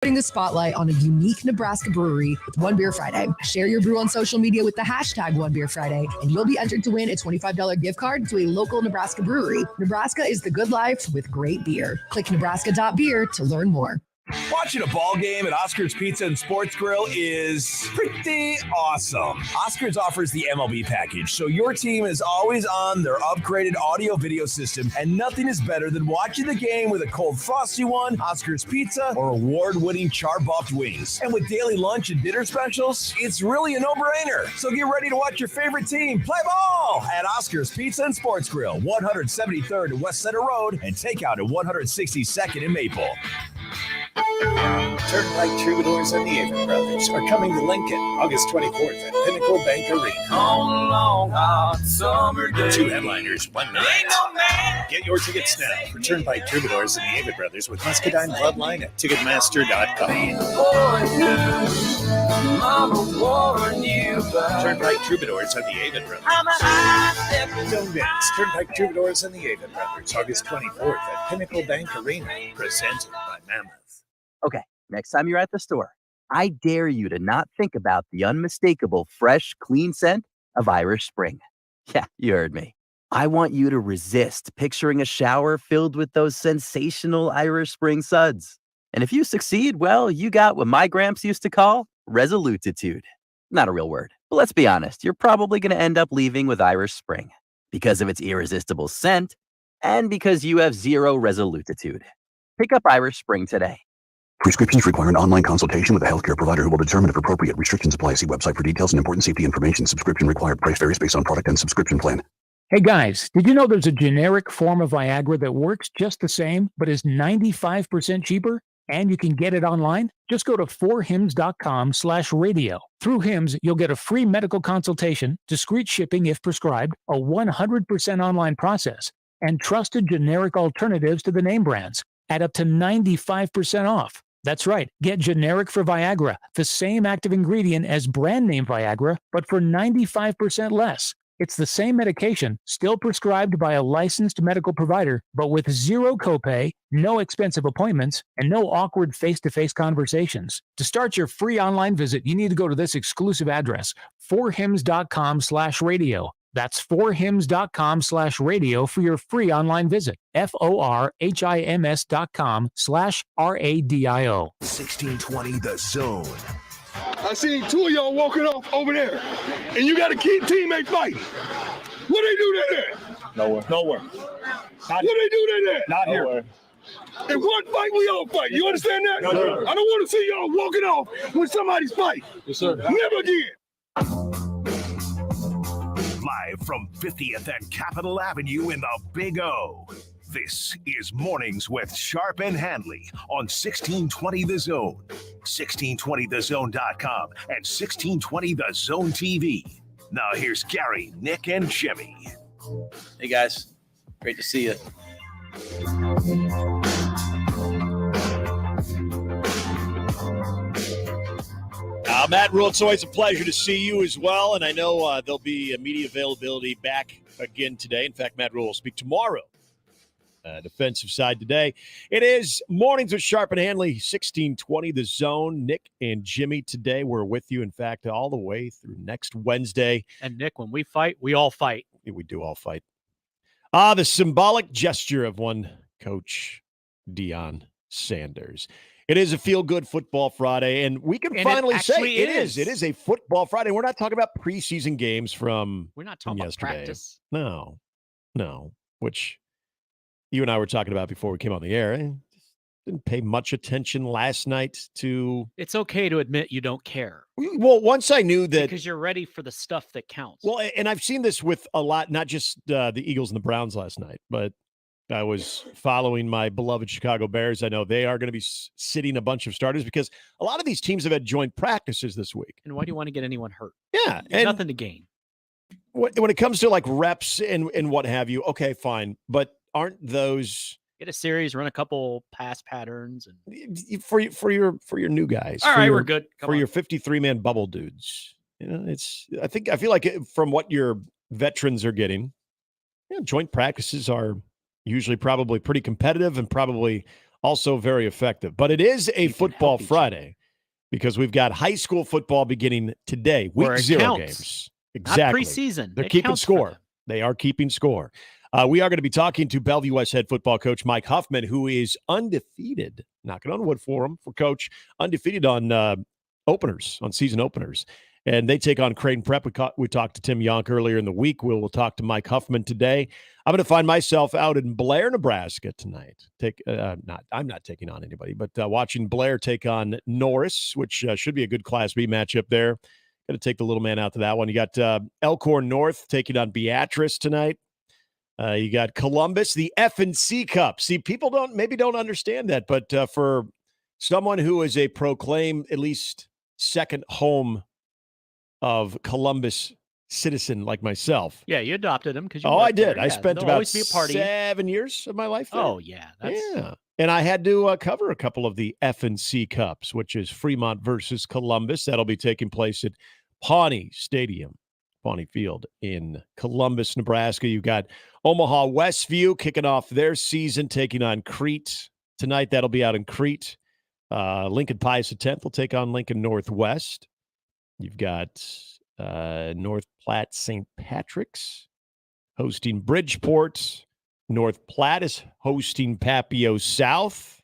Putting the spotlight on a unique Nebraska brewery with One Beer Friday. Share your brew on social media with the hashtag One Beer Friday, and you'll be entered to win a $25 gift card to a local Nebraska brewery. Nebraska is the good life with great beer. Click nebraska.beer to learn more. Watching a ball game at Oscar's Pizza and Sports Grill is pretty awesome. Oscar's offers the MLB package, so your team is always on their upgraded audio-video system, and nothing is better than watching the game with a cold frosty one, Oscar's Pizza, or award-winning char-buffed wings. And with daily lunch and dinner specials, it's really a no-brainer. So get ready to watch your favorite team play ball at Oscar's Pizza and Sports Grill, 173rd and West Center Road, and takeout at 162nd and Maple. Turnpike Troubadours and the Avery Brothers are coming to Lincoln August 24th at Pinnacle Bank Arena. On a long hot summer day. 2 headliners, 1 night. Get your tickets now for Turnpike Troubadours and the Avery Brothers with Muscadine Bloodline at Ticketmaster.com. Turnpike Troubadours and the Avery Brothers. Don't miss Turnpike Troubadours and the Avery Brothers August 24th at Pinnacle Bank Arena, presented by Mammoth. Okay, next time you're at the store, I dare you to not think about the unmistakable, fresh, clean scent of Irish Spring. Yeah, you heard me. I want you to resist picturing a shower filled with those sensational Irish Spring suds. And if you succeed, well, you got what my gramps used to call resolutitude. Not a real word, but let's be honest, you're probably going to end up leaving with Irish Spring because of its irresistible scent and because you have zero resolutitude. Pick up Irish Spring today. Prescriptions require an online consultation with a healthcare provider who will determine if appropriate. Restrictions apply. See website for details and important safety information. Subscription required. Price varies based on product and subscription plan. Hey guys, did you know there's a generic form of Viagra that works just the same, but is 95% cheaper? And you can get it online? Just go to 4hims.com/radio. Through Hims, you'll get a free medical consultation, discreet shipping if prescribed, a 100% online process, and trusted generic alternatives to the name brands at up to 95% off. That's right. Get generic for Viagra, the same active ingredient as brand name Viagra, but for 95% less. It's the same medication, still prescribed by a licensed medical provider, but with zero copay, no expensive appointments, and no awkward face-to-face conversations. To start your free online visit, you need to go to this exclusive address, 4hims.com/radio. That's 4hims.com/radio for your free online visit. FORHIMS.com/RADIO. 1620 The Zone. I seen 2 of y'all walking off over there, and you got a key teammate fighting. What they do there? Nowhere. What they do there? Not here. In one fight, we all fight. You understand that? No, sir. I don't want to see y'all walking off when somebody's fighting. Yes, sir. Never again. Live from 50th and Capitol Avenue in the Big O. This is Mornings with Sharp and Handley on 1620 The Zone, 1620thezone.com, and 1620 The Zone TV. Now here's Gary, Nick, and Jimmy. Hey guys, great to see you. Matt Rule, it's always a pleasure to see you as well, and I know there'll be media availability back again today. In fact, Matt Rule will speak tomorrow. Defensive side today. It is Mornings with Sharp and Handley, 1620 The Zone. Nick and Jimmy today. We're with you, in fact, all the way through next Wednesday. And Nick, when we fight, we all fight. We do all fight. The symbolic gesture of one coach, Deion Sanders. It is a feel-good football Friday, and we can finally say it is. It is a football Friday. We're not talking about preseason games from We're not talking yesterday. about practice. No, which you and I were talking about before we came on the air. I didn't pay much attention last night to... It's okay to admit you don't care. Well, once I knew that... Because you're ready for the stuff that counts. Well, and I've seen this with a lot, not just the Eagles and the Browns last night, but I was following my beloved Chicago Bears. I know they are going to be sitting a bunch of starters because a lot of these teams have had joint practices this week. And why do you want to get anyone hurt? Yeah. There's nothing to gain. When it comes to like reps and what have you, okay, fine. But aren't those... Get a series, run a couple pass patterns, and for your new guys. All right, we're good. For your 53-man bubble dudes, I feel like from what your veterans are getting, joint practices are usually probably pretty competitive and probably Also very effective. But it is a football Friday because we've got high school football beginning today. Week 0 games. Exactly. Not preseason. They're It keeping counts for score. them. They are keeping score. We are going to be talking to Bellevue West head football coach Mike Huffman, who is undefeated, knocking on wood for him, for Coach, undefeated on season openers. And they take on Creighton Prep. We talked to Tim Yonk earlier in the week. We'll talk to Mike Huffman today. I'm going to find myself out in Blair, Nebraska tonight. I'm not taking on anybody, but watching Blair take on Norris, which should be a good Class B matchup there. Going to take the little man out to that one. You got Elkhorn North taking on Beatrice tonight. You got Columbus, the F&C Cup. See, people don't understand that, but for someone who is a proclaimed at least second home of Columbus citizen like myself. Yeah, you adopted him because you. I did. There. I Yeah, spent there'll about always be a party. 7 years of my life there. Oh yeah, yeah. And I had to cover a couple of the F&C Cups, which is Fremont versus Columbus. That'll be taking place at Pawnee Stadium, Pawnee Field in Columbus, Nebraska. You've got Omaha Westview kicking off their season, taking on Crete tonight. That'll be out in Crete. Lincoln Pius X will take on Lincoln Northwest. You've got North Platte St. Patrick's hosting Bridgeport. North Platte is hosting Papio South.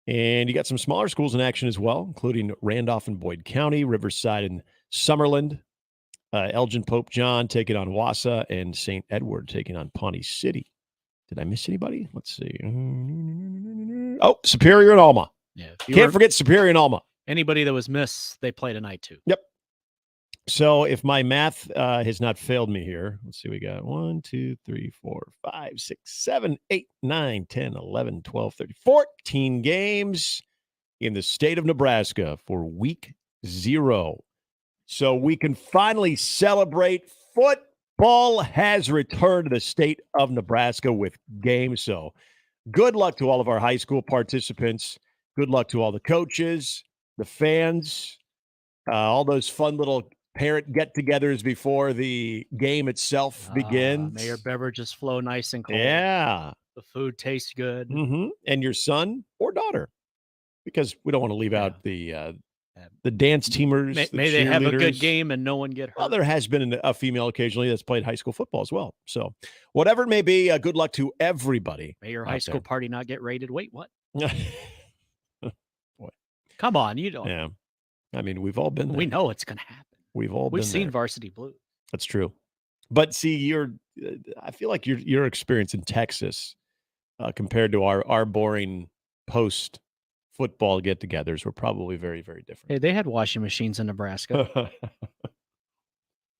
And you got some smaller schools in action as well, including Randolph and Boyd County, Riverside and Summerland. Elgin Pope John taking on Wausau, and St. Edward taking on Pawnee City. Did I miss anybody? Let's see. Oh, Superior and Alma. Yeah, Can't forget Superior and Alma. Anybody that was missed, they play tonight too. Yep. So if my math has not failed me here, let's see. We got 1, 2, 3, 4, 5, 6, 7, 8, 9, 10, 11, 12, 13, 14 games in the state of Nebraska for week 0. So we can finally celebrate. Football has returned to the state of Nebraska with games. So good luck to all of our high school participants. Good luck to all the coaches, the fans, all those fun little parent get-togethers before the game itself begins. May your beverages flow nice and cold. Yeah. The food tastes good. Mm-hmm. And your son or daughter, because we don't want to leave out the dance teamers. May they have a good game and no one get hurt. Well, there has been a female occasionally that's played high school football as well. So whatever it may be, good luck to everybody. May your high school party not get raided. Wait, what? Boy. Come on, you don't. Yeah. I mean, we've all been there. We know it's going to happen. We've seen there. Varsity Blue. That's true. But see, I feel like your experience in Texas compared to our boring post football get-togethers were probably very, very different. Hey, they had washing machines in Nebraska.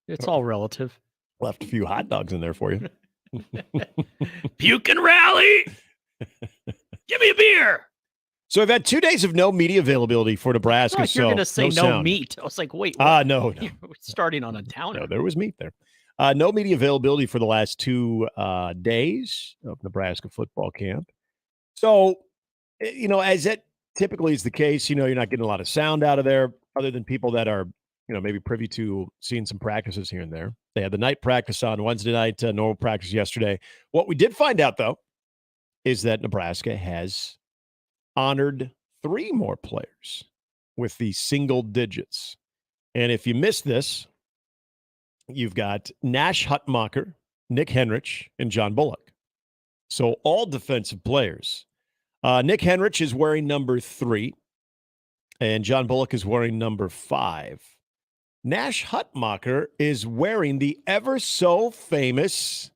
It's all relative. Left a few hot dogs in there for you. Puke and rally. Give me a beer. So I've had 2 days of no media availability for Nebraska. You're going to say no meat. I was like, wait. No. You're starting on a downer. No, there was meat there. No media availability for the last 2 days of Nebraska football camp. So, as it typically is the case, you're not getting a lot of sound out of there other than people that are, maybe privy to seeing some practices here and there. They had the night practice on Wednesday night, normal practice yesterday. What we did find out, though, is that Nebraska has honored 3 more players with the single digits. And if you missed this, you've got Nash Hutmacher, Nick Henrich, and John Bullock. So all defensive players. Nick Henrich is wearing number 3, and John Bullock is wearing number 5. Nash Hutmacher is wearing the ever so famous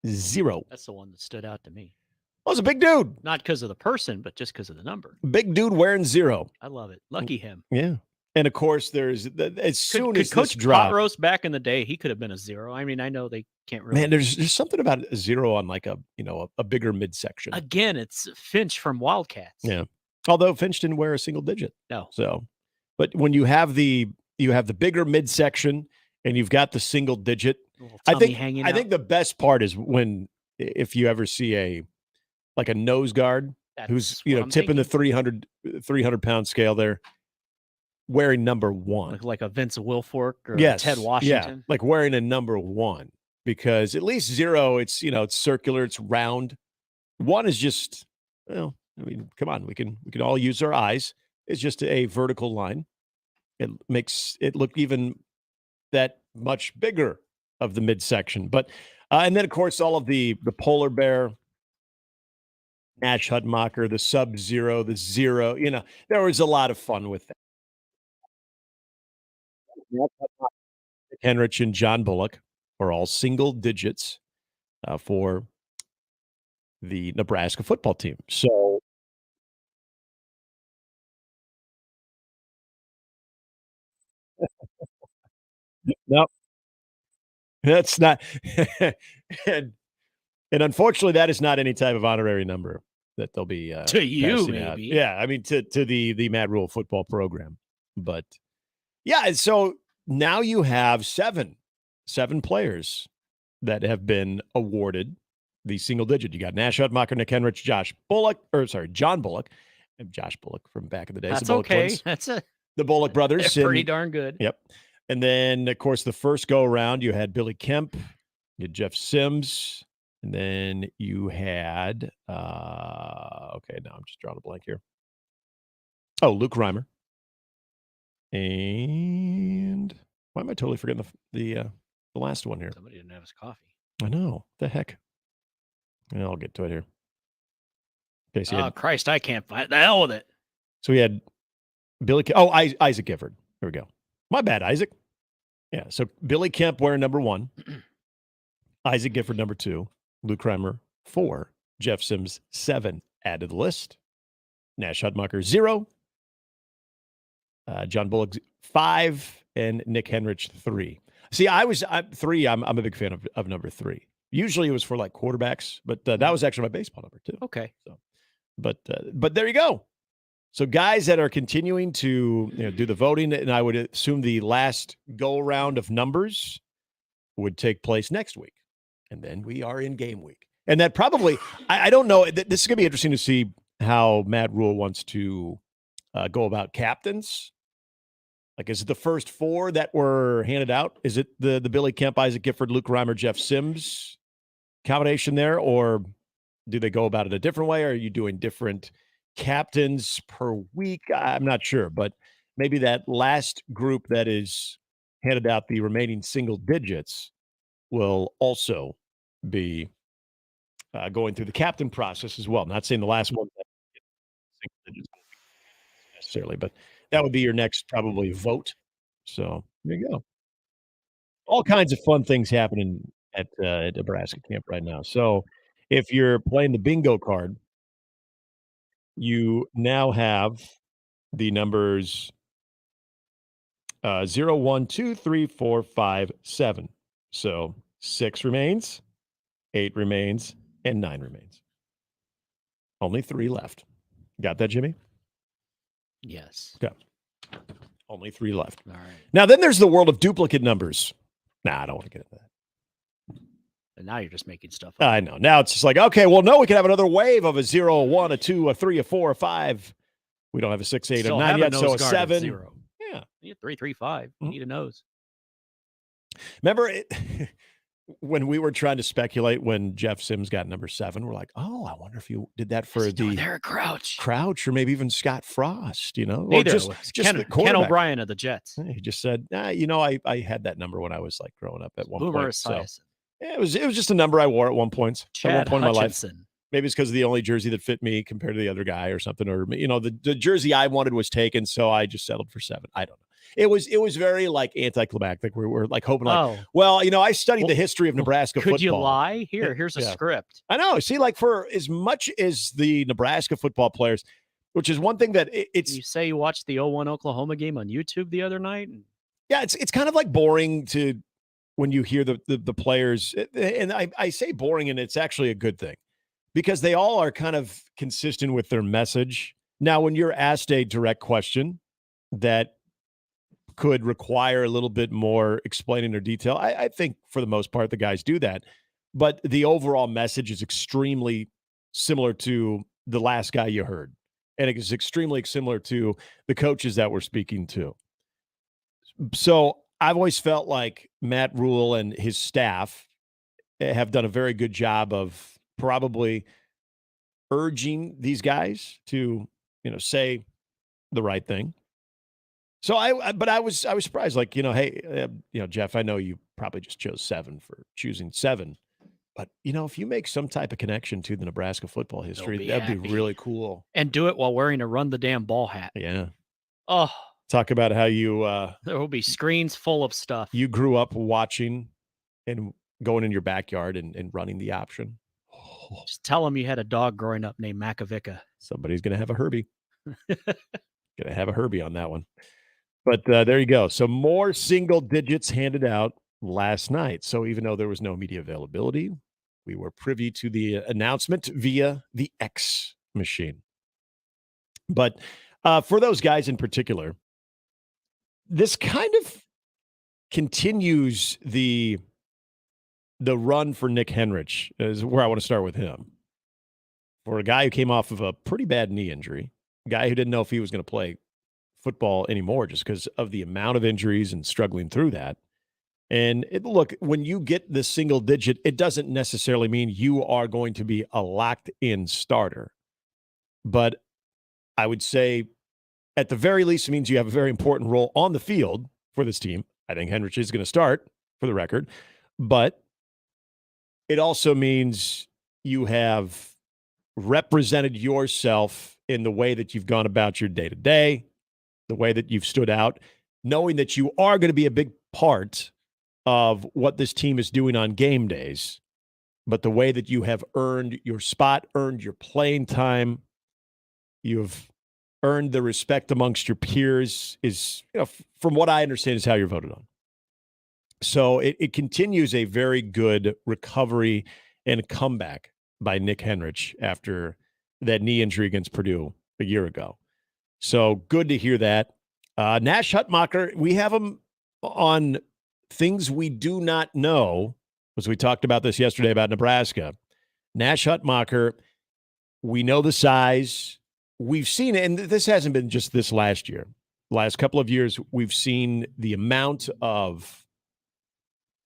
0. That's the one that stood out to me. Oh, it's a big dude. Not because of the person, but just because of the number. Big dude wearing 0. I love it. Lucky him. Yeah. And of course, there's as soon as Coach this drop, Roast back in the day, he could have been a 0. I mean, I know they can't really. Man, there's something about a 0 on like a bigger midsection. Again, it's Finch from Wildcats. Yeah. Although Finch didn't wear a single digit. No. So, but when you have the bigger midsection and you've got the single digit, I think the best part is if you ever see a nose guard who's tipping the 300 pound scale there, wearing number 1, like a Vince Wilfork or Ted Washington. Yeah, like wearing a number 1, because at least 0, it's it's circular, it's round. 1 is just Well, I mean, come on, we can all use our eyes. It's just a vertical line. It makes it look even that much bigger of the midsection. But and then of course all of the polar bear, Nash Hutmacher, the Sub-Zero, the Zero. There was a lot of fun with that. Henrich and John Bullock are all single digits for the Nebraska football team. So no, that's not. and and unfortunately, that is not any type of honorary number that they'll be To you, passing out. maybe. Yeah, I mean to the Mad Rule football program, but yeah. And so now you have seven players that have been awarded the single digit. You got Nash Hutmacher, Nick Henrich, John Bullock, and Josh Bullock from back in the days. That's the Bullock okay. twins, That's the Bullock brothers. pretty darn good. Yep. And then, of course, the first go around, you had Billy Kemp, you had Jeff Sims, and then you had, okay, now I'm just drawing a blank here. Oh, Luke Reimer. And why am I totally forgetting the last one here? Somebody didn't have his coffee. I know. The heck. Yeah, I'll get to it here. Okay, so Oh, Christ, I can't find the hell with it. So we had Billy Kemp. Oh, Isaac Gifford. There we go. My bad, Isaac. Yeah, so Billy Kemp wearing number 1. Isaac Gifford number 2. Luke Reimer 4. Jeff Sims 7. Add to the list. Nash Hutmacher 0. John Bullock 5. And Nick Henrich 3. See, I'm 3. I'm a big fan of number 3. Usually it was for like quarterbacks, but that was actually my baseball number too. Okay. So, but there you go. So guys that are continuing to do the voting, and I would assume the last go round of numbers would take place next week, and then we are in game week. And that probably, I don't know. This is going to be interesting to see how Matt Rule wants to go about captains. Like, is it the first 4 that were handed out? Is it the Billy Kemp, Isaac Gifford, Luke Reimer, Jeff Sims combination there, or do they go about it a different way? Or are you doing different captains per week? I'm not sure, but maybe that last group that is handed out the remaining single digits will also be going through the captain process as well. Not saying the last one single digits necessarily, but that would be your next probably vote. So there you go. All kinds of fun things happening at Nebraska camp right now. So if you're playing the bingo card, you now have the numbers 0, 1, 2, 3, 4, 5, 7. So 6 remains, 8 remains, and 9 remains. Only 3 left. Got that, Jimmy? Yes. Okay. Only 3 left. All right. Now, then there's the world of duplicate numbers. Nah, I don't want to get into that. And now you're just making stuff up. I know. Now it's just like, okay, well, no, we can have another wave of a 0, a 1, a 2, a 3, a 4, a 5. We don't have a 6, 8, Still or 9 have a yet, nose so a guard at 7. 0. Yeah. You get 3, 3, 5. You need a nose. Remember when we were trying to speculate when Jeff Sims got number 7, we're like, oh, I wonder if you did that for the Eric Crouch, or maybe even Scott Frost, Neither. or just Ken, the Ken quarterback. O'Brien of the Jets. He just said, I had that number when I was like growing up at one Boomer point. So Esiason. it was just a number I wore at one point. Chad at one point in my life. Hutchinson. Maybe it's because of the only jersey that fit me compared to the other guy or something, or the jersey I wanted was taken, so I just settled for 7. I don't know. It was very like anticlimactic. We were like hoping, I studied the history of Nebraska football. Could you lie? Here's a script. I know. See, like for as much as the Nebraska football players, which is one thing that it's. You say you watched the 0-1 Oklahoma game on YouTube the other night. Yeah, it's kind of like boring to when you hear the players, and I say boring, and it's actually a good thing because they all are kind of consistent with their message. Now, when you're asked a direct question that could require a little bit more explaining or detail, I think for the most part the guys do that, but the overall message is extremely similar to the last guy you heard, and it is extremely similar to the coaches that we're speaking to. So I've always felt like Matt Rule and his staff have done a very good job of probably urging these guys to, say the right thing. So I was surprised. Like, hey, Jeff, I know you probably just chose 7 for choosing 7. But, if you make some type of connection to the Nebraska football history, that'd be really cool. And do it while wearing a run the damn ball hat. Yeah. Oh, talk about how you there will be screens full of stuff. You grew up watching and going in your backyard and running the option. Just tell them you had a dog growing up named Makovica. Somebody's going to have a Herbie. Going to have a Herbie on that one. But there you go. So more single digits handed out last night. So even though there was no media availability, we were privy to the announcement via the X machine. But for those guys in particular, this kind of continues the run for Nick Henrich, is where I want to start with him. For a guy who came off of a pretty bad knee injury, a guy who didn't know if he was going to play football anymore just because of the amount of injuries and struggling through that. And look, when you get the single digit, it doesn't necessarily mean you are going to be a locked-in starter. But I would say, at the very least, it means you have a very important role on the field for this team. I think Henrich is going to start, for the record. But it also means you have represented yourself in the way that you've gone about your day-to-day, the way that you've stood out, knowing that you are going to be a big part of what this team is doing on game days, but the way that you have earned your spot, earned your playing time, you've earned the respect amongst your peers is, from what I understand, is how you're voted on. So it continues a very good recovery and comeback by Nick Henrich after that knee injury against Purdue a year ago. So good to hear that. Nash Hutmacher, we have him on things we do not know, as we talked about this yesterday about Nebraska. Nash Hutmacher, we know the size. We've seen it, and this hasn't been just this last year. Last couple of years, we've seen the amount of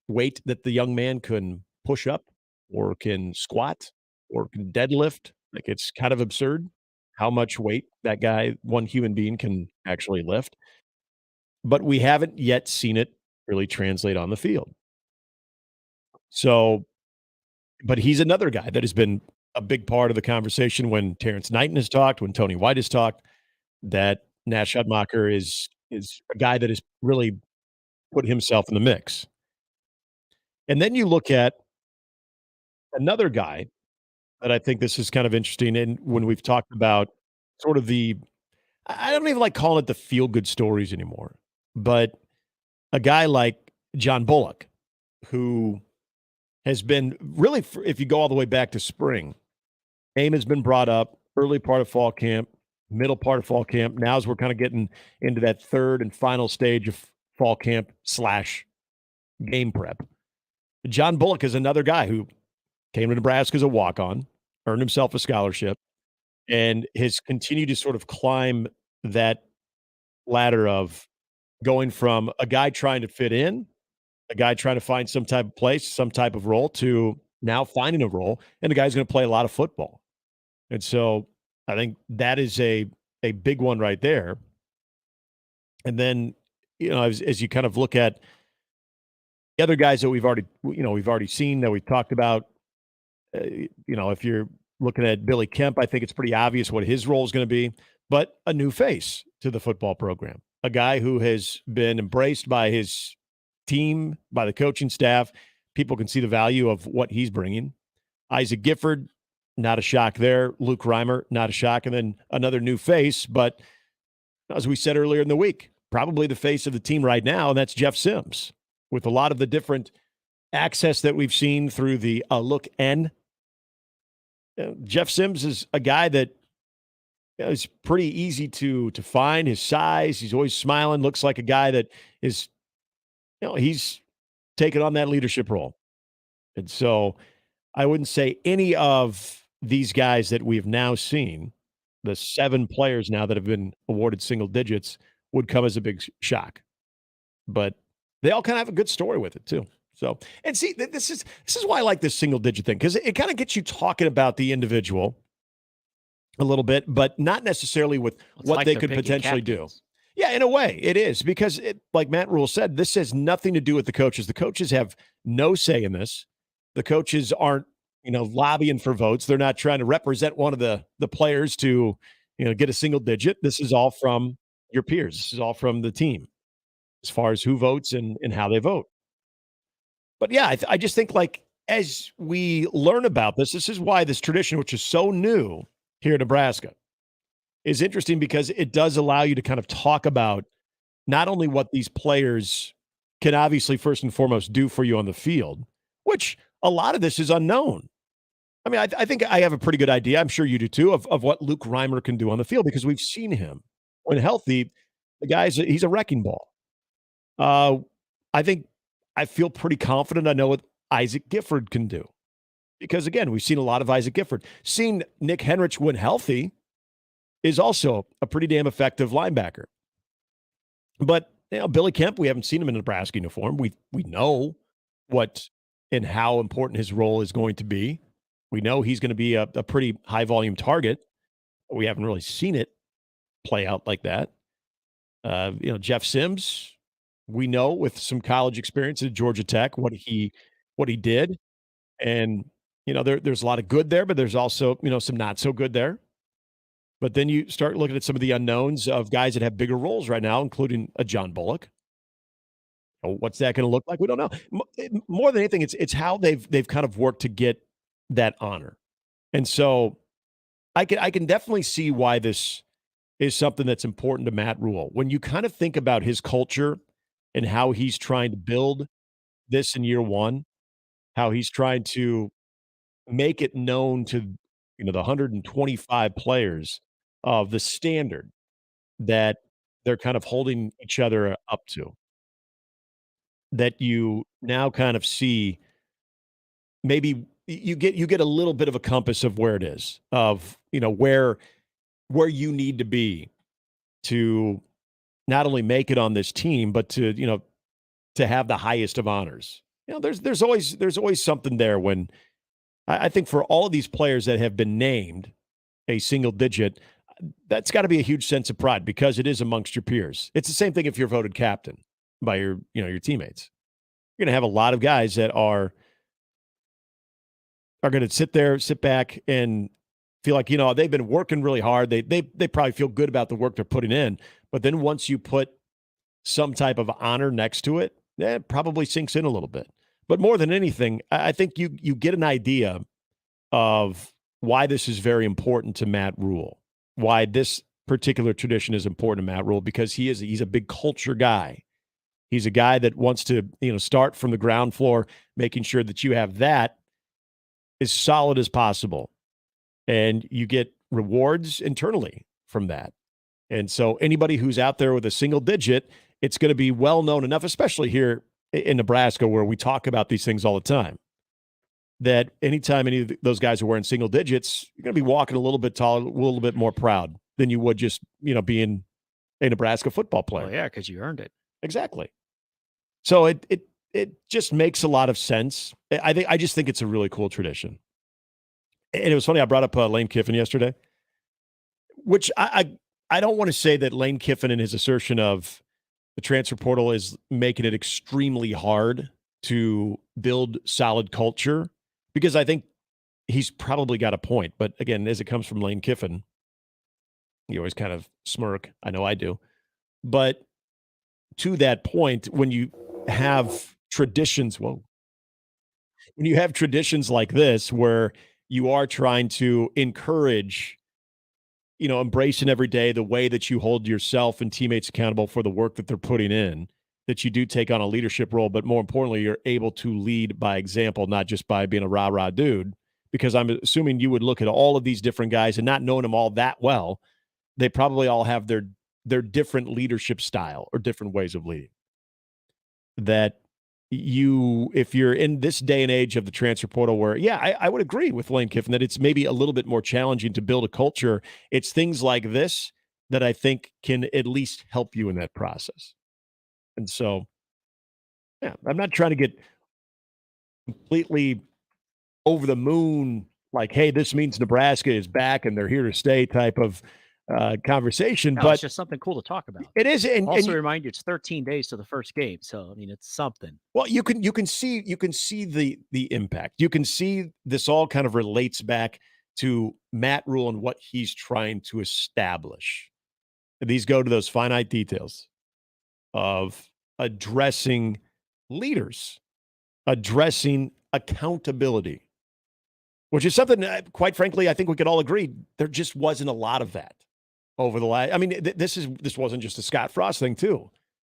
weight that the young man can push up or can squat or can deadlift. Like, it's kind of absurd how much weight that guy, one human being, can actually lift. But we haven't yet seen it really translate on the field. So, but he's another guy that has been a big part of the conversation when Terrence Knighton has talked, when Tony White has talked, that Nash Hutmacher is a guy that has really put himself in the mix. And then you look at another guy that I think this is kind of interesting. And when we've talked about sort of I don't even like calling it the feel-good stories anymore, but a guy like John Bullock, who has been really, if you go all the way back to spring, name has been brought up early part of fall camp, middle part of fall camp. Now as we're kind of getting into that third and final stage of fall camp / game prep. John Bullock is another guy who came to Nebraska as a walk-on, earned himself a scholarship, and has continued to sort of climb that ladder of going from a guy trying to fit in, a guy trying to find some type of place, some type of role, to now finding a role, and the guy's going to play a lot of football. And so I think that is a big one right there. And then, as you kind of look at the other guys that we've already seen, that we've talked about, if you're looking at Billy Kemp, I think it's pretty obvious what his role is going to be, but a new face to the football program, a guy who has been embraced by his team, by the coaching staff. People can see the value of what he's bringing. Isaac Gifford, not a shock there. Luke Reimer, not a shock. And then another new face, but as we said earlier in the week, probably the face of the team right now, and that's Jeff Sims. With a lot of the different access that we've seen through the Look N, Jeff Sims is a guy that is pretty easy to find. His size, he's always smiling, looks like a guy that is, he's taken on that leadership role. And so I wouldn't say any of these guys that we've now seen, the 7 players now that have been awarded single digits, would come as a big shock. But they all kind of have a good story with it too. So, and see, this is why I like this single digit thing, because it kind of gets you talking about the individual a little bit, but not necessarily with what like they they're could picking potentially do. captains. Yeah, in a way, it is because, like Matt Rule said, this has nothing to do with the coaches. The coaches have no say in this. The coaches aren't, lobbying for votes. They're not trying to represent one of the players to, get a single digit. This is all from your peers. This is all from the team as far as who votes and how they vote. But yeah, I just think like as we learn about this is why this tradition, which is so new here in Nebraska, is interesting because it does allow you to kind of talk about not only what these players can obviously first and foremost do for you on the field, which a lot of this is unknown. I mean, I think I have a pretty good idea. I'm sure you do too of what Luke Reimer can do on the field because we've seen him when healthy. The he's a wrecking ball. I feel pretty confident. I know what Isaac Gifford can do because again, we've seen a lot of Isaac Gifford. Seeing Nick Henrich when healthy is also a pretty damn effective linebacker. But Billy Kemp, we haven't seen him in a Nebraska uniform. We know what and how important his role is going to be. We know he's going to be a pretty high volume target. But we haven't really seen it play out like that. Jeff Sims, we know with some college experience at Georgia Tech what he did, and there's a lot of good there, but there's also some not so good there. But then you start looking at some of the unknowns of guys that have bigger roles right now, including a John Bullock. What's that going to look like? We don't know. More than anything, it's how they've kind of worked to get that honor, and so I can definitely see why this is something that's important to Matt Rule. When you kind of think about his culture and how he's trying to build this in year one, how he's trying to make it known to the 125 players of the standard that they're kind of holding each other up to, that you now kind of see maybe you get a little bit of a compass of where it is, of where you need to be to not only make it on this team, but to have the highest of honors. There's always something there when I think for all of these players that have been named a single digit, that's got to be a huge sense of pride because it is amongst your peers. It's the same thing if you're voted captain by your teammates. You're going to have a lot of guys that are going to sit back and feel like, they've been working really hard. They probably feel good about the work they're putting in. But then once you put some type of honor next to it, it probably sinks in a little bit. But more than anything, I think you get an idea of why this is very important to Matt Rule, why this particular tradition is important to Matt Rule, because he's a big culture guy. He's a guy that wants to, start from the ground floor, making sure that you have that as solid as possible. And you get rewards internally from that. And so anybody who's out there with a single digit, it's going to be well known enough, especially here in Nebraska, where we talk about these things all the time, that anytime any of those guys are wearing single digits, you're going to be walking a little bit taller, a little bit more proud than you would just, being a Nebraska football player. Well, yeah, because you earned it. Exactly. So it just makes a lot of sense. I just think it's a really cool tradition. And it was funny, I brought up Lane Kiffin yesterday, which I don't want to say that Lane Kiffin and his assertion of the transfer portal is making it extremely hard to build solid culture, because I think he's probably got a point. But again, as it comes from Lane Kiffin, you always kind of smirk. I know I do. But to that point, when you have traditions, when you have traditions like this, where you are trying to encourage, embracing every day the way that you hold yourself and teammates accountable for the work that they're putting in, that you do take on a leadership role, but more importantly, you're able to lead by example, not just by being a rah-rah dude, because I'm assuming you would look at all of these different guys and not knowing them all that well, they probably all have their different leadership style or different ways of leading. That if you're in this day and age of the transfer portal where, I would agree with Lane Kiffin that it's maybe a little bit more challenging to build a culture. It's things like this that I think can at least help you in that process. And so, I'm not trying to get completely over the moon like, hey, this means Nebraska is back and they're here to stay type of conversation. No, but it's just something cool to talk about. It is, and also remind you it's 13 days to the first game, so I mean it's something. Well, you can see the impact. You can see this all kind of relates back to Matt Rule and what he's trying to establish. These go to those finite details of addressing leaders, addressing accountability, which is something, quite frankly, I think we could all agree there just wasn't a lot of that over the last. I mean, this wasn't just a Scott Frost thing too.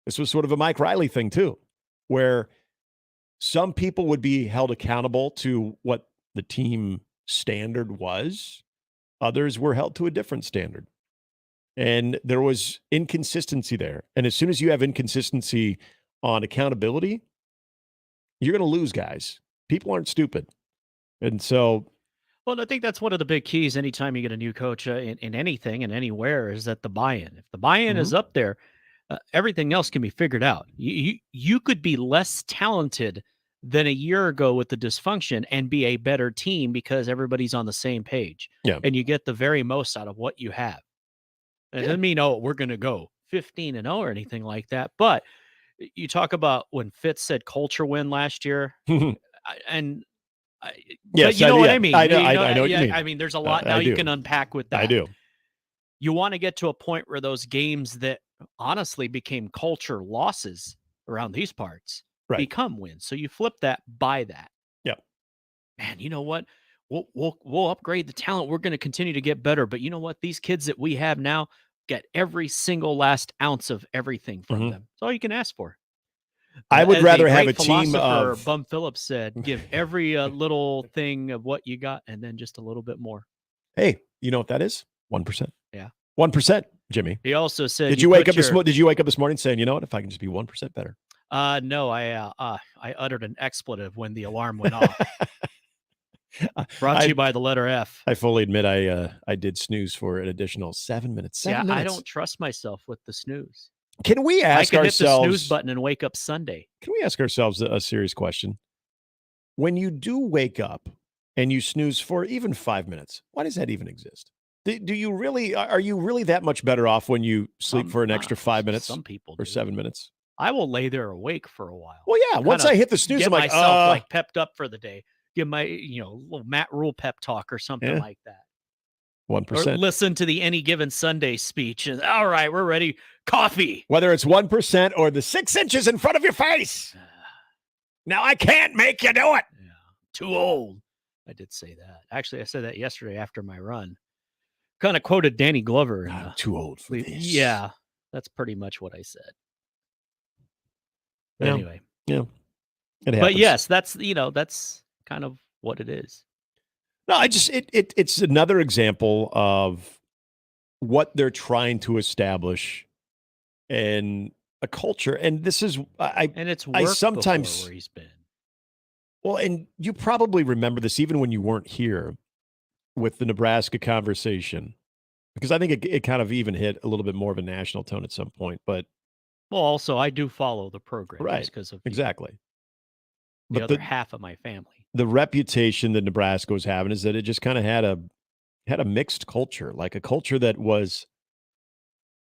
This was sort of a Mike Riley thing too, where some people would be held accountable to what the team standard was. Others were held to a different standard. And there was inconsistency there. And as soon as you have inconsistency on accountability, you're going to lose guys. People aren't stupid. And so. Well, I think that's one of the big keys anytime you get a new coach in anything and anywhere is that the buy-in. If the buy-in is up there, everything else can be figured out. You could be less talented than a year ago with the dysfunction and be a better team because everybody's on the same page. Yeah. And you get the very most out of what you have. It doesn't mean, we're going to go 15-0 or anything like that. But you talk about when Fitz said culture win last year, and yes, you know what I mean. I know what you mean. I mean, there's a lot now you can unpack with that. I do. You want to get to a point where those games that honestly became culture losses around these parts become wins. So you flip that by that. Yeah. Man, you know what? We'll upgrade the talent. We're going to continue to get better. But you know what? These kids that we have now get every single last ounce of everything from them. That's all you can ask for. I would As rather a have great a team philosopher, of Bum Phillips said, give every little thing of what you got and then just a little bit more. Hey, you know what that is? 1%. Yeah. 1%, Jimmy. He also said, Did you wake up this morning saying, you know what, if I can just be 1% better? No, I uttered an expletive when the alarm went off. Brought to you by the letter F. I fully admit I did snooze for an additional 7 minutes. 7 minutes. I don't trust myself with the snooze. Can we ask I could ourselves? hit the snooze button and wake up Sunday. Can we ask ourselves a serious question? When you do wake up and you snooze for even 5 minutes, why does that even exist? Do you really? Are you really that much better off when you sleep for an extra 5 minutes? Some people or 7 minutes. I will lay there awake for a while. Well, yeah. Once I hit the snooze, I'm like, myself like pepped up for the day. Give my little Matt Rule pep talk or something like that. 1%. Or listen to the Any Given Sunday speech and all right, we're ready. Coffee. Whether it's 1% or the 6 inches in front of your face. Now I can't make you do it. Yeah. Too old. I did say that. Actually, I said that yesterday after my run. Kind of quoted Danny Glover. I'm too old for this. Yeah, that's pretty much what I said. Yeah. Anyway. Yeah. It happens. But yes, that's kind of what it is. No, it's another example of what they're trying to establish in a culture. And this is it's I sometimes where he's been. Well, and you probably remember this even when you weren't here with the Nebraska conversation, because I think it kind of even hit a little bit more of a national tone at some point. But also I do follow the program right because of exactly. The other half of my family. The reputation that Nebraska was having is that it just kind of had a mixed culture, like a culture that was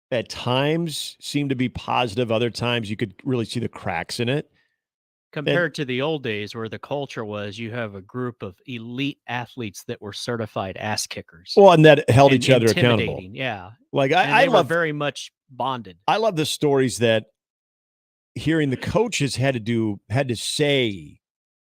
at times seemed to be positive. Other times you could really see the cracks in it. Compared to the old days where the culture was you have a group of elite athletes that were certified ass kickers. Well, and that held each other accountable. Yeah. Like I love very much bonded. I love the stories that hearing the coaches had to say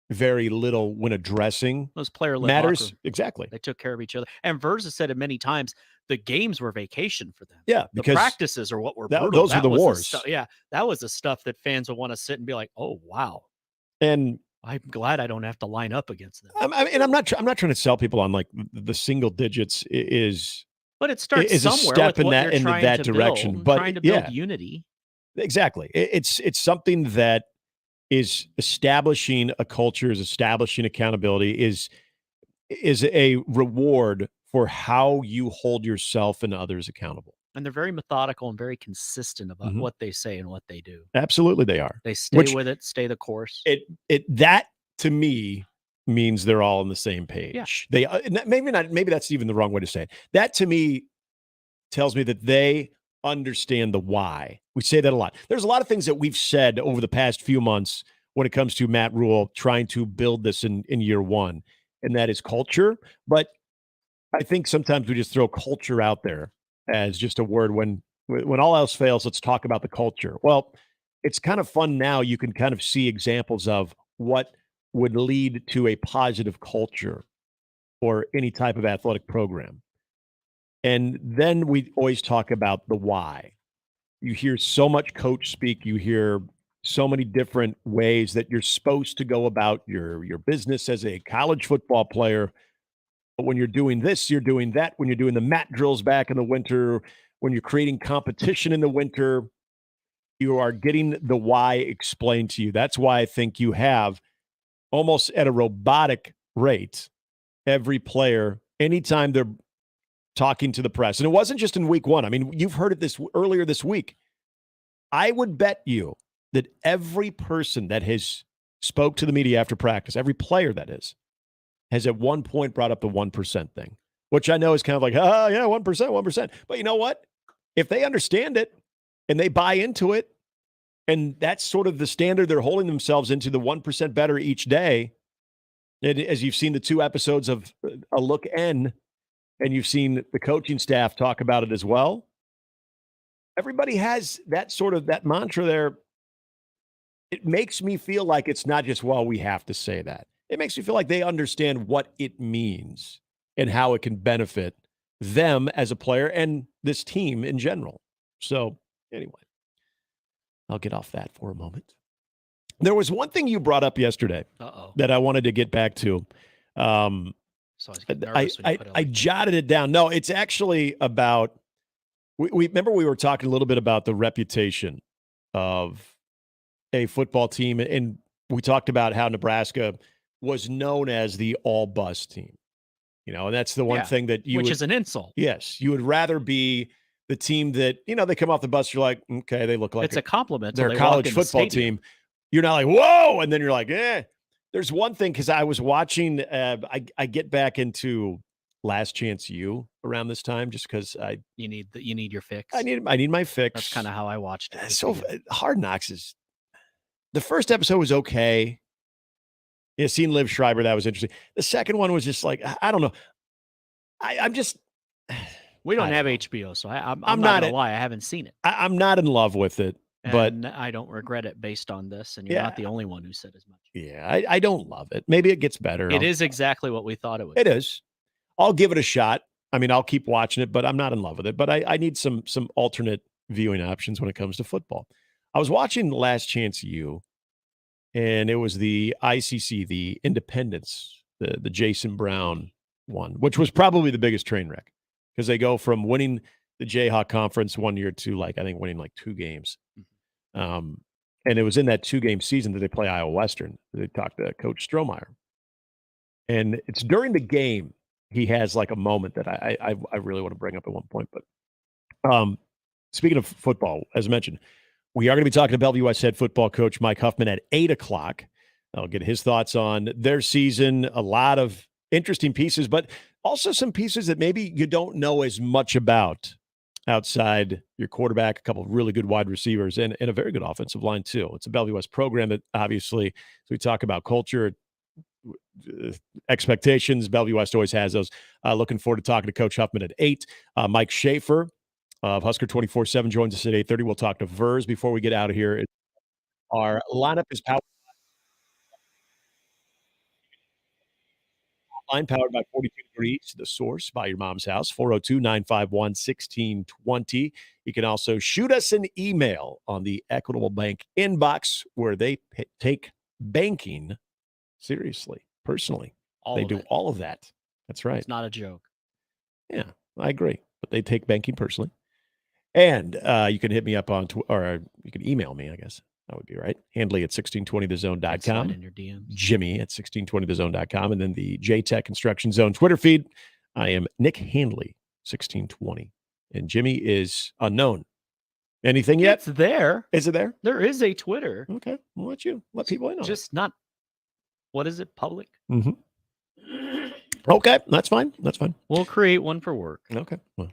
very little when addressing those player matters. Exactly. They took care of each other. And Verza said it many times, the games were vacation for them. Yeah. Because the practices are what were brutal. Those were the wars. That was the stuff that fans would want to sit and be like, oh, wow. And I'm glad I don't have to line up against them. I'm not trying to sell people on like the single digits is. But it starts somewhere a step with in that direction. Build, but trying to build unity. Exactly. It's something that is establishing a culture, is establishing accountability, is a reward for how you hold yourself and others accountable. And they're very methodical and very consistent about what they say and what they do. Absolutely, they are. They stay with it, stay the course. That to me means they're all on the same page. Yeah. They maybe that's even the wrong way to say it. That to me tells me that they understand the why. We say that a lot. There's a lot of things that we've said over the past few months when it comes to Matt Rule trying to build this in year one, and that is culture. But I think sometimes we just throw culture out there as just a word when all else fails, let's talk about the culture. Well, it's kind of fun now. You can kind of see examples of what would lead to a positive culture or any type of athletic program. And then we always talk about the why. You hear so much coach speak. You hear so many different ways that you're supposed to go about your business as a college football player. But when you're doing this, you're doing that. When you're doing the mat drills back in the winter, when you're creating competition in the winter, you are getting the why explained to you. That's why I think you have almost at a robotic rate every player, anytime they're talking to the press. And it wasn't just in week one. I mean, you've heard it earlier this week. I would bet you that every person that has spoke to the media after practice, every player that is, has at one point brought up the 1% thing, which I know is kind of like, oh, yeah, 1%, 1%. But you know what? If they understand it and they buy into it, and that's sort of the standard they're holding themselves into, the 1% better each day, and as you've seen the 2 episodes of A Look N, and you've seen the coaching staff talk about it as well, everybody has that mantra there. It makes me feel like it's not just, well, we have to say that. It makes me feel like they understand what it means and how it can benefit them as a player and this team in general. So anyway, I'll get off that for a moment. There was one thing you brought up yesterday that I wanted to get back to. So I jotted it down. No, it's actually about, we remember we were talking a little bit about the reputation of a football team, and we talked about how Nebraska was known as the all-bus team. And that's the one thing that which is an insult. Yes, you would rather be the team that, they come off the bus, you're like, okay, they look like it's a compliment. They're a college football team. You're not like, whoa, and then you're like, There's one thing, because I was watching, I get back into Last Chance U around this time just because you need your fix. I need my fix. That's kind of how I watched it. So Hard Knocks is, the first episode was okay. Seeing Liv Schreiber, that was interesting. The second one was just like, I don't know. I'm just. We don't have HBO, so I'm not gonna lie, I haven't seen it. I'm not in love with it, but I don't regret it based on this. And you're not the only one who said as much. Yeah, I don't love it. Maybe it gets better. It is exactly what we thought it would. It is. I'll give it a shot. I mean, I'll keep watching it, but I'm not in love with it. But I need some alternate viewing options when it comes to football. I was watching Last Chance U, and it was the ICC, the Independence, the Jason Brown one, which was probably the biggest train wreck, because they go from winning the Jayhawk Conference one year to winning 2 games. And it was in that 2-game season that they play Iowa Western. They talked to Coach Strohmeyer. And it's during the game, he has a moment that I really want to bring up at one point. But speaking of football, as mentioned, we are going to be talking to Bellevue West head football coach Mike Huffman at 8 o'clock. I'll get his thoughts on their season, a lot of interesting pieces, but also some pieces that maybe you don't know as much about outside your quarterback, a couple of really good wide receivers, and a very good offensive line too. It's a Bellevue West program that obviously, so we talk about culture, expectations. Bellevue West always has those. Looking forward to talking to Coach Huffman at 8. Mike Schaefer of Husker 24/7 joins us at 8:30. We'll talk to Vers before we get out of here. Our lineup is powered by 42 Degrees, The Source by your mom's house, 402-951-1620. You can also shoot us an email on the Equitable Bank inbox, where they take banking seriously, personally. They do all of that. That's right. It's not a joke. Yeah, I agree. But they take banking personally. And you can hit me up on or you can email me, I guess. That would be right. Handley at 1620thezone.com. In your DMs. Jimmy at 1620thezone.com. And then the JTech Construction Zone Twitter feed. I am Nick Handley, 1620. And Jimmy is unknown. Anything yet? It's there. Is it there? There is a Twitter. Okay. Well, let people in on just not What is it? Public? Mm-hmm. Okay, that's fine. That's fine. We'll create one for work. Okay. Well,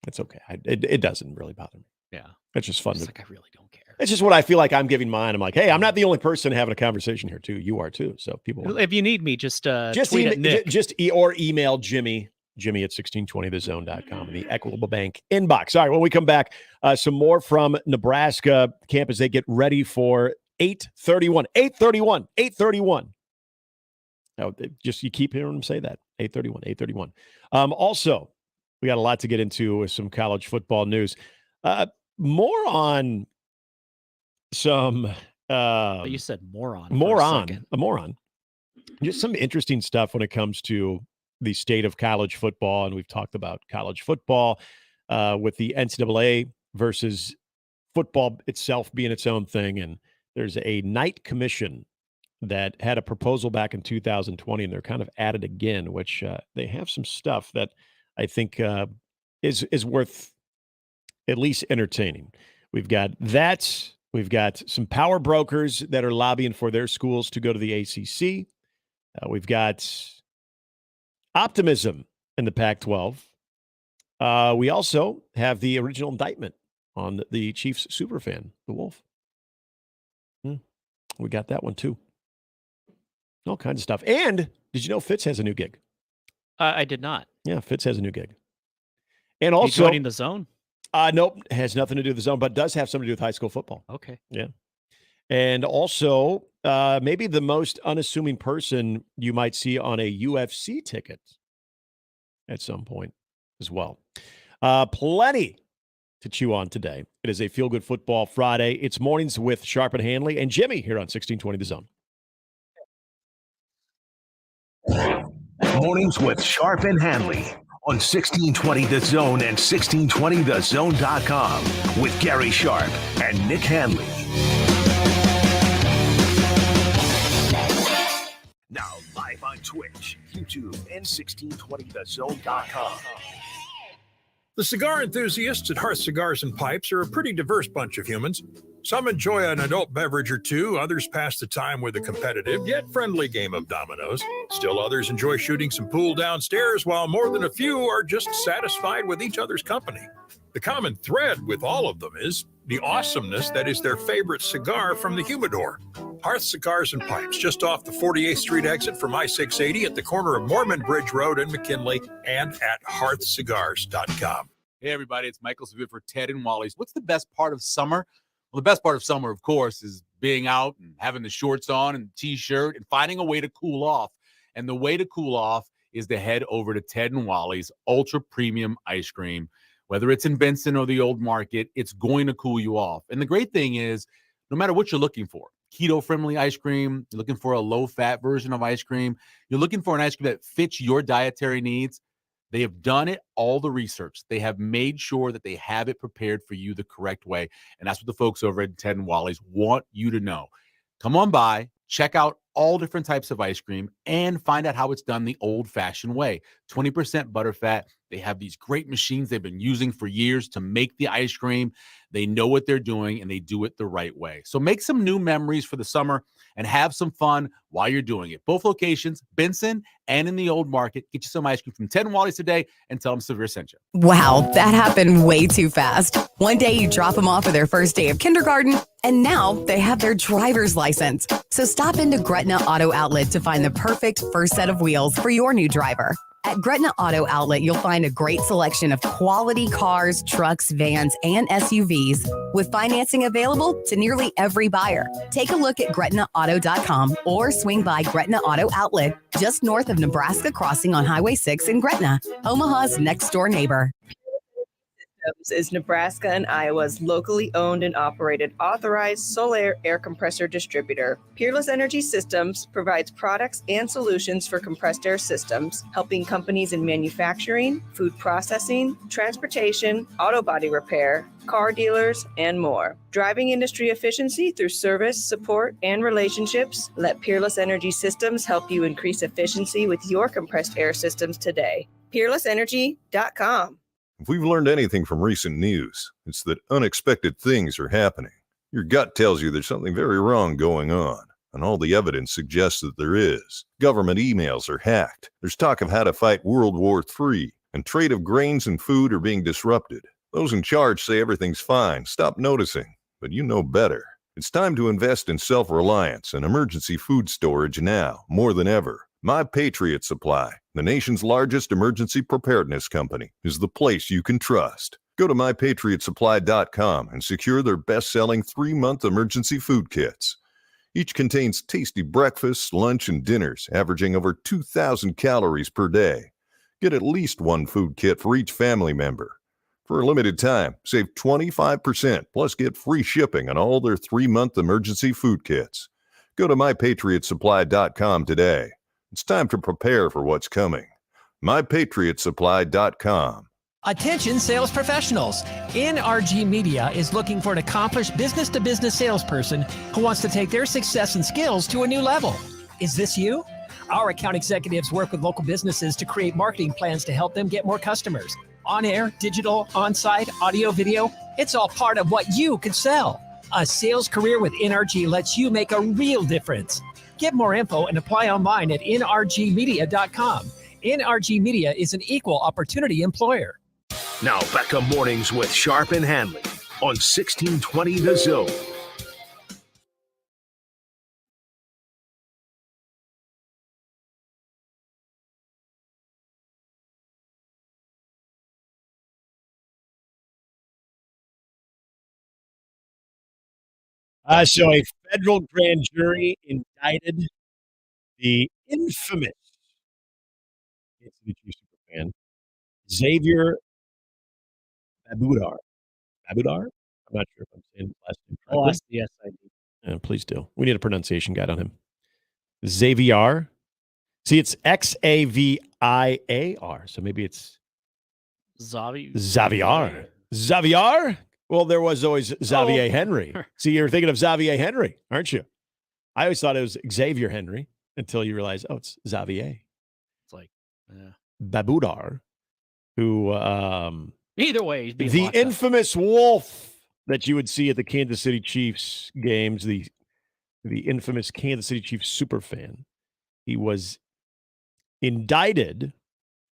it's okay. It doesn't really bother me. Yeah. It's just fun. It's like I really don't care. It's just what I feel like I'm giving mine. I'm like, hey, I'm not the only person having a conversation here, too. You are, too. So people. If you need me, just tweet at Nick. Or email Jimmy at 1620thezone.com in the Equitable Bank inbox. All right, when we come back, some more from Nebraska camp as they get ready for 8:31. 8:31. Now, you keep hearing them say that. 8:31. Also, we got a lot to get into with some college football news. More on some. You said moron. A moron. Just some interesting stuff when it comes to the state of college football. And we've talked about college football with the NCAA versus football itself being its own thing. And there's a Knight Commission that had a proposal back in 2020, and they're kind of at it again, which they have some stuff that I think is worth at least entertaining. We've got that. We've got some power brokers that are lobbying for their schools to go to the ACC. We've got optimism in the Pac-12. We also have the original indictment on the Chiefs superfan, the Wolf. We got that one too. All kinds of stuff. And did you know Fitz has a new gig? I did not. Yeah, Fitz has a new gig. And also joining the Zone? Nope, has nothing to do with the Zone, but does have something to do with high school football. Okay. Yeah. And also, maybe the most unassuming person you might see on a UFC ticket at some point as well. Plenty to chew on today. It is a Feel Good Football Friday. It's mornings with Sharp and Handley and Jimmy here on 1620 The Zone. Mornings with Sharp and Handley on 1620 The Zone and 1620thezone.com with Gary Sharp and Nick Handley. Now live on Twitch, YouTube, and 1620thezone.com. The cigar enthusiasts at Hearth Cigars and Pipes are a pretty diverse bunch of humans. Some enjoy an adult beverage or two, others pass the time with a competitive yet friendly game of dominoes. Still others enjoy shooting some pool downstairs, while more than a few are just satisfied with each other's company. The common thread with all of them is the awesomeness that is their favorite cigar from the humidor. Hearth Cigars and Pipes, just off the 48th Street exit from I-680 at the corner of Mormon Bridge Road and McKinley, and at hearthcigars.com. Hey, everybody, it's Michael Savit for Ted and Wally's. What's the best part of summer? Well, the best part of summer, of course, is being out and having the shorts on and T-shirt and finding a way to cool off. And the way to cool off is to head over to Ted and Wally's Ultra Premium Ice Cream. Whether it's in Benson or the Old Market, it's going to cool you off. And the great thing is, no matter what you're looking for, keto-friendly ice cream, you're looking for a low-fat version of ice cream, you're looking for an ice cream that fits your dietary needs, they have done it, all the research. They have made sure that they have it prepared for you the correct way. And that's what the folks over at Ted and Wally's want you to know. Come on by, check out all different types of ice cream, and find out how it's done the old-fashioned way. 20% butterfat. They have these great machines they've been using for years to make the ice cream. They know what they're doing, and they do it the right way. So make some new memories for the summer and have some fun while you're doing it. Both locations, Benson and in the Old Market. Get you some ice cream from Ted and Wally's today and tell them Severe sent you. Wow, that happened way too fast. One day you drop them off for their first day of kindergarten, and now they have their driver's license. So stop into Gretna Auto Outlet to find the perfect first set of wheels for your new driver. At Gretna Auto Outlet, you'll find a great selection of quality cars, trucks, vans, and SUVs with financing available to nearly every buyer. Take a look at GretnaAuto.com or swing by Gretna Auto Outlet just north of Nebraska Crossing on Highway 6 in Gretna, Omaha's next door neighbor. Is Nebraska and Iowa's locally owned and operated authorized solar air compressor distributor. Peerless Energy Systems provides products and solutions for compressed air systems, helping companies in manufacturing, food processing, transportation, auto body repair, car dealers, and more. Driving industry efficiency through service, support, and relationships. Let Peerless Energy Systems help you increase efficiency with your compressed air systems today. PeerlessEnergy.com. If we've learned anything from recent news, it's that unexpected things are happening. Your gut tells you there's something very wrong going on. and all the evidence suggests that there is. Government emails are hacked. There's talk of how to fight World War III, and trade of grains and food are being disrupted. Those in charge say everything's fine. Stop noticing, but you know better. It's time to invest in self-reliance and emergency food storage now, more than ever. My Patriot Supply, the nation's largest emergency preparedness company, is the place you can trust. Go to mypatriotsupply.com and secure their best-selling 3-month emergency food kits. Each contains tasty breakfasts, lunch, and dinners, averaging over 2,000 calories per day. Get at least one food kit for each family member. For a limited time, save 25%, plus get free shipping on all their 3-month emergency food kits. Go to mypatriotsupply.com today. It's time to prepare for what's coming. mypatriotsupply.com. Attention sales professionals. NRG Media is looking for an accomplished business-to-business salesperson who wants to take their success and skills to a new level. Is this you? Our account executives work with local businesses to create marketing plans to help them get more customers. On-air, digital, on-site, audio, video, it's all part of what you can sell. A sales career with NRG lets you make a real difference. Get more info and apply online at nrgmedia.com. NRG Media is an equal opportunity employer. Now back to Mornings with Sharp and Handley on 1620 The Zone. So a federal grand jury indicted the infamous Kansas City Chiefs superfan Xavier Babudar. Babudar? I'm not sure if I'm saying his last name correctly. I'll ask the SID. Please do. We need a pronunciation guide on him. Xavier. See, it's Xaviar, so maybe it's Xavier. Xavier? Well, there was always Xavier Henry. See, you're thinking of Xavier Henry, aren't you? I always thought it was Xavier Henry until you realize, oh, it's Xavier. It's like, Babudar, who either way, he's being the locked up. infamous wolf that you would see at the Kansas City Chiefs games, the infamous Kansas City Chiefs superfan. He was indicted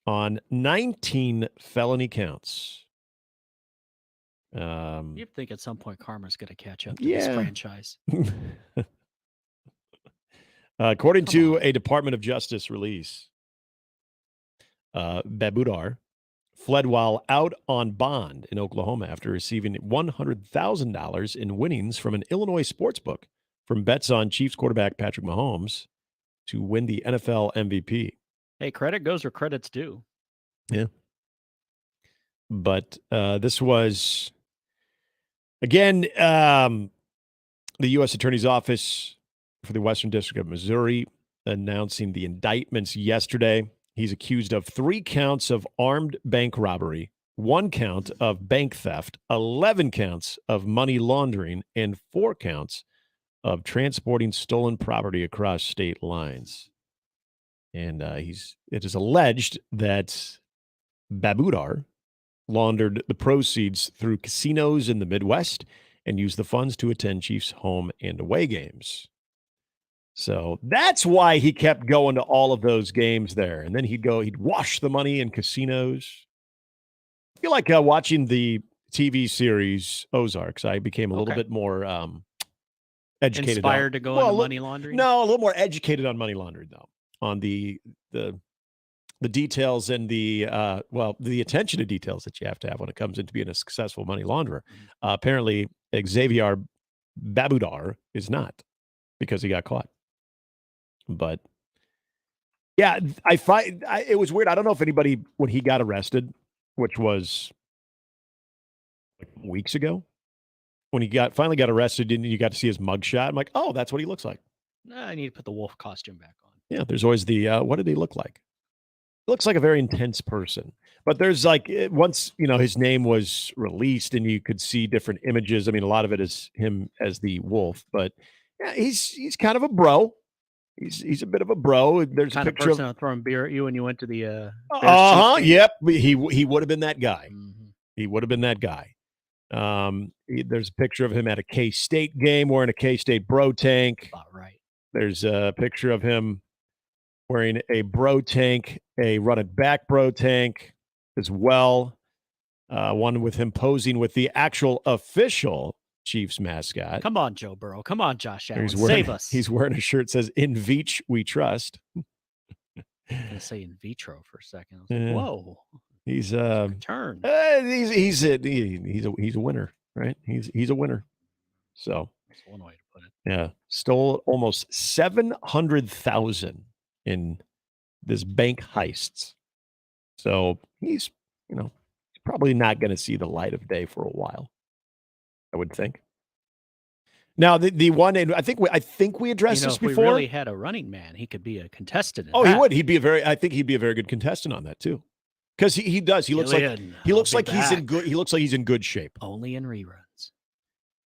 on 19 felony counts. You'd think at some point karma's going to catch up to Yeah. this franchise. According to a Department of Justice release, Babudar fled while out on bond in Oklahoma after receiving $100,000 in winnings from an Illinois sportsbook from bets on Chiefs quarterback Patrick Mahomes to win the NFL MVP. Hey, credit goes where credit's due. Yeah. But this was, again, the U.S. Attorney's Office for the Western District of Missouri announcing the indictments yesterday. He's accused of 3 counts of armed bank robbery, 1 count of bank theft, 11 counts of money laundering, and 4 counts of transporting stolen property across state lines. And it is alleged that Babudar laundered the proceeds through casinos in the Midwest and used the funds to attend Chiefs home and away games. So that's why he kept going to all of those games there. And then he'd wash the money in casinos. I feel like watching the TV series Ozarks, I became a little bit more educated. Inspired to go into money laundering? No, a little more educated on money laundering, though. On the details and the attention to details that you have to have when it comes into being a successful money launderer. Apparently, Xavier Babudar is not, because he got caught. But yeah, it was weird. I don't know if anybody, when he got arrested, which was like weeks ago, when he finally got arrested and you got to see his mugshot, I'm like, oh, that's what he looks like. I need to put the wolf costume back on. Yeah, there's always the, what did he look like? He looks like a very intense person. But there's like, once, his name was released and you could see different images. I mean, a lot of it is him as the wolf, but yeah, he's kind of a bro. He's a bit of a bro. There's Kind a of picture person throwing beer at you when you went to the Yep. He would have been that guy. He would have been that guy. There's a picture of him at a K-State game wearing a K-State bro tank. About right. There's a picture of him wearing a bro tank, a run it back bro tank as well. One with him posing with the actual official Chiefs mascot. Come on, Joe Burrow. Come on, Josh Allen. Save us. He's wearing a shirt that says "In Veach We Trust." I'm gonna say in vitro for a second. I was like, whoa. He's turn. He's a winner, right? He's a winner. So that's one way to put it. Yeah, stole almost $700,000 in this bank heists. So he's probably not going to see the light of day for a while, I would think. Now the one, and I think we addressed this before. If we really had a running man, he could be a contestant. He would. I think he'd be a very good contestant on that too, because he does. He looks like he's in good. He looks like he's in good shape. Only in reruns.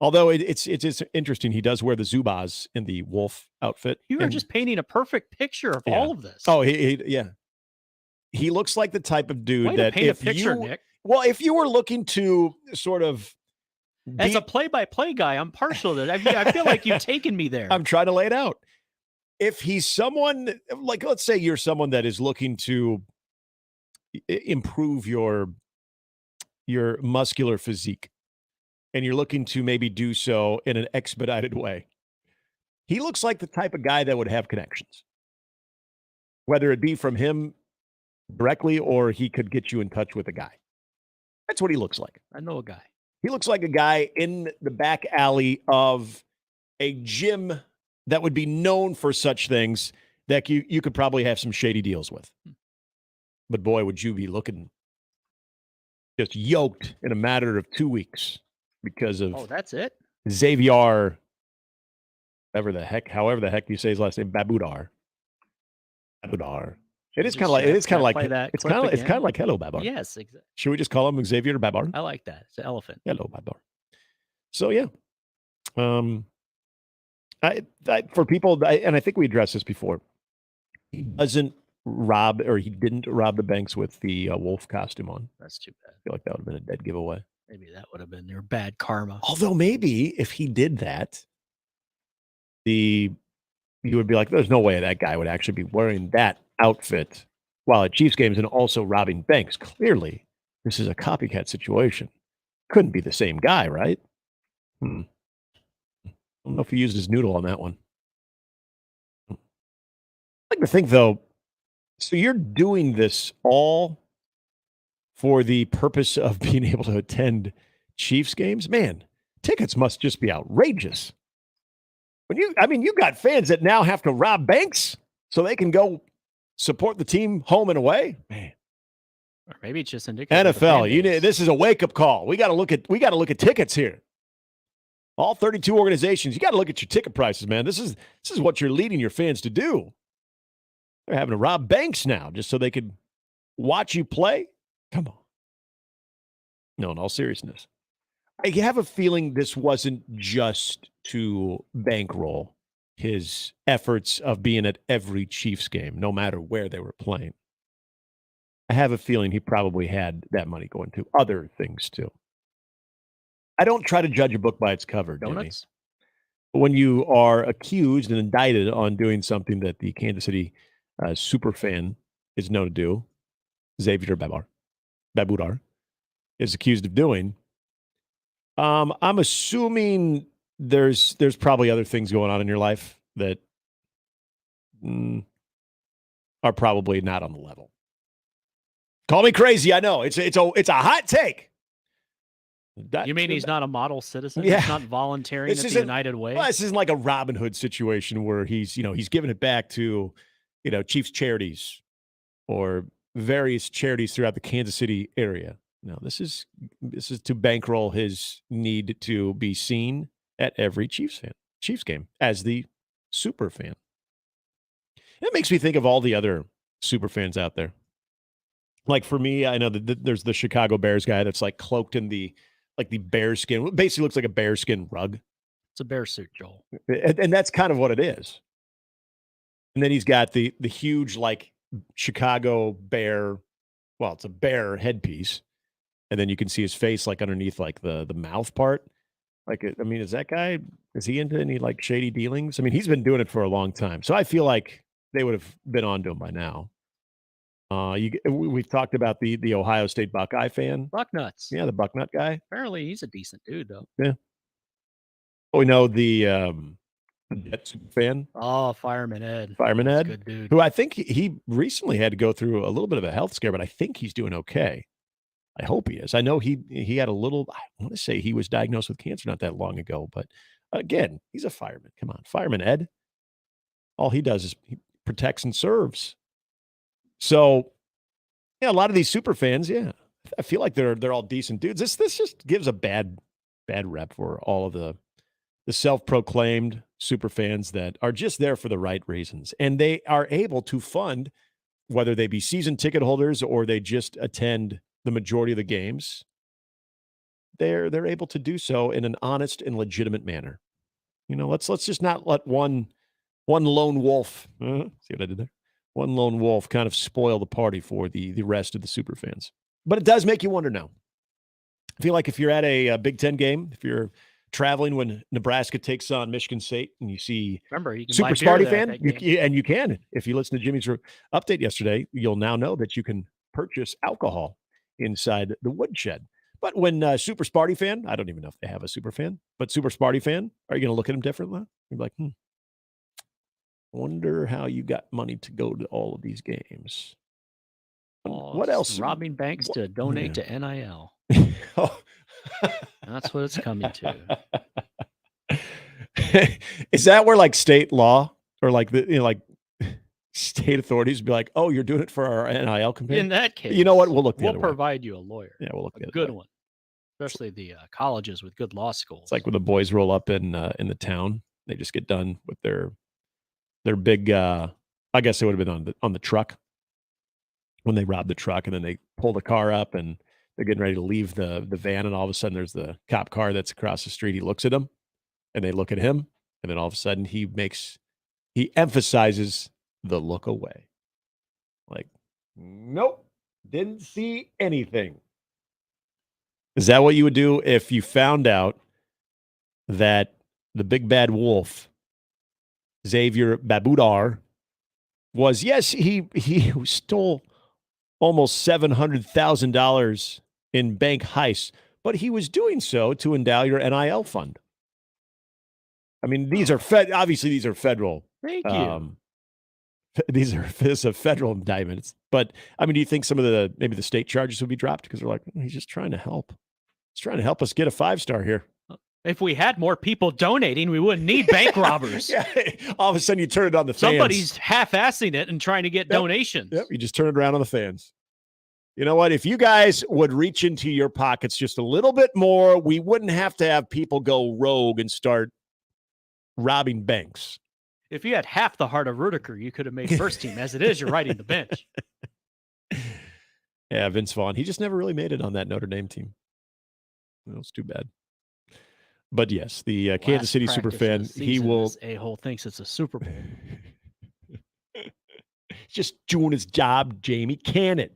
Although it's interesting, he does wear the Zubaz in the wolf outfit. You are just painting a perfect picture of all of this. Oh, he looks like the type of dude Way that to paint a picture, Nick. Well, if you were looking to sort of as a play-by-play guy, I'm partial to that. I feel like you've taken me there. I'm trying to lay it out. If he's someone like, let's say you're someone that is looking to improve your muscular physique, and you're looking to maybe do so in an expedited way, he looks like the type of guy that would have connections, whether it be from him directly or he could get you in touch with a guy. That's what he looks like. I know a guy. He looks like a guy in the back alley of a gym that would be known for such things that you could probably have some shady deals with. But boy, would you be looking just yoked in a matter of 2 weeks because of that's it? Xavier, however the heck you say his last name, Babudar. It's kind of like hello, Babar. Yes, exactly. Should we just call him Xavier Babar? I like that. It's an elephant. Hello, Babar. So yeah, for people, and I think we addressed this before. He didn't rob the banks with the wolf costume on. That's too bad. I feel like that would have been a dead giveaway. Maybe that would have been their bad karma. Although maybe if he did that, you would be like, there's no way that guy would actually be wearing that outfit while at Chiefs games and also robbing banks. Clearly, this is a copycat situation. Couldn't be the same guy, right? I don't know if he used his noodle on that one. I like to think, though, so you're doing this all for the purpose of being able to attend Chiefs games? Man, tickets must just be outrageous. You got fans that now have to rob banks so they can go support the team home and away. Man, or maybe it's just indicative. NFL, this is a wake up call. We got to look at tickets here. All 32 organizations, you got to look at your ticket prices, man. This is what you're leading your fans to do. They're having to rob banks now just so they could watch you play. Come on. No, in all seriousness. I have a feeling this wasn't just to bankroll his efforts of being at every Chiefs game, no matter where they were playing. I have a feeling he probably had that money going to other things too. I don't try to judge a book by its cover, Donuts? Jimmy. But when you are accused and indicted on doing something that the Kansas City super fan is known to do, Xavier Babudar is accused of doing, I'm assuming there's probably other things going on in your life that are probably not on the level. Call me crazy, I know. It's a hot take. You mean he's not a model citizen? Yeah. He's not volunteering at the United Way? Well, this isn't like a Robin Hood situation where he's giving it back to, Chiefs charities or various charities throughout the Kansas City area. No, this is to bankroll his need to be seen at every Chiefs game as the super fan. It makes me think of all the other super fans out there. Like for me, I know that there's the Chicago Bears guy that's like cloaked in the bear skin. Basically looks like a bear skin rug. It's a bear suit, Joel. And that's kind of what it is. And then he's got the huge like Chicago bear. Well, it's a bear headpiece. And then you can see his face like underneath like the mouth part. Like, I mean, is he into any like shady dealings? I mean, he's been doing it for a long time. So I feel like they would have been on to him by now. We've talked about the Ohio State Buckeye fan. Bucknuts. Yeah, the Bucknut guy. Apparently, he's a decent dude, though. Yeah. We know the Jet super fan. Oh, Fireman Ed. Fireman He's a Ed, good dude. who I think he recently had to go through a little bit of a health scare, but I think he's doing okay. I hope he is. I know he had a little, I want to say he was diagnosed with cancer not that long ago, but again, he's a fireman. Come on, Fireman Ed. All he does is he protects and serves. So, yeah, a lot of these super fans, yeah, I feel like they're all decent dudes. This just gives a bad rep for all of the self-proclaimed super fans that are just there for the right reasons, and they are able to fund, whether they be season ticket holders or they just attend the majority of the games. They're able to do so in an honest and legitimate manner. You know, let's just not let one lone wolf. See what I did there? One lone wolf kind of spoil the party for the rest of the super fans. But it does make you wonder now. I feel like if you're at a Big Ten game, if you're traveling when Nebraska takes on Michigan State, and you see Remember, you can Super buy beer Sparty there fan, at that game. and you can. If you listen to Jimmy's update yesterday, you'll now know that you can purchase alcohol inside the woodshed. But when Super Sparty fan, I don't even know if they have a super fan, but Super Sparty fan, are you going to look at him differently? You're like, wonder how you got money to go to all of these games. What else? Robbing banks to donate to NIL. Oh. That's what it's coming to. Is that where like state law or like like state authorities be like, oh, you're doing it for our NIL campaign? In that case, you know what? We'll look the we'll other way. provide you a lawyer. Yeah, we'll look the a other good way. one, especially the colleges with good law schools. It's like when the boys roll up in the town, they just get done with their big. I guess it would have been on the truck when they robbed the truck, and then they pull the car up and they're getting ready to leave the van, and all of a sudden there's the cop car that's across the street. He looks at them, and they look at him, and then all of a sudden he emphasizes the look away. Like, nope, didn't see anything. Is that what you would do if you found out that the big bad wolf, Xavier Babudar, was, yes, he stole almost $700,000 in bank heists, but he was doing so to endow your NIL fund. I mean, these are obviously these are federal. Thank you. This is a federal indictment. But I mean, do you think some of maybe the state charges would be dropped because they're like, he's just trying to help. He's trying to help us get a 5-star here. If we had more people donating, we wouldn't need bank robbers. Yeah, all of a sudden you turn it on the fans. Somebody's half-assing it and trying to get donations. Yep, you just turn it around on the fans. You know what? If you guys would reach into your pockets just a little bit more, we wouldn't have to have people go rogue and start robbing banks. If you had half the heart of Rudiker, you could have made first team. As it is, you're riding the bench. Yeah, Vince Vaughn. He just never really made it on that Notre Dame team. Well, it's too bad. But yes, the Kansas City Superfan, he will. A-hole thinks it's a Super Bowl. Just doing his job, Jamie. Can it?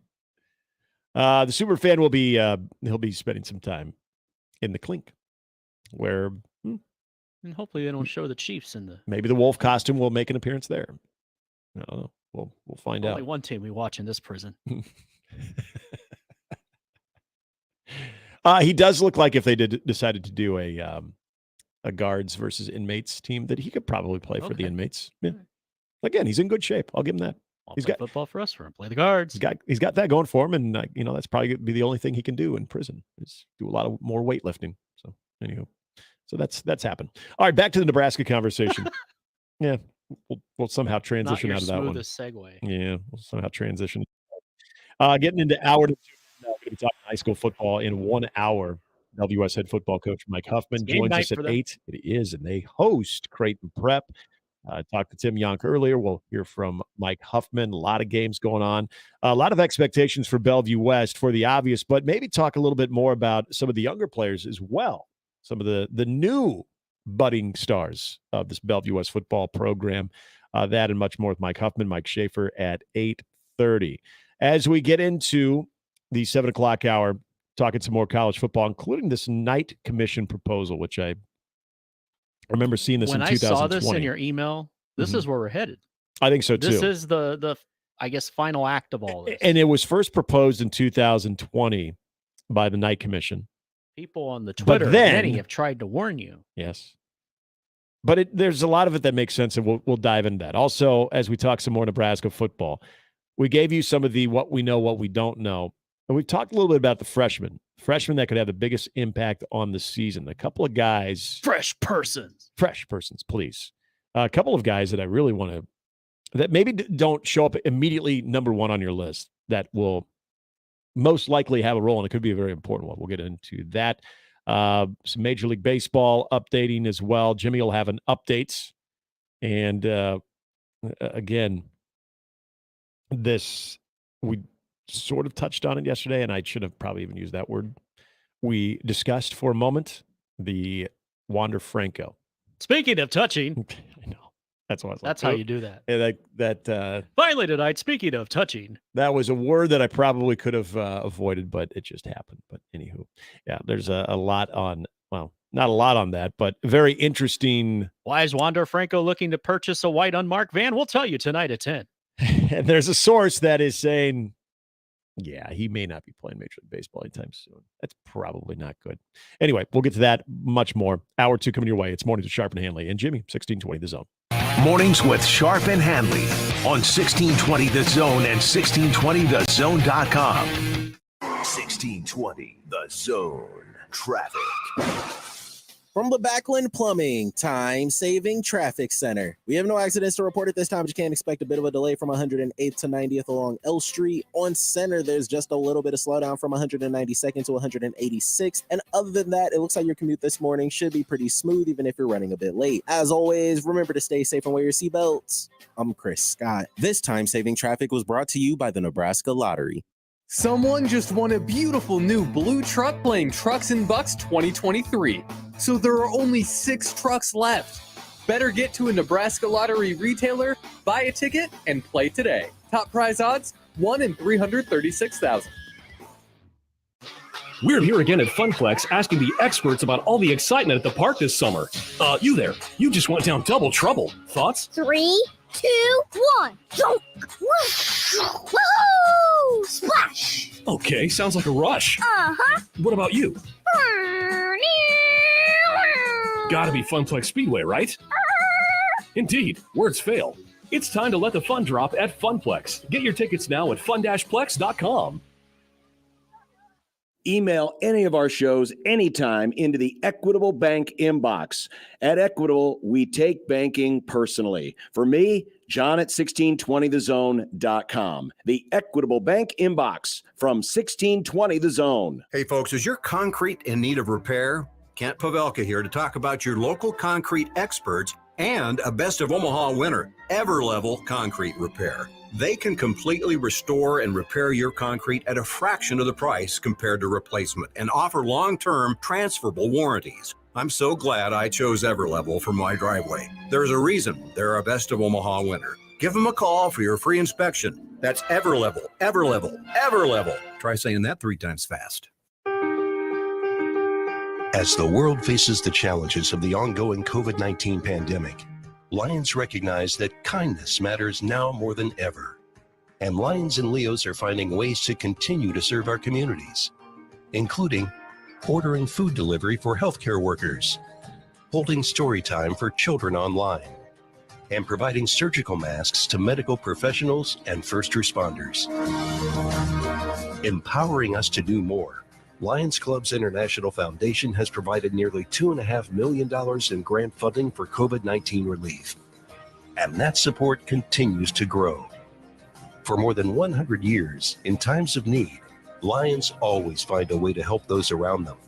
The Superfan will be. He'll be spending some time in the clink, where and hopefully they don't show the Chiefs in the. Maybe the wolf costume will make an appearance there. I don't know. We'll find out. Only one team we watch in this prison. He does look like if they decided to do a guards versus inmates team, that he could probably play for the inmates. Yeah. Again, he's in good shape. I'll give him that. He's got football for us. For him, play the guards. He's got that going for him, and that's probably going to be the only thing he can do in prison is do a lot of more weightlifting. So anywho, so that's happened. All right, back to the Nebraska conversation. Yeah, we'll somehow transition out of that one. Smoothest segue. Yeah, we'll somehow transition. Getting into hour to two. We're going to be talking high school football in 1 hour. WS head football coach Mike Huffman joins us at 8. It is, and they host Creighton Prep. Talked to Tim Yonk earlier. We'll hear from Mike Huffman. A lot of games going on. A lot of expectations for Bellevue West for the obvious, but maybe talk a little bit more about some of the younger players as well. Some of the new budding stars of this Bellevue West football program. That and much more with Mike Huffman, Mike Schaefer at 8:30. As we get into the 7 o'clock hour, talking some more college football, including this night commission proposal, which I remember seeing this when in I 2020. saw this in your email, this is where we're headed. I think so, too. This is the I guess, final act of all this. And it was first proposed in 2020 by the Night Commission. People on the Twitter, many have tried to warn you. Yes. But there's a lot of it that makes sense, and we'll dive into that. Also, as we talk some more Nebraska football, we gave you some of the what we know, what we don't know. And we've talked a little bit about the freshmen that could have the biggest impact on the season. A couple of guys. Fresh persons, please. A couple of guys that I really want to, that maybe don't show up immediately number one on your list, that will most likely have a role, and it could be a very important one. We'll get into that. Some Major League Baseball updating as well. Jimmy will have an update. And again, we sort of touched on it yesterday, and I should have probably even used that word. We discussed for a moment the Wander Franco. Speaking of touching, I know. That's what I was like. That's how you do that. Yeah, finally tonight, speaking of touching. That was a word that I probably could have avoided, but it just happened. But anywho, yeah, there's a lot on, well, not a lot on that, but very interesting. Why is Wander Franco looking to purchase a white unmarked van? We'll tell you tonight at 10. And there's a source that is saying, yeah, he may not be playing Major League Baseball anytime soon. That's probably not good. Anyway, we'll get to that much more. Hour 2 coming your way. It's Mornings with Sharp and Handley. And Jimmy, 1620 The Zone. Mornings with Sharp and Handley on 1620 The Zone and 1620thezone.com. 1620 The Zone. Traffic. From the Backlund Plumbing Time-Saving Traffic Center. We have no accidents to report at this time, but you can expect a bit of a delay from 108th to 90th along L Street. On Center, there's just a little bit of slowdown from 192nd to 186th. And other than that, it looks like your commute this morning should be pretty smooth, even if you're running a bit late. As always, remember to stay safe and wear your seatbelts. I'm Chris Scott. This time-saving traffic was brought to you by the Nebraska Lottery. Someone just won a beautiful new blue truck playing Trucks and Bucks 2023. So there are only 6 trucks left. Better get to a Nebraska Lottery retailer, buy a ticket, and play today. Top prize odds, 1 in 336,000. We're here again at Funplex asking the experts about all the excitement at the park this summer. You there, you just went down double trouble. Thoughts? 3, 2, 1. Jump! Woohoo! Splash! Okay, sounds like a rush. Uh-huh. What about you? Gotta be Funplex Speedway, right? Indeed, words fail. It's time to let the fun drop at Funplex. Get your tickets now at fun-plex.com. Email any of our shows anytime into the Equitable Bank inbox. At Equitable, we take banking personally. For me, John at 1620thezone.com. The Equitable Bank inbox from 1620 The Zone. Hey, folks, is your concrete in need of repair? Kent Pavelka here to talk about your local concrete experts and a Best of Omaha winner, Everlevel Concrete Repair. They can completely restore and repair your concrete at a fraction of the price compared to replacement and offer long-term transferable warranties. I'm so glad I chose Everlevel for my driveway. There's a reason they're a Best of Omaha winner. Give them a call for your free inspection. That's Everlevel, Everlevel, Everlevel. Try saying that 3 times fast. As the world faces the challenges of the ongoing COVID-19 pandemic, Lions recognize that kindness matters now more than ever. And Lions and Leos are finding ways to continue to serve our communities, including ordering food delivery for healthcare workers, holding story time for children online, and providing surgical masks to medical professionals and first responders. Empowering us to do more, Lions Clubs International Foundation has provided nearly $2.5 million in grant funding for COVID-19 relief. And that support continues to grow. For more than 100 years, in times of need, Lions always find a way to help those around them.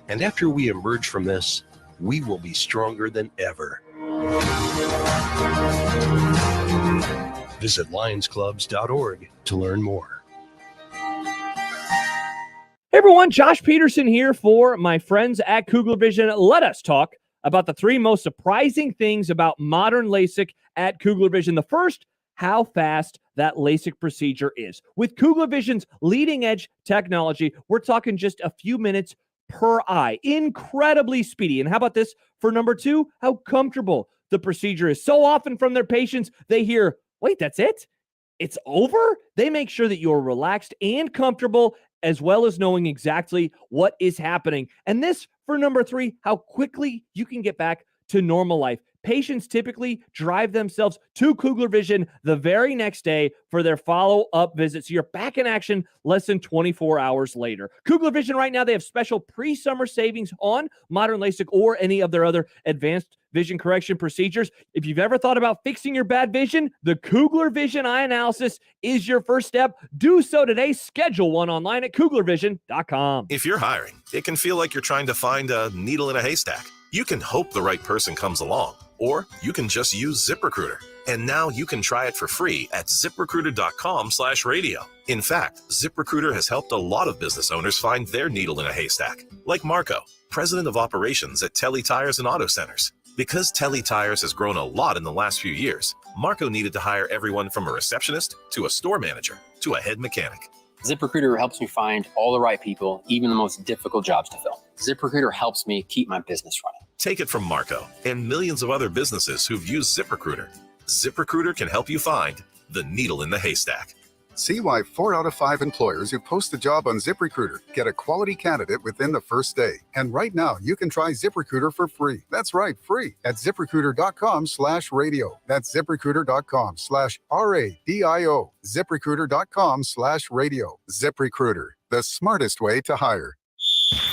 And after we emerge from this, we will be stronger than ever. Visit lionsclubs.org to learn more. Hey everyone, Josh Peterson here for my friends at Kugler Vision. Let us talk about the 3 most surprising things about modern LASIK at Kugler Vision. The first, how fast that LASIK procedure is. With Kugler Vision's leading-edge technology, we're talking just a few minutes per eye. Incredibly speedy. And how about this for number 2? How comfortable the procedure is. So often from their patients, they hear, wait, that's it? It's over? They make sure that you're relaxed and comfortable, as well as knowing exactly what is happening. And this for number 3, how quickly you can get back to normal life. Patients typically drive themselves to Kugler Vision the very next day for their follow-up visit. So you're back in action less than 24 hours later. Kugler Vision right now, they have special pre-summer savings on modern LASIK or any of their other advanced vision correction procedures. If you've ever thought about fixing your bad vision, the Kugler Vision Eye Analysis is your first step. Do so today. Schedule one online at KuglerVision.com. If you're hiring, it can feel like you're trying to find a needle in a haystack. You can hope the right person comes along, or you can just use ZipRecruiter. And now you can try it for free at ZipRecruiter.com/radio. In fact, ZipRecruiter has helped a lot of business owners find their needle in a haystack, like Marco, president of operations at Telly Tires and Auto Centers. Because Telly Tires has grown a lot in the last few years, Marco needed to hire everyone from a receptionist to a store manager to a head mechanic. ZipRecruiter helps me find all the right people, even the most difficult jobs to fill. ZipRecruiter helps me keep my business running. Take it from Marco and millions of other businesses who've used ZipRecruiter. ZipRecruiter can help you find the needle in the haystack. See why 4 out of 5 employers who post a job on ZipRecruiter get a quality candidate within the first day. And right now, you can try ZipRecruiter for free. That's right, free at ZipRecruiter.com/radio. That's ZipRecruiter.com/RADIO. ZipRecruiter.com/radio. ZipRecruiter, the smartest way to hire.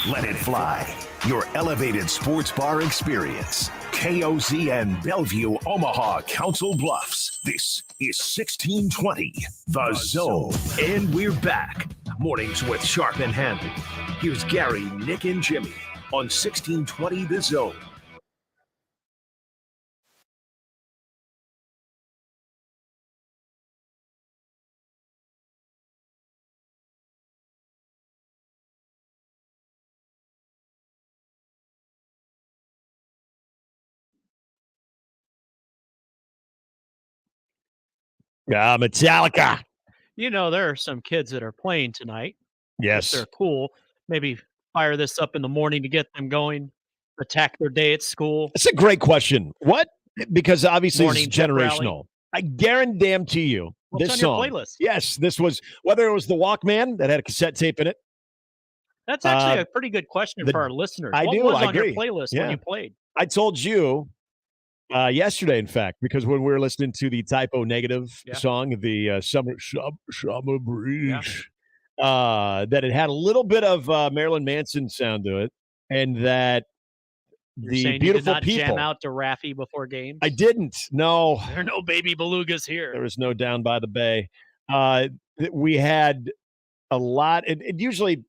Let it fly. Your elevated sports bar experience. KOZN Bellevue, Omaha, Council Bluffs. This is 1620, The Zone. And we're back. Mornings with Sharp and Handley. Here's Gary, Nick, and Jimmy on 1620, The Zone. Metallica. You know, there are some kids that are playing tonight. Yes. If they're cool. Maybe fire this up in the morning to get them going, attack their day at school. That's a great question. What? Because obviously Morning it's pep generational. I guarantee you What's this on song. your playlist? Yes, this was, whether it was the Walkman that had a cassette tape in it. That's actually a pretty good question for our listeners. I What do. was I on agree. your playlist when you played? I told you yesterday, in fact, because when we were listening to the Typo Negative song, the Summer Breeze, that it had a little bit of Marilyn Manson sound to it, and that You're the saying beautiful you did not people. jam out to Raffi before games? I didn't. No, There are no baby belugas here. there was no Down by the Bay. We had a lot, and usually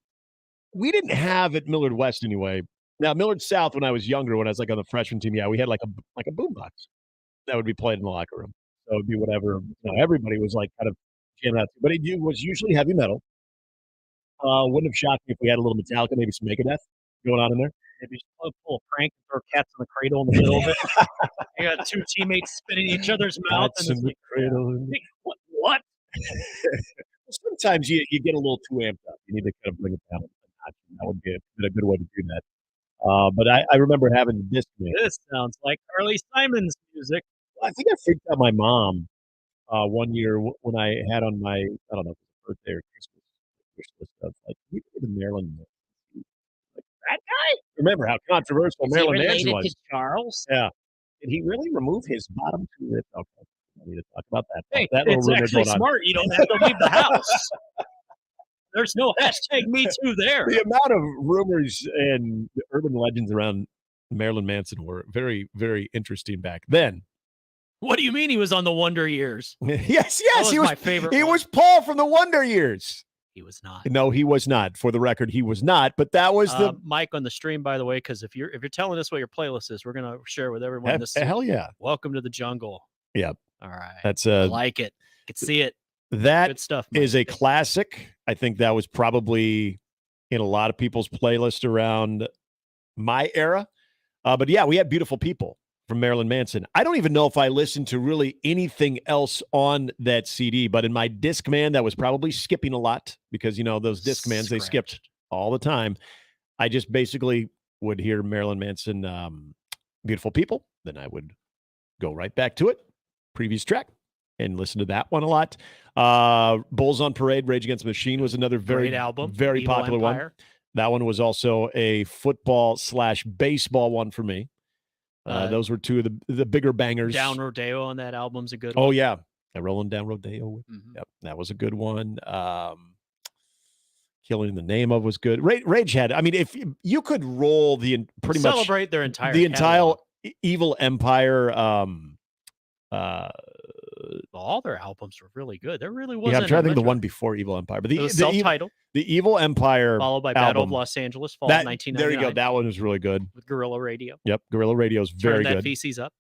we didn't have at Millard West anyway. Now, Millard South, when I was younger, when I was like on the freshman team, we had like a boombox that would be played in the locker room. So it'd be whatever. Everybody was like kind of jamming out to. But it was usually heavy metal. Wouldn't have shocked me if we had a little Metallica, maybe some Megadeth going on in there. Maybe just pull a prank and throw cats in the cradle in the middle of it. You got two teammates spitting each other's mouth. Cats And in the cradle. what? Sometimes you get a little too amped up. You need to kind of bring it down a notch. That would be a good way to do that. But I remember having this. This sounds like Carly Simon's music. I think I freaked out my mom one year when I had on my, I don't know, birthday or Christmas wish list of like, you know, the Marilyn Manson. Like, that guy? Remember how controversial Marilyn Manson was? To Charles? Yeah. Did he really remove his bottom two lips? Okay. I need to talk about that. Hey, that little it's rumor actually going on. smart. You don't have to leave the house. There's no hashtag Me Too there. The amount of rumors and urban legends around Marilyn Manson were very, very interesting back then. What do you mean he was on the Wonder Years? Yes, That he was was my favorite He one. was Paul from the Wonder Years. He was not. No, he was not. For the record, he was not. But that was the Mike on the stream, by the way, because if you're telling us what your playlist is, we're gonna share with everyone. This hell yeah. Welcome to the jungle. Yeah. All right. That's I like it. I can see it. That Good stuff, is a classic. I think that was probably in a lot of people's playlist around my era. But yeah, we had Beautiful People from Marilyn Manson. I don't even know if I listened to really anything else on that CD, but in my Discman that was probably skipping a lot because, those Discmans, they skipped all the time. I just basically would hear Marilyn Manson, Beautiful People. Then I would go right back to it, previous track, and listen to that one a lot. Bulls on Parade, Rage Against the Machine was another very, Great album. very Evil popular Empire. one. That one was also a football/baseball one for me. Those were two of the bigger bangers. Down Rodeo on that album's a good one. Oh, yeah. Rolling Down Rodeo. Yep, that was a good one. Killing in the Name of was good. Rage had, if you could roll pretty much celebrate their entire the catalog. entire Evil Empire. All their albums were really good. There really Yeah, wasn't. I'm trying to think of the one before Evil Empire, but it was self-titled, the Evil Empire, followed by Battle album, of Los Angeles, fall of 1999. There you go. That one was really good. With Guerrilla Radio. Yep, Guerrilla Radio is very Turn that good. feces up.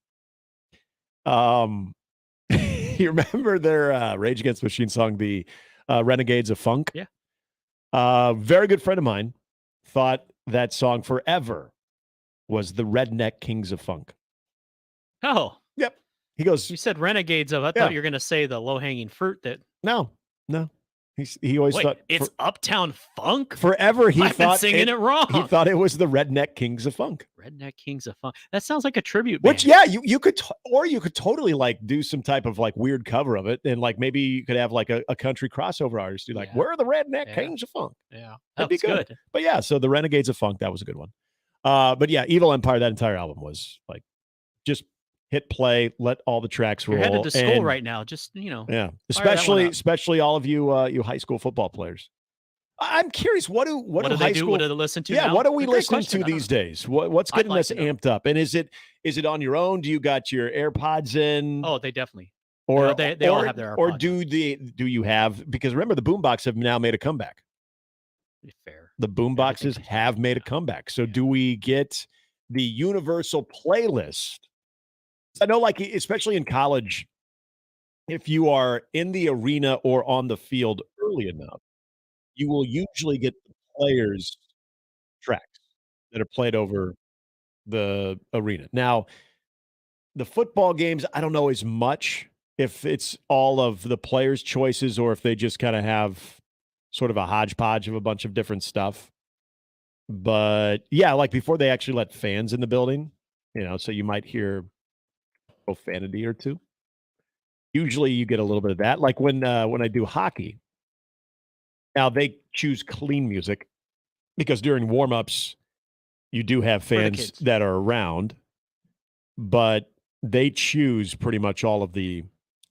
You remember their Rage Against the Machine song, the Renegades of Funk? Yeah. Very good friend of mine thought that song forever was the Redneck Kings of Funk. Oh. Yep. He goes, you said Renegades of, I thought you were going to say the low-hanging fruit that. No. He always thought it's Uptown Funk. Forever he I've thought been singing it wrong. He thought it was the Redneck Kings of Funk. Redneck Kings of Funk. That sounds like a tribute band. Which, yeah, you could, or you could totally do some type of weird cover of it, and maybe you could have a country crossover artist do we're the Redneck Kings of Funk. Yeah, that'd be good. But yeah, so the Renegades of Funk, that was a good one. But yeah, Evil Empire, that entire album was just hit play, let all the tracks roll. You're headed to school right now, just yeah, especially all of you high school football players. I'm curious, what do high school? What do they listen to? Yeah, now? what are we listening to these days? What's getting us amped up? And is it on your own? Do you got your AirPods in? Oh, they definitely. Or they all have their AirPods. Or do you have? Because remember, the boombox have now made a comeback. Fair. The boomboxes have made a comeback. So do we get the universal playlist? I know, especially in college, if you are in the arena or on the field early enough, you will usually get the players' tracks that are played over the arena. Now, the football games, I don't know as much if it's all of the players' choices or if they just kind of have sort of a hodgepodge of a bunch of different stuff. But yeah, before they actually let fans in the building, so you might hear profanity or two. Usually you get a little bit of that. Like when I do hockey, now they choose clean music because during warm-ups you do have fans that are around, but they choose pretty much all of the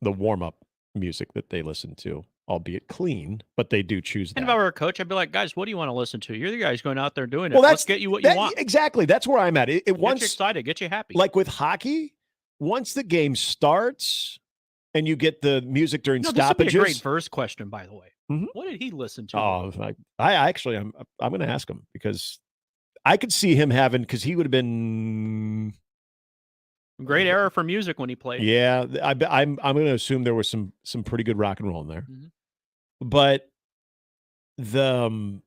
warm-up music that they listen to, albeit clean, but they do choose that. And if I were a coach, I'd be like, guys, what do you want to listen to? You're the guys going out there doing it. Let's get you what you want. Exactly. That's where I'm at. Get you excited, get you happy. Like with hockey, once the game starts and you get the music during stoppages. This would be a great first question, by the way. Mm-hmm. What did he listen to? Oh, I actually, I'm going to ask him because I could see him having, because he would have been great era for music when he played. Yeah, I'm going to assume there was some pretty good rock and roll in there. Mm-hmm. But the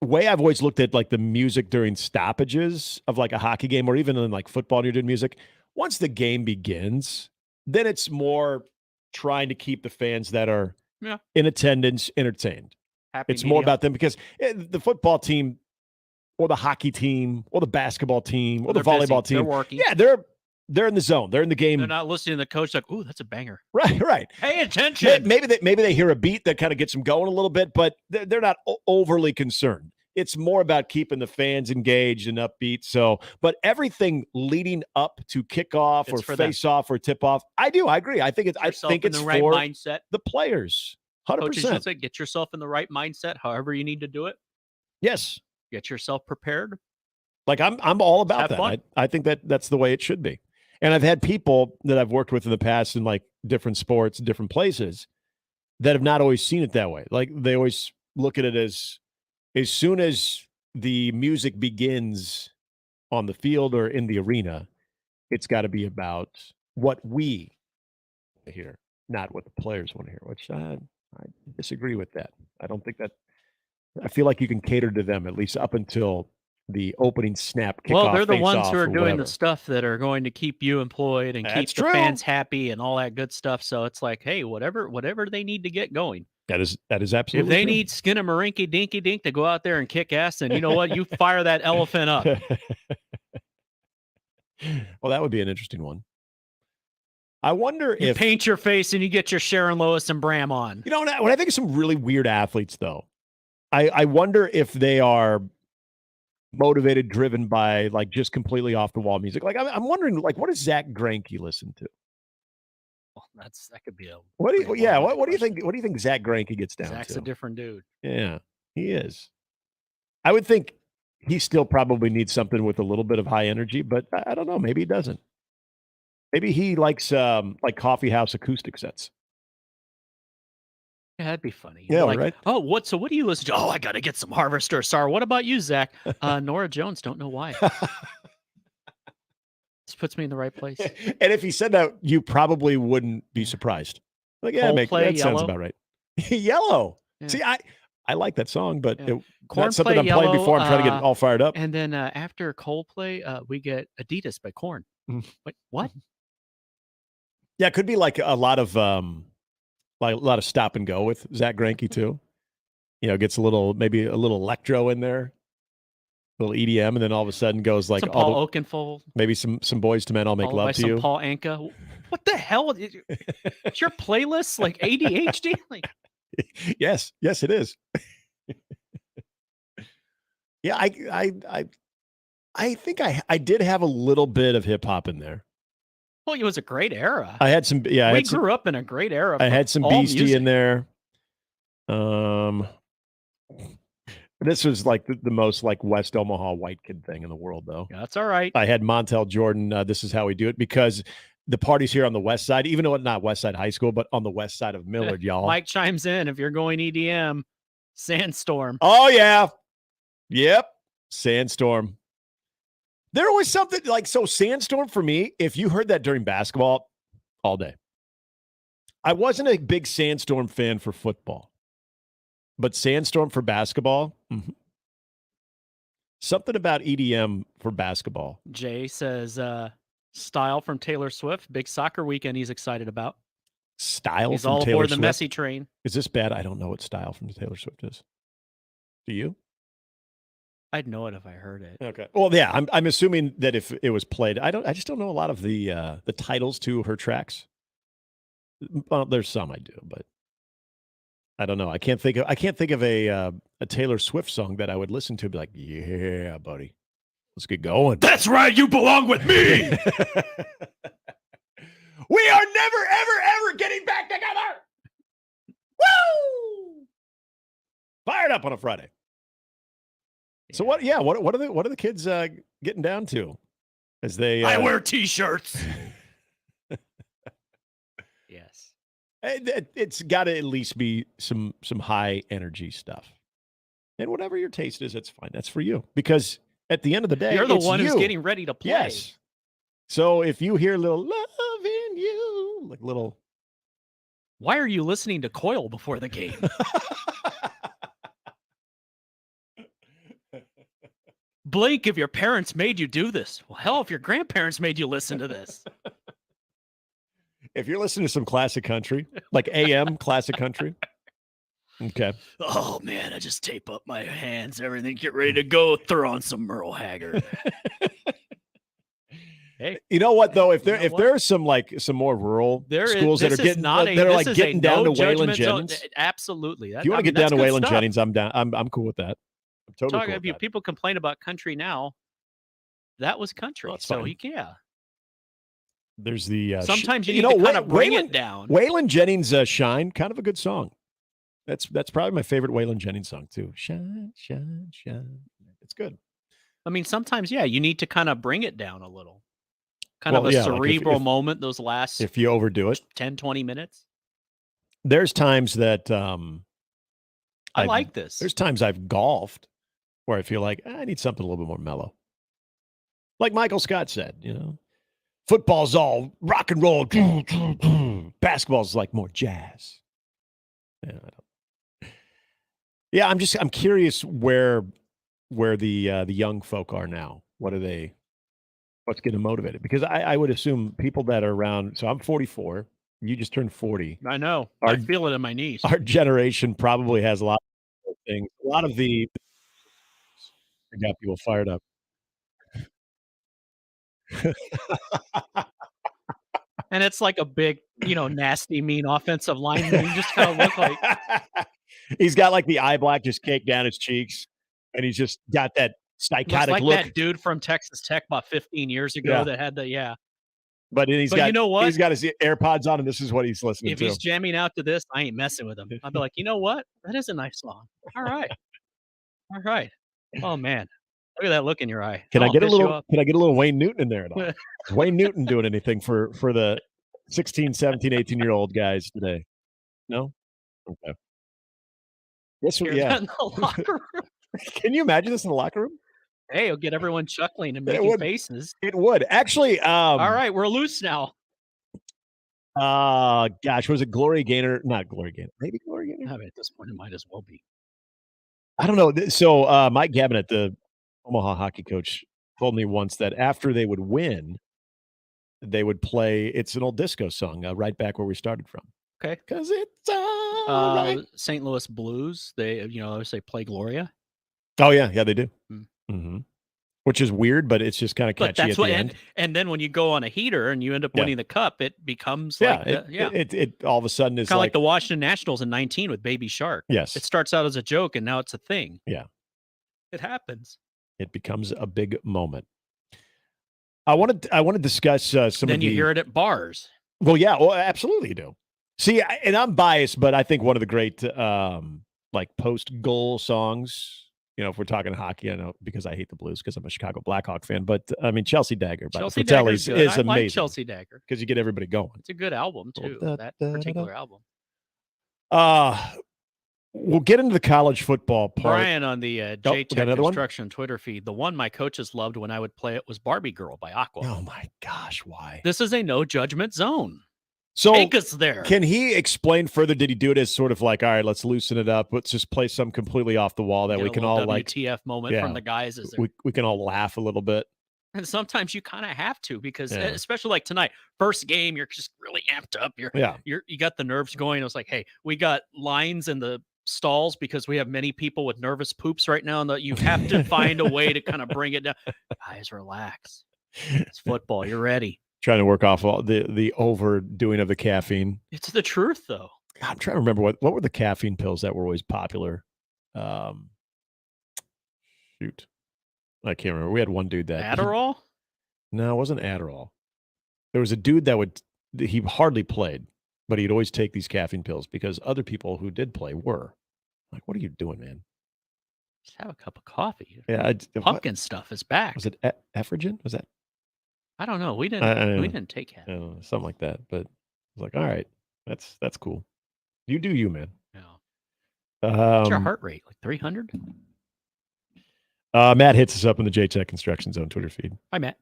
way I've always looked at the music during stoppages of a hockey game or even in football and you're doing music, once the game begins, then it's more trying to keep the fans that are in attendance entertained. It's more about them because the football team or the hockey team or the basketball team or the volleyball team, they're working. Yeah, they're in the zone. They're in the game. They're not listening to the coach ooh, that's a banger. Right. Pay attention. Maybe they hear a beat that kind of gets them going a little bit, but they're not overly concerned. It's more about keeping the fans engaged and upbeat. So, but everything leading up to kickoff or face off or tip off, I agree. I think it's the right for mindset. The players. 100%. Coaches should say, get yourself in the right mindset, however you need to do it. Yes. Get yourself prepared. I'm all about that. I think that's the way it should be. And I've had people that I've worked with in the past in different sports, different places that have not always seen it that way. They always look at it as soon as the music begins on the field or in the arena, it's got to be about what we hear, not what the players want to hear, which I disagree with that. I don't think that – I feel like you can cater to them at least up until the opening snap kickoff. Well, they're the ones face-off who are or doing whatever. the stuff that are going to keep you employed and That's keep the true. fans happy and all that good stuff. So it's like, hey, whatever they need to get going. That is If absolutely they true. need Skinnamarink Dinky Dink to go out there and kick ass, then you know what? You fire that elephant up. Well, that would be an interesting one. I wonder You if paint your face and you get your Sharon Lois and Bram on. when I think of some really weird athletes, though, I wonder if they are motivated, driven by like just completely off the wall music. Like I'm wondering, like, what does Zach Greinke listen to? Well, that could be a What do you think? What do you think Zach Greinke gets down Zach's to? a different dude. Yeah, he is. I would think he still probably needs something with a little bit of high energy, but I don't know. Maybe he doesn't. Maybe he likes like coffee house acoustic sets. Yeah, that'd be funny. Yeah, Like, right. Oh, what do you listen to? Oh, I got to get some Harvester Star. What about you, Zach? Nora Jones. Don't know why. This puts me in the right place. And if he said that, you probably wouldn't be surprised. Like, yeah, that sounds about right. Yellow. Yeah. See, I like that song, but Corn that's something Play I'm playing Yellow, before I'm trying to get all fired up. And then after Coldplay, we get Adidas by Korn. Wait, what? Yeah, it could be like a lot of stop and go with Zach Greinke too. Gets maybe a little electro in there, a little EDM, and then all of a sudden goes like Some Paul Oakenfold. Maybe some Boys to Men. I'll make Followed by love to some you. Paul Anka. What the hell? Is your playlist like ADHD? Like, Yes, it is. Yeah, I think I did have a little bit of hip hop in there. well, it was a great era. I had some. Yeah, we grew up in a great era. I for had some all Beastie music. in there. This was like the most like West Omaha white kid thing in the world, though. Yeah, that's all right. I had Montel Jordan. This is how we do it, because the party's here on the west side, even though it's not West Side High School, but on the west side of Millard, y'all. Mike chimes in. If you're going EDM, Sandstorm. Oh yeah, yep, Sandstorm. There was something like Sandstorm for me. If you heard that during basketball, all day. I wasn't a big Sandstorm fan for football, but Sandstorm for basketball. Mm-hmm. Something about EDM for basketball. Jay says, Style from Taylor Swift. Big soccer weekend he's excited about. Style He's from all Taylor aboard the Swift? Messi train. Is this bad? I don't know what Style from Taylor Swift is. Do you? I'd know it if I heard it. Okay. Well, yeah, I'm assuming that if it was played, I just don't know a lot of the titles to her tracks. Well, there's some I do, but I don't know. I can't think of a Taylor Swift song that I would listen to and be like, yeah, buddy, let's get going. That's right. You belong with me. We are never, ever getting back together. Woo! Fired up on a Friday. So what? Yeah. What are the kids getting down to? As they I wear T-shirts. Yes. It's got to at least be some high energy stuff. And whatever your taste is, that's fine. That's for you. Because at the end of the day, You're the it's one who's you. getting ready to play. Yes. So if you hear a little love in you, like little. Why are you listening to Coil before the game? Blake, if your parents made you do this. Well, hell, if your grandparents made you listen to this. If you're listening to some classic country, like AM classic country. Okay. Oh, man, I just tape up my hands, everything, get ready to go, throw on some Merle Haggard. Hey, you know what though? If there are some more rural schools that are getting down to Waylon Jennings, absolutely. If you want to get down to Waylon Jennings, I'm down. I'm cool with that. I'm totally cool with that. People complain about country now. That was country, yeah. There's the sometimes you need to kind of bring it down. Waylon Jennings' "Shine," kind of a good song. That's probably my favorite Waylon Jennings song too. Shine, shine, shine. It's good. I mean, sometimes you need to kind of bring it down a little. Kind of a cerebral moment, those last if you overdo it 10, 20 minutes. There's times that I like this. There's times I've golfed where I feel like I need something a little bit more mellow. Like Michael Scott said, football's all rock and roll. Basketball's like more jazz. Yeah, I'm curious where where the young folk are now. What's getting them motivated? Because I would assume people that are around. So I'm 44. You just turned 40. I know. I feel it in my knees. Our generation probably has a lot of things. A lot of the got people fired up. And it's like a big, nasty, mean offensive lineman. You just kind of look like he's got like the eye black just caked down his cheeks, and he's just got that psychotic like look. that dude from Texas Tech about 15 years ago that had But he's got, you know what? He's got his AirPods on, and this is what he's listening If to. he's jamming out to this, I ain't messing with him. I'll be like, you know what? That is a nice song. All right. All right. Oh man. Look at that look in your eye. Can I I'll get a piss you little? off. Can I get a little Wayne Newton in there at all? Is Wayne Newton doing anything for the 16, 17, 18-year-old guys today? No. Okay. This Hear yeah. that in the locker room. Can you imagine this in the locker room? Hey, it'll get everyone chuckling and It making would. faces. It would actually. All right, we're loose now. Gosh, was it Gloria Gaynor? Not Gloria Gaynor. Maybe Gloria Gaynor. I mean, at this point, it might as well be. I don't know. So Mike Gabinet, the Omaha hockey coach, told me once that after they would win, they would play. It's an old disco song, right back where we started from. Okay, because it's all right. St. Louis Blues. They, they play Gloria. Oh yeah, they do. Mm. Mm-hmm. Which is weird, but it's just kind of catchy at the end. And then when you go on a heater and you end up winning the cup, it becomes it all of a sudden is kind of like the Washington Nationals in 19 with Baby Shark. Yes, it starts out as a joke and now it's a thing. Yeah, it happens. It becomes a big moment. I want to discuss some. Then you hear it at bars. Well, yeah, absolutely you do. See, and I'm biased, but I think one of the great like post goal songs. If we're talking hockey, I know because I hate the Blues because I'm a Chicago Blackhawk fan. But I mean, Chelsea Dagger by the Fratellis is amazing. Like Chelsea Dagger because you get everybody going. It's a good album too. That particular album. We'll get into the college football part. Brian on the JTech Construction Twitter feed. The one my coaches loved when I would play it was Barbie Girl by Aqua. Oh my gosh, why? This is a no judgment zone. So take us there. Can he explain further? Did he do it as sort of like, all right, let's loosen it up. Let's just play some completely off the wall that we can all like WTF moment from the guys. We can all laugh a little bit. And sometimes you kind of have to because especially like tonight, first game, you're just really amped up. You got the nerves going. It was like, hey, we got lines in the stalls because we have many people with nervous poops right now, and that you have to find a way to kind of bring it down. Guys, relax. It's football. You're ready. Trying to work off all the overdoing of the caffeine. It's the truth, though. God, I'm trying to remember what were the caffeine pills that were always popular. Shoot, I can't remember. We had one dude that Adderall. No, it wasn't Adderall. There was a dude he hardly played, but he'd always take these caffeine pills because other people who did play were like, "What are you doing, man? Just have a cup of coffee." Yeah, pumpkin stuff is back. Was it Ephragen? Was that? I don't know. We didn't take it. Something like that. But I was like, all right, that's cool. You do you, man. Yeah. What's your heart rate? Like 300? Matt hits us up in the JTech Construction Zone Twitter feed. Hi, Matt.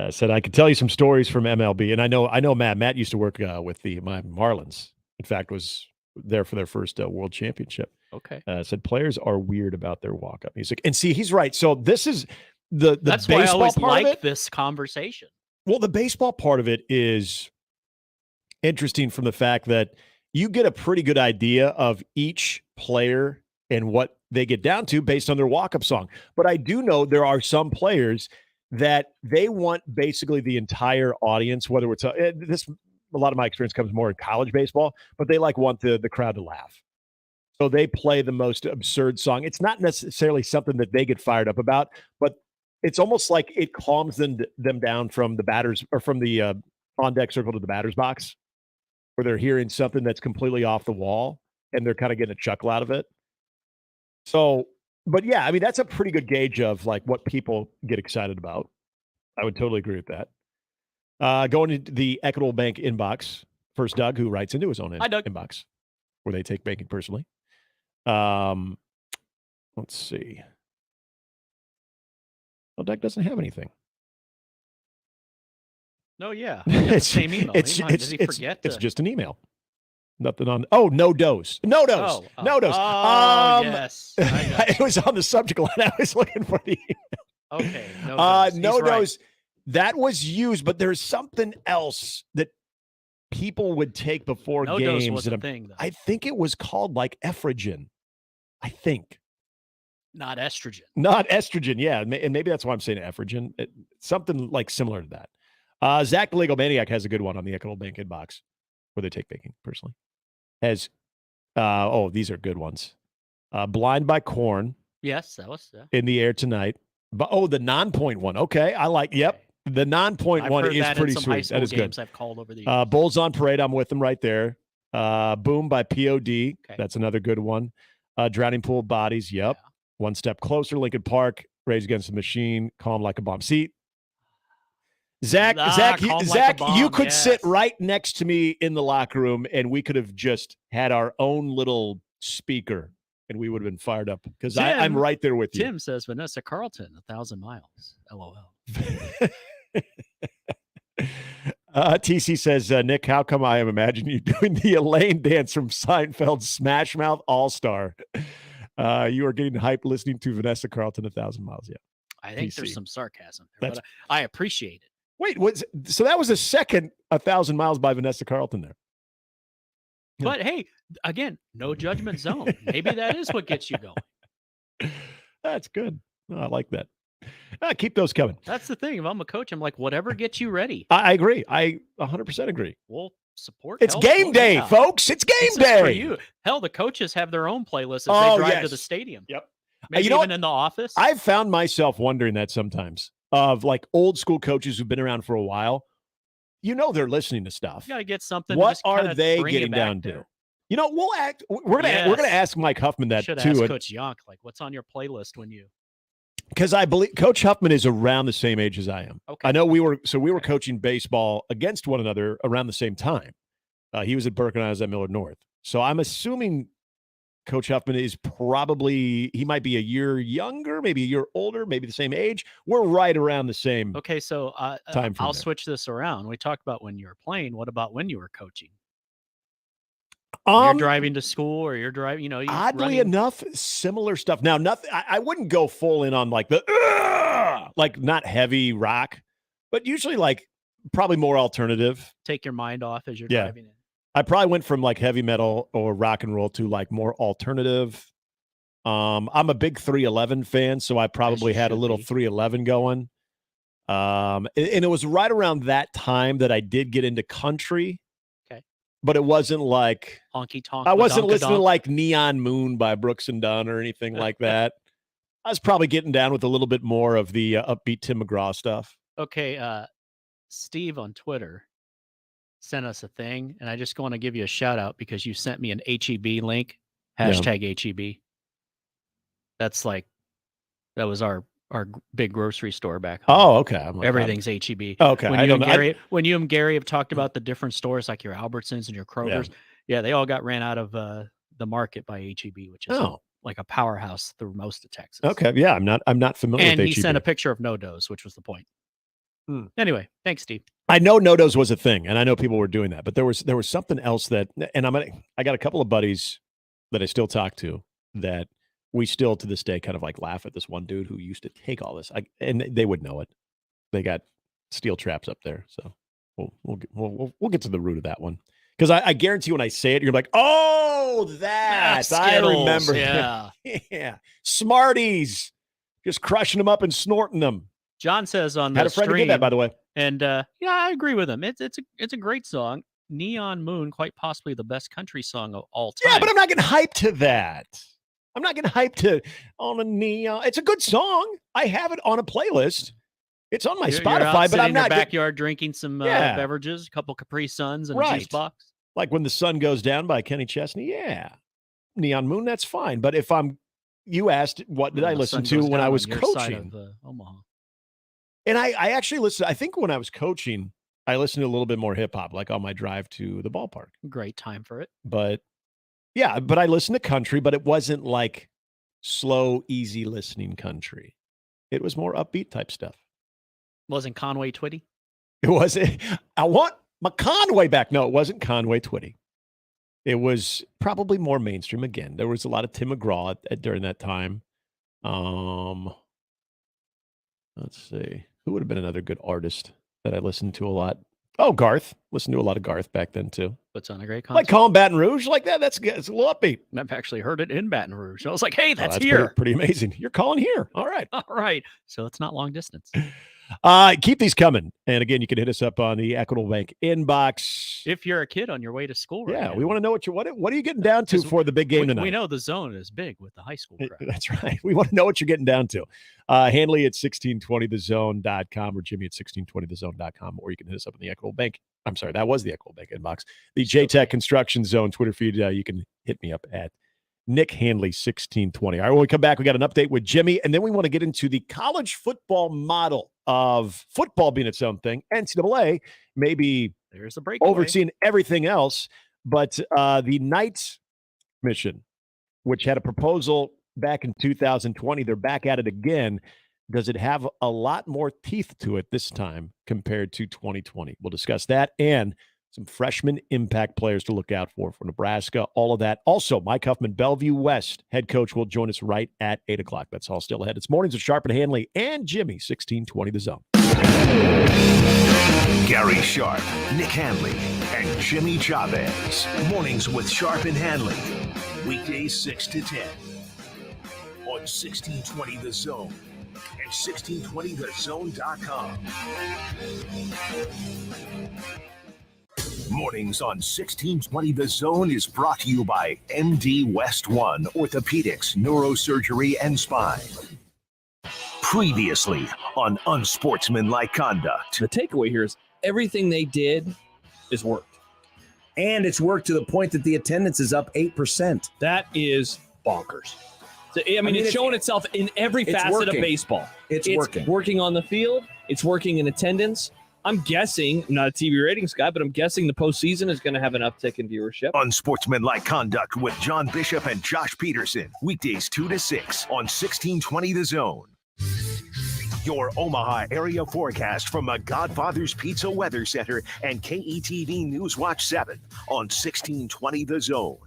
Said I could tell you some stories from MLB, and I know Matt. Matt used to work with the Miami Marlins. In fact, was there for their first World Championship. Okay. Said players are weird about their walk up music, and see, he's right. So this is. That's baseball why I always part of like it, this conversation. Well, the baseball part of it is interesting from the fact that you get a pretty good idea of each player and what they get down to based on their walk-up song. But I do know there are some players that they want basically the entire audience, whether it's a lot of my experience comes more in college baseball, but they want the crowd to laugh. So they play the most absurd song. It's not necessarily something that they get fired up about, but it's almost like it calms them down from the batters or from the on deck circle to the batter's box, where they're hearing something that's completely off the wall and they're kind of getting a chuckle out of it. So, but yeah, I mean, that's a pretty good gauge of like what people get excited about. I would totally agree with that. Going into the Equitable Bank inbox, first Doug, who writes into his own inbox, where they take banking personally. Let's see. Well, Doug doesn't have anything. No, yeah. It's the same email. It's Did he forget? It's just an email. Nothing on. Oh, no dose. No dose. No dose. Yes. It was on the subject line. I was looking for the. Okay. No dose. No He's right. dose. That was used, but there's something else that people would take before No games. dose was a thing, though. I think it was called like Ephragen. I think. Not estrogen. Not estrogen, yeah. And maybe that's why I'm saying Ephragen. Something like similar to that. Zach the Legal Maniac has a good one on the Equitable Bank Inbox, where they take banking personally. These are good ones. Blind by Corn. Yes, that was. In the Air Tonight. But the non-point one. Okay, I like. Yep, the non-point I've one heard is that pretty in some sweet. high school That is games good. I've called over the years. Bulls on Parade. I'm with them right there. Boom by POD. Okay. That's another good one. Drowning Pool Bodies. Yep. Yeah. One Step Closer. Lincoln Park. Rage Against the Machine. Calm Like a Bomb. See, Zach, you could sit right next to me in the locker room, and we could have just had our own little speaker, and we would have been fired up because I'm right there with you. Tim says Vanessa Carlton, 1,000 miles. LOL. TC says, Nick, how come I am imagining you doing the Elaine dance from Seinfeld's Smash Mouth All-Star? You are getting hyped listening to Vanessa Carlton, 1,000 miles. Yeah. I think there's some sarcasm there, but I appreciate it. Wait, so that was a second 1,000 miles by Vanessa Carlton there. But hey, again, no judgment zone. Maybe that is what gets you going. That's good. I like that. Keep those coming. That's the thing. If I'm a coach, I'm like, whatever gets you ready. I agree. I 100% agree. We'll support. It's game day, folks. It's game day. For you. Hell, the coaches have their own playlists as they drive to the stadium. Yep. Maybe even in the office. I've found myself wondering that sometimes of like old school coaches who've been around for a while. They're listening to stuff. You got to get something. What are they getting down to? We're gonna ask Mike Huffman that too. Ask Coach Yonk, like, what's on your playlist when you? Because I believe Coach Huffman is around the same age as I am. Okay. I know we were coaching baseball against one another around the same time. He was at Burke and I was at Millard North. So I'm assuming Coach Huffman is he might be a year younger, maybe a year older, maybe the same age. We're right around the same. Okay, so time I'll switch this around. We talked about when you were playing. What about when you were coaching? You're driving to school, or you're driving. Oddly enough, similar stuff. Now, nothing. I wouldn't go full in on like not heavy rock, but usually like probably more alternative. Take your mind off as you're driving in. I probably went from like heavy metal or rock and roll to like more alternative. I'm a big 311 fan, so I probably had a little 311 going. And it was right around that time that I did get into country. Okay. But it wasn't like honky tonk. I wasn't listening to like Neon Moon by Brooks and Dunn or anything like that. I was probably getting down with a little bit more of the upbeat Tim McGraw stuff. Okay. Steve on Twitter sent us a thing, and I just want to give you a shout out because you sent me an HEB link. Hashtag HEB. That's like, that was our big grocery store back home. Oh, okay. Everything's HEB. Okay. When you and Gary have talked about the different stores like your Albertsons and your Kroger's, they all got ran out of the market by HEB, which is like a powerhouse through most of Texas. Okay. Yeah, I'm not familiar with HEB. And he sent a picture of No-Dose, which was the point. Anyway, thanks, Steve. I know No-Dose was a thing, and I know people were doing that, but there was something else that, and I got a couple of buddies that I still talk to that we still to this day kind of like laugh at this one dude who used to take all this, and they would know it. They got steel traps up there, so we'll get to the root of that one because I guarantee when I say it, you're like, oh, that I remember. Yeah, yeah, Smarties, just crushing them up and snorting them. John says on the had a friend stream, who did that, by the way, and I agree with him. It's a great song. Neon Moon, quite possibly the best country song of all time. Yeah, but I'm not getting hyped to that. I'm not getting hyped to on a neon. It's a good song. I have it on a playlist. It's on my Spotify, but I'm not in your backyard drinking some beverages, a couple Capri Suns and a juice box. Like When the Sun Goes Down by Kenny Chesney. Yeah, Neon Moon. That's fine. But if you asked what did I listen to when I was coaching? Omaha. And I actually listened. I think when I was coaching, I listened to a little bit more hip hop, like on my drive to the ballpark. Great time for it. But yeah, but I listened to country, but it wasn't like slow, easy listening country. It was more upbeat type stuff. Wasn't Conway Twitty? It wasn't. I want my Conway back. No, it wasn't Conway Twitty. It was probably more mainstream. Again, there was a lot of Tim McGraw during that time. Let's see. Who would have been another good artist that I listened to a lot? Oh, Garth. Listened to a lot of Garth back then, too. Puts on a great concert. Like calling Baton Rouge like that. It's a little upbeat. I've actually heard it in Baton Rouge. I was like, hey, that's here. here. Pretty amazing. You're calling here. All right. All right. So it's not long distance. Keep these coming. And again, you can hit us up on the Equitable Bank inbox. If you're a kid on your way to school right now. We want to know what are you getting down to for the big game tonight? We know the zone is big with the high school crowd. That's right. We want to know what you're getting down to. Handley at 1620thezone.com or Jimmy at 1620thezone.com, or you can hit us up on the Equitable Bank. I'm sorry, that was the Equitable Bank inbox. The JTech Construction Zone Twitter feed, you can hit me up at Nick Handley 1620. All right, when we come back, we got an update with Jimmy, and then we want to get into the college football model of football being its own thing. NCAA maybe there's a break overseeing everything else, but the Knights mission, which had a proposal back in 2020, they're back at it again. Does it have a lot more teeth to it this time compared to 2020? We'll discuss that and some freshman impact players to look out for Nebraska, all of that. Also, Mike Huffman, Bellevue West head coach, will join us right at 8 o'clock. That's all still ahead. It's Mornings with Sharp and Handley and Jimmy, 1620 The Zone. Gary Sharp, Nick Handley, and Jimmy Chavez. Mornings with Sharp and Handley. Weekdays 6 to 10 on 1620 The Zone and 1620thezone.com. Mornings on 1620 The Zone is brought to you by MD West One Orthopedics, Neurosurgery, and Spine. Previously on Unsportsmanlike Conduct. The takeaway here is everything they did is worked. And it's worked to the point that the attendance is up 8%. That is bonkers. So, I mean, it's showing itself in every facet of baseball. It's working. Working on the field. It's working in attendance. I'm guessing, I'm not a TV ratings guy, but I'm guessing the postseason is going to have an uptick in viewership. Unsportsmanlike Conduct with John Bishop and Josh Peterson. Weekdays 2 to 6 on 1620 The Zone. Your Omaha area forecast from the Godfather's Pizza Weather Center and KETV News Watch 7 on 1620 The Zone.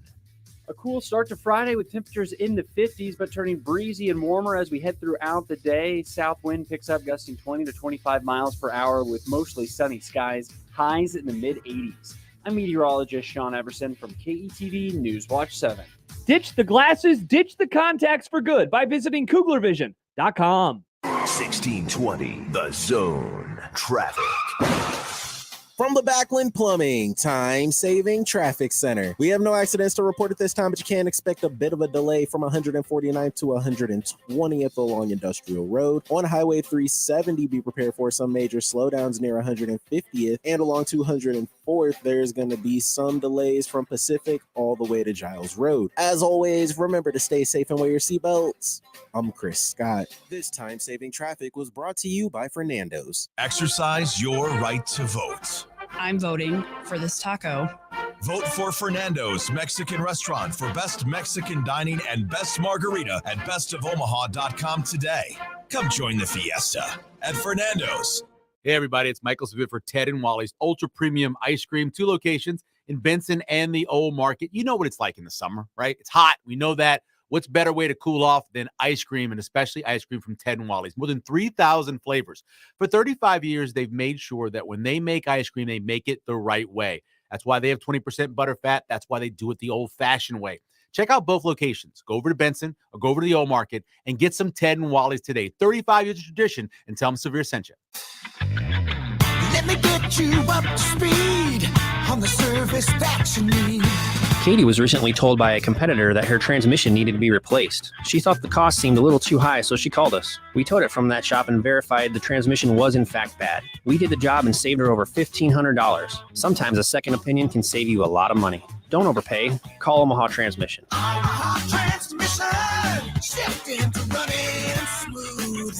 A cool start to Friday with temperatures in the 50s, but turning breezy and warmer as we head throughout the day. South wind picks up, gusting 20 to 25 miles per hour with mostly sunny skies, highs in the mid-80s. I'm meteorologist Sean Everson from KETV News Watch 7. Ditch the glasses, ditch the contacts for good by visiting KuglerVision.com. 1620 The Zone. Traffic. From the Backlund Plumbing Time-Saving Traffic Center. We have no accidents to report at this time, but you can expect a bit of a delay from 149th to 120th along Industrial Road. On Highway 370, be prepared for some major slowdowns near 150th. And along 204th, there's going to be some delays from Pacific all the way to Giles Road. As always, remember to stay safe and wear your seatbelts. I'm Chris Scott. This time-saving traffic was brought to you by Fernando's. Exercise your right to vote. I'm voting for this taco. Vote for Fernando's Mexican Restaurant for best Mexican dining and best margarita at bestofomaha.com today. Come join the fiesta at Fernando's. Hey, everybody, it's Michael Savit for Ted and Wally's Ultra Premium Ice Cream. 2 locations in Benson and the Old Market. You know what it's like in the summer, right? It's hot. We know that. What's better way to cool off than ice cream, and especially ice cream from Ted and Wally's? More than 3,000 flavors. For 35 years, they've made sure that when they make ice cream, they make it the right way. That's why they have 20% butterfat. That's why they do it the old-fashioned way. Check out both locations. Go over to Benson or go over to the Old Market and get some Ted and Wally's today. 35 years of tradition, and tell them Severe sent you. Let me get you up to speed on the service that you need. Katie was recently told by a competitor that her transmission needed to be replaced. She thought the cost seemed a little too high, so she called us. We towed it from that shop and verified the transmission was in fact bad. We did the job and saved her over $1,500. Sometimes a second opinion can save you a lot of money. Don't overpay. Call Omaha Transmission. Omaha Transmission, shifting to running smooth.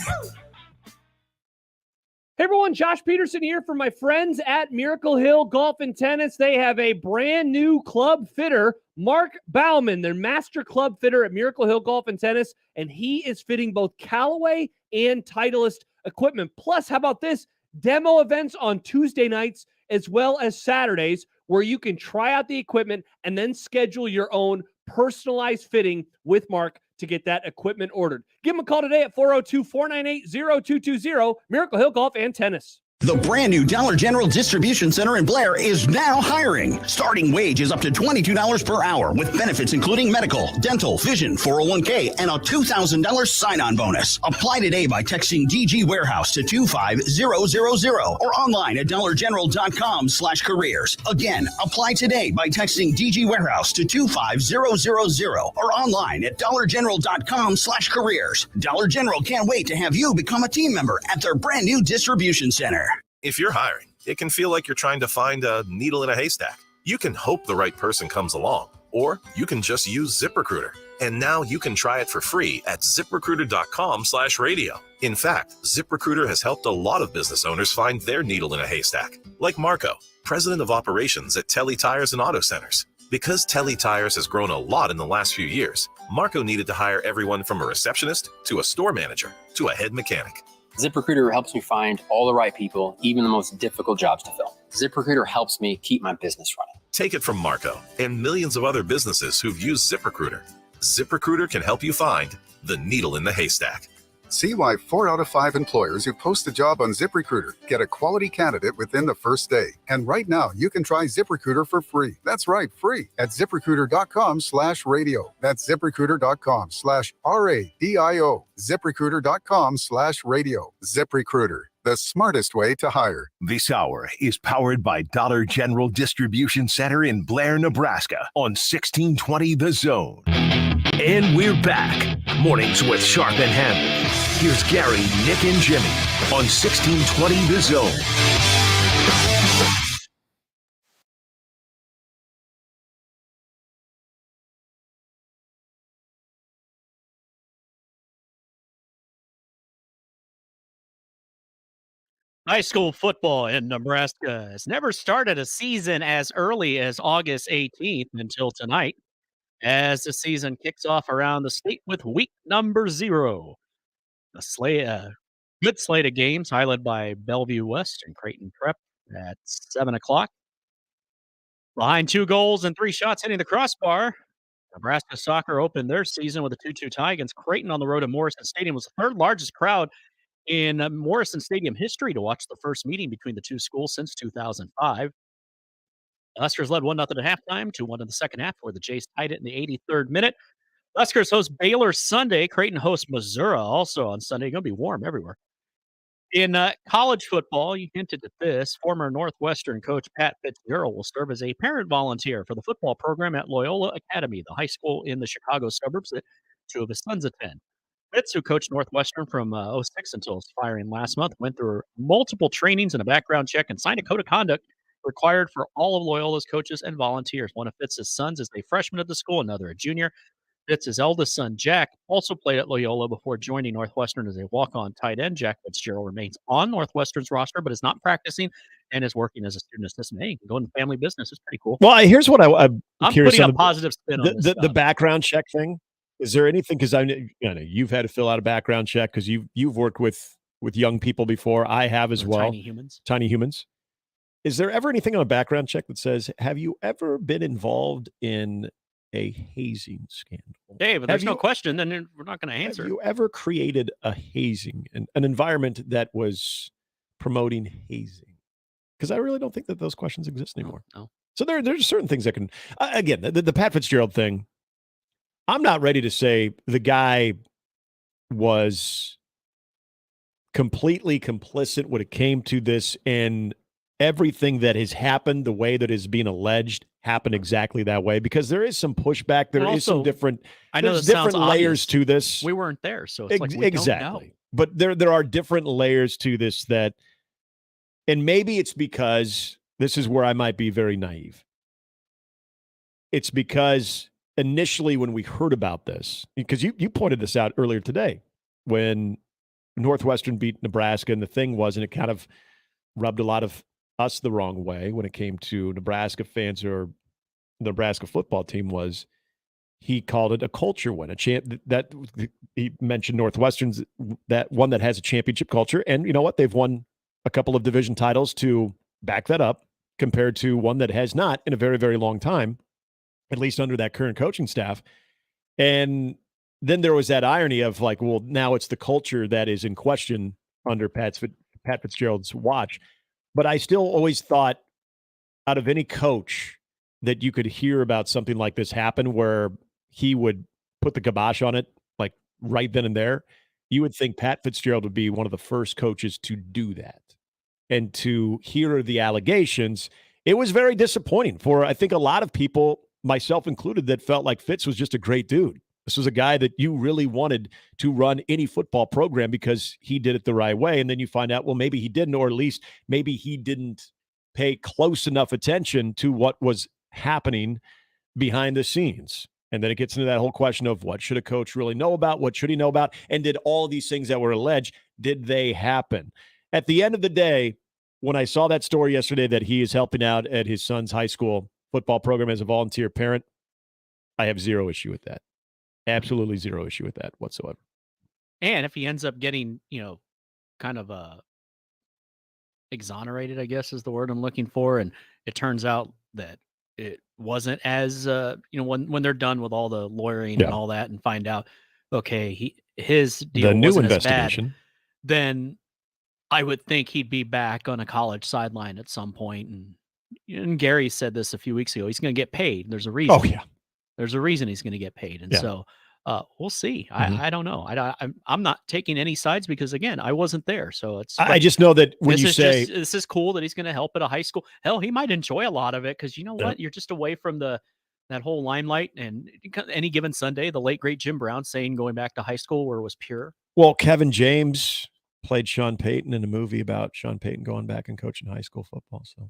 Hey everyone, Josh Peterson here from my friends at Miracle Hill Golf and Tennis. They have a brand new club fitter, Mark Bauman, their master club fitter at Miracle Hill Golf and Tennis, and he is fitting both Callaway and Titleist equipment. Plus, how about this? Demo events on Tuesday nights as well as Saturdays where you can try out the equipment and then schedule your own personalized fitting with Mark to get that equipment ordered. Give him a call today at 402-498-0220, Miracle Hill Golf and Tennis. The brand new Dollar General Distribution Center in Blair is now hiring. Starting wage is up to $22 per hour with benefits including medical, dental, vision, 401k, and a $2,000 sign-on bonus. Apply today by texting DG Warehouse to 25000 or online at dollargeneral.com/careers. Again, apply today by texting DG Warehouse to 25000 or online at dollargeneral.com/careers. Dollar General can't wait to have you become a team member at their brand new distribution center. If you're hiring, it can feel like you're trying to find a needle in a haystack. You can hope the right person comes along, or you can just use ZipRecruiter. And now you can try it for free at ZipRecruiter.com/radio. In fact, ZipRecruiter has helped a lot of business owners find their needle in a haystack, like Marco, president of operations at Telly Tires and Auto Centers. Because Telly Tires has grown a lot in the last few years, Marco needed to hire everyone from a receptionist to a store manager to a head mechanic. ZipRecruiter helps me find all the right people, even the most difficult jobs to fill. ZipRecruiter helps me keep my business running. Take it from Marco and millions of other businesses who've used ZipRecruiter. ZipRecruiter can help you find the needle in the haystack. See why 4 out of 5 employers who post a job on ZipRecruiter get a quality candidate within the first day. And right now, you can try ZipRecruiter for free. That's right, free at ZipRecruiter.com/radio. That's ZipRecruiter.com/RADIO. ZipRecruiter.com/radio. ZipRecruiter, the smartest way to hire. This hour is powered by Dollar General Distribution Center in Blair, Nebraska on 1620 The Zone. And we're back. Mornings with Sharp and Handley. Here's Gary, Nick, and Jimmy on 1620 The Zone. High school football in Nebraska has never started a season as early as August 18th until tonight, as the season kicks off around the state with week number 0. A good slate of games highlighted by Bellevue West and Creighton Prep at 7 o'clock. Behind 2 goals and 3 shots hitting the crossbar, Nebraska soccer opened their season with a 2-2 tie against Creighton on the road at Morrison Stadium. It was the third largest crowd in Morrison Stadium history to watch the first meeting between the two schools since 2005. Huskers led 1-0 at halftime, 2-1 in the second half, where the Jays tied it in the 83rd minute. Huskers host Baylor Sunday. Creighton hosts Missouri also on Sunday. Going to be warm everywhere. In college football, you hinted at this. Former Northwestern coach Pat Fitzgerald will serve as a parent volunteer for the football program at Loyola Academy, the high school in the Chicago suburbs that 2 of his sons attend. Fitz, who coached Northwestern from 2006 until his firing last month, went through multiple trainings and a background check and signed a code of conduct required for all of Loyola's coaches and volunteers. One of Fitz's sons is a freshman at the school, another a junior. Fitz's eldest son, Jack, also played at Loyola before joining Northwestern as a walk-on tight end. Jack Fitzgerald remains on Northwestern's roster, but is not practicing and is working as a student assistant. Hey, going to family business is pretty cool. Well, here's what I'm curious putting on a positive spin on this the background check thing. Is there anything, because I know you've had to fill out a background check because you've worked with young people before. I have as well. Tiny humans. Is there ever anything on a background check that says, have you ever been involved in a hazing scandal? Hey, but there's no question, then we're not going to answer. Have you ever created a hazing, an environment that was promoting hazing? Because I really don't think that those questions exist anymore. No. So there's certain things that can, again, the Pat Fitzgerald thing, I'm not ready to say the guy was completely complicit when it came to this, and everything that has happened, the way that is being alleged, happened exactly that way, because there is some pushback. There is some different, I know there's this sounds different layers obvious. to this. We weren't there, so it's like we exactly. don't know. But there are different layers to this that, and maybe it's because this is where I might be very naive. It's because initially when we heard about this, because you pointed this out earlier today, when Northwestern beat Nebraska, and the thing was, and it kind of rubbed a lot of us the wrong way when it came to Nebraska fans or the Nebraska football team, was he called it a culture win, that he mentioned Northwestern's that one that has a championship culture. And you know what? They've won a couple of division titles to back that up. compared to one that has not in a very, very long time, at least under that current coaching staff. And then there was that irony of like, well, now it's the culture that is in question under Pat Fitzgerald's watch. But I still always thought out of any coach that you could hear about something like this happen where he would put the kibosh on it, like right then and there, you would think Pat Fitzgerald would be one of the first coaches to do that. And to hear the allegations, it was very disappointing for, I think, a lot of people, myself included, that felt like Fitz was just a great dude. This was a guy that you really wanted to run any football program because he did it the right way. And then you find out, well, maybe he didn't, or at least maybe he didn't pay close enough attention to what was happening behind the scenes. And then it gets into that whole question of what should a coach really know about? What should he know about? And did all these things that were alleged, did they happen? At the end of the day, when I saw that story yesterday that he is helping out at his son's high school football program as a volunteer parent, I have zero issue with that. Absolutely zero issue with that whatsoever. And if he ends up getting, kind of exonerated, I guess is the word I'm looking for, and it turns out that it wasn't as, when they're done with all the lawyering and all that and find out, okay, his deal the new wasn't investigation, as bad, then I would think he'd be back on a college sideline at some point. And Gary said this a few weeks ago. He's going to get paid. There's a reason. Oh, yeah. There's a reason he's going to get paid. And so we'll see. I don't know. I'm not taking any sides because, again, I wasn't there. So I just know that when you say this is cool that he's going to help at a high school. Hell, he might enjoy a lot of it because you know what? You're just away from that whole limelight. And any given Sunday, the late, great Jim Brown saying going back to high school where it was pure. Well, Kevin James played Sean Payton in a movie about Sean Payton going back and coaching high school football. So,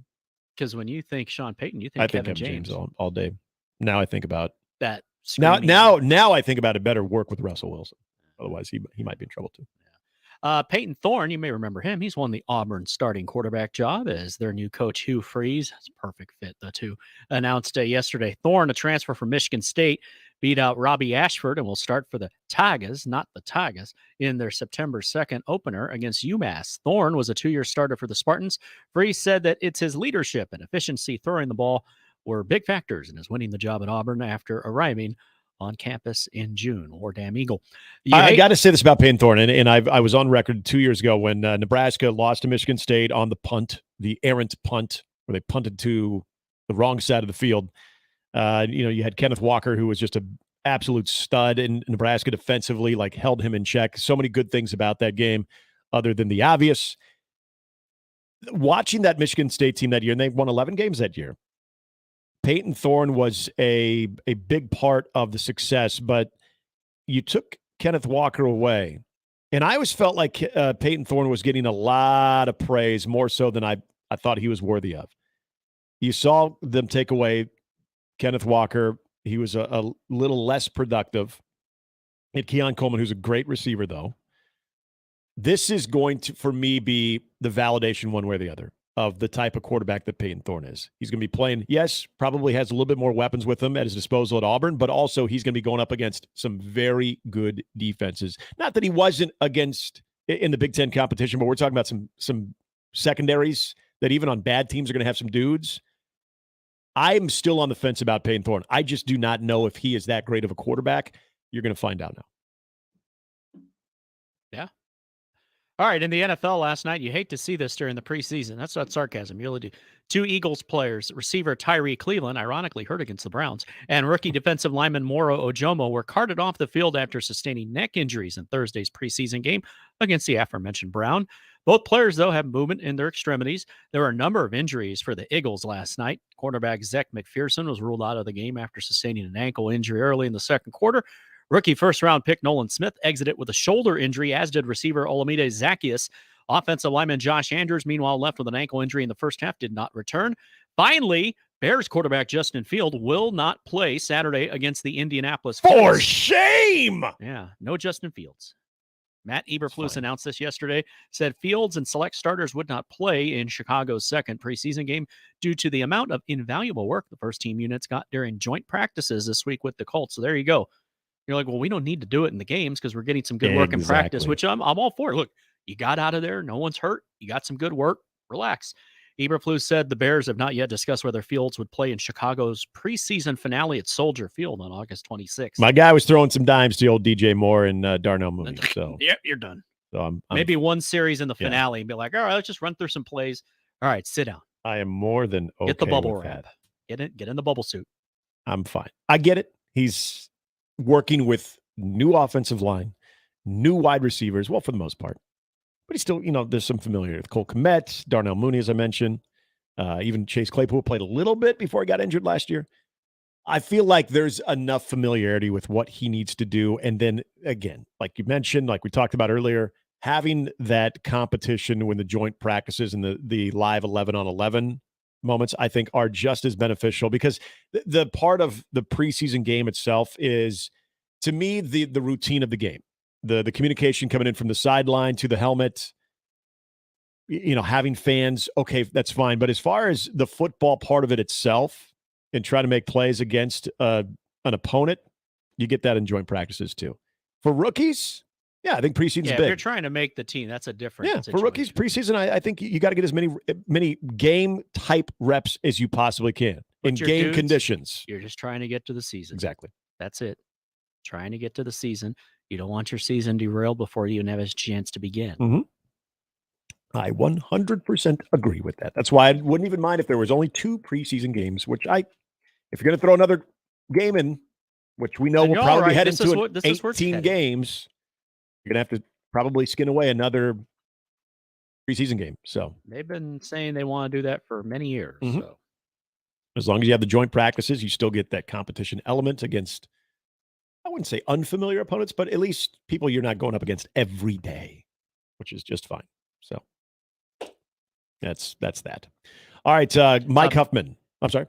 because when you think Sean Payton, you think Kevin James all day. Now I think about that. Now I think about it better work with Russell Wilson. Otherwise, he might be in trouble too. Peyton Thorne, you may remember him. He's won the Auburn starting quarterback job as their new coach, Hugh Freeze. It's a perfect fit, the two. Announced yesterday. Thorne, a transfer from Michigan State, beat out Robbie Ashford and will start for the Tigers, not the Tigers, in their September 2nd opener against UMass. Thorne was a 2-year starter for the Spartans. Freeze said that it's his leadership and efficiency throwing the ball were big factors in his winning the job at Auburn after arriving on campus in June. War damn Eagle. I got to say this about Payton Thorne, and I was on record 2 years ago when Nebraska lost to Michigan State on the punt, the errant punt, where they punted to the wrong side of the field. You had Kenneth Walker, who was just an absolute stud in Nebraska defensively, like held him in check. So many good things about that game other than the obvious. Watching that Michigan State team that year, and they won 11 games that year, Payton Thorne was a big part of the success, but you took Kenneth Walker away. And I always felt like Payton Thorne was getting a lot of praise, more so than I thought he was worthy of. You saw them take away Kenneth Walker. He was a little less productive. And Keon Coleman, who's a great receiver, though. This is going to, for me, be the validation one way or the other of the type of quarterback that Payton Thorne is. He's going to be playing, yes, probably has a little bit more weapons with him at his disposal at Auburn, but also he's going to be going up against some very good defenses. Not that he wasn't against in the Big Ten competition, but we're talking about some secondaries that even on bad teams are going to have some dudes. I'm still on the fence about Payton Thorne. I just do not know if he is that great of a quarterback. You're going to find out now. Yeah. All right, in the NFL last night, you hate to see this during the preseason. That's not sarcasm. You really do. 2 Eagles players, receiver Tyree Cleveland, ironically hurt against the Browns, and rookie defensive lineman Moro Ojomo were carted off the field after sustaining neck injuries in Thursday's preseason game against the aforementioned Brown. Both players, though, have movement in their extremities. There were a number of injuries for the Eagles last night. Quarterback Zach McPherson was ruled out of the game after sustaining an ankle injury early in the second quarter. Rookie first-round pick Nolan Smith exited with a shoulder injury, as did receiver Olamide Zaccheaus. Offensive lineman Josh Andrews, meanwhile, left with an ankle injury in the first half, did not return. Finally, Bears quarterback Justin Field will not play Saturday against the Indianapolis Colts. For shame! Yeah, no Justin Fields. Matt Eberflus announced this yesterday, said Fields and select starters would not play in Chicago's second preseason game due to the amount of invaluable work the first-team units got during joint practices this week with the Colts. So there you go. You're like, well, we don't need to do it in the games because we're getting some good work in practice, which I'm all for. Look, you got out of there. No one's hurt. You got some good work. Relax. Eberflus said the Bears have not yet discussed whether Fields would play in Chicago's preseason finale at Soldier Field on August 26th. My guy was throwing some dimes to old DJ Moore and Darnell Mooney. So Yep, you're done. So I'm maybe one series in the finale and be like, all right, let's just run through some plays. All right, sit down. I am more than okay. Get the bubble with wrap. that. Get in the bubble suit. I'm fine. I get it. He's working with new offensive line, new wide receivers. Well, for the most part. But he's still, there's some familiarity with Cole Kmet, Darnell Mooney, as I mentioned. Even Chase Claypool played a little bit before he got injured last year. I feel like there's enough familiarity with what he needs to do. And then, again, like you mentioned, like we talked about earlier, having that competition when the joint practices and the live 11-on-11 moments, I think, are just as beneficial because the part of the preseason game itself is, to me, the routine of the game. The communication coming in from the sideline to the helmet, having fans, okay, that's fine. But as far as the football part of it itself and trying to make plays against an opponent, you get that in joint practices too. For rookies, I think preseason's big. If you're trying to make the team, that's a different situation. For rookies, preseason, I think you got to get as many game-type reps as you possibly can in game conditions. You're just trying to get to the season. Exactly. That's it. Trying to get to the season. You don't want your season derailed before you even have a chance to begin. Mm-hmm. I 100% agree with that. That's why I wouldn't even mind if there was only 2 preseason games, if you're going to throw another game in, which we know we'll probably head into 18 games, you're going to have to probably skin away another preseason game. So they've been saying they want to do that for many years. Mm-hmm. So as long as you have the joint practices, you still get that competition element against, I wouldn't say unfamiliar opponents, but at least people you're not going up against every day, which is just fine. So that's that. All right, Mike Huffman. I'm sorry.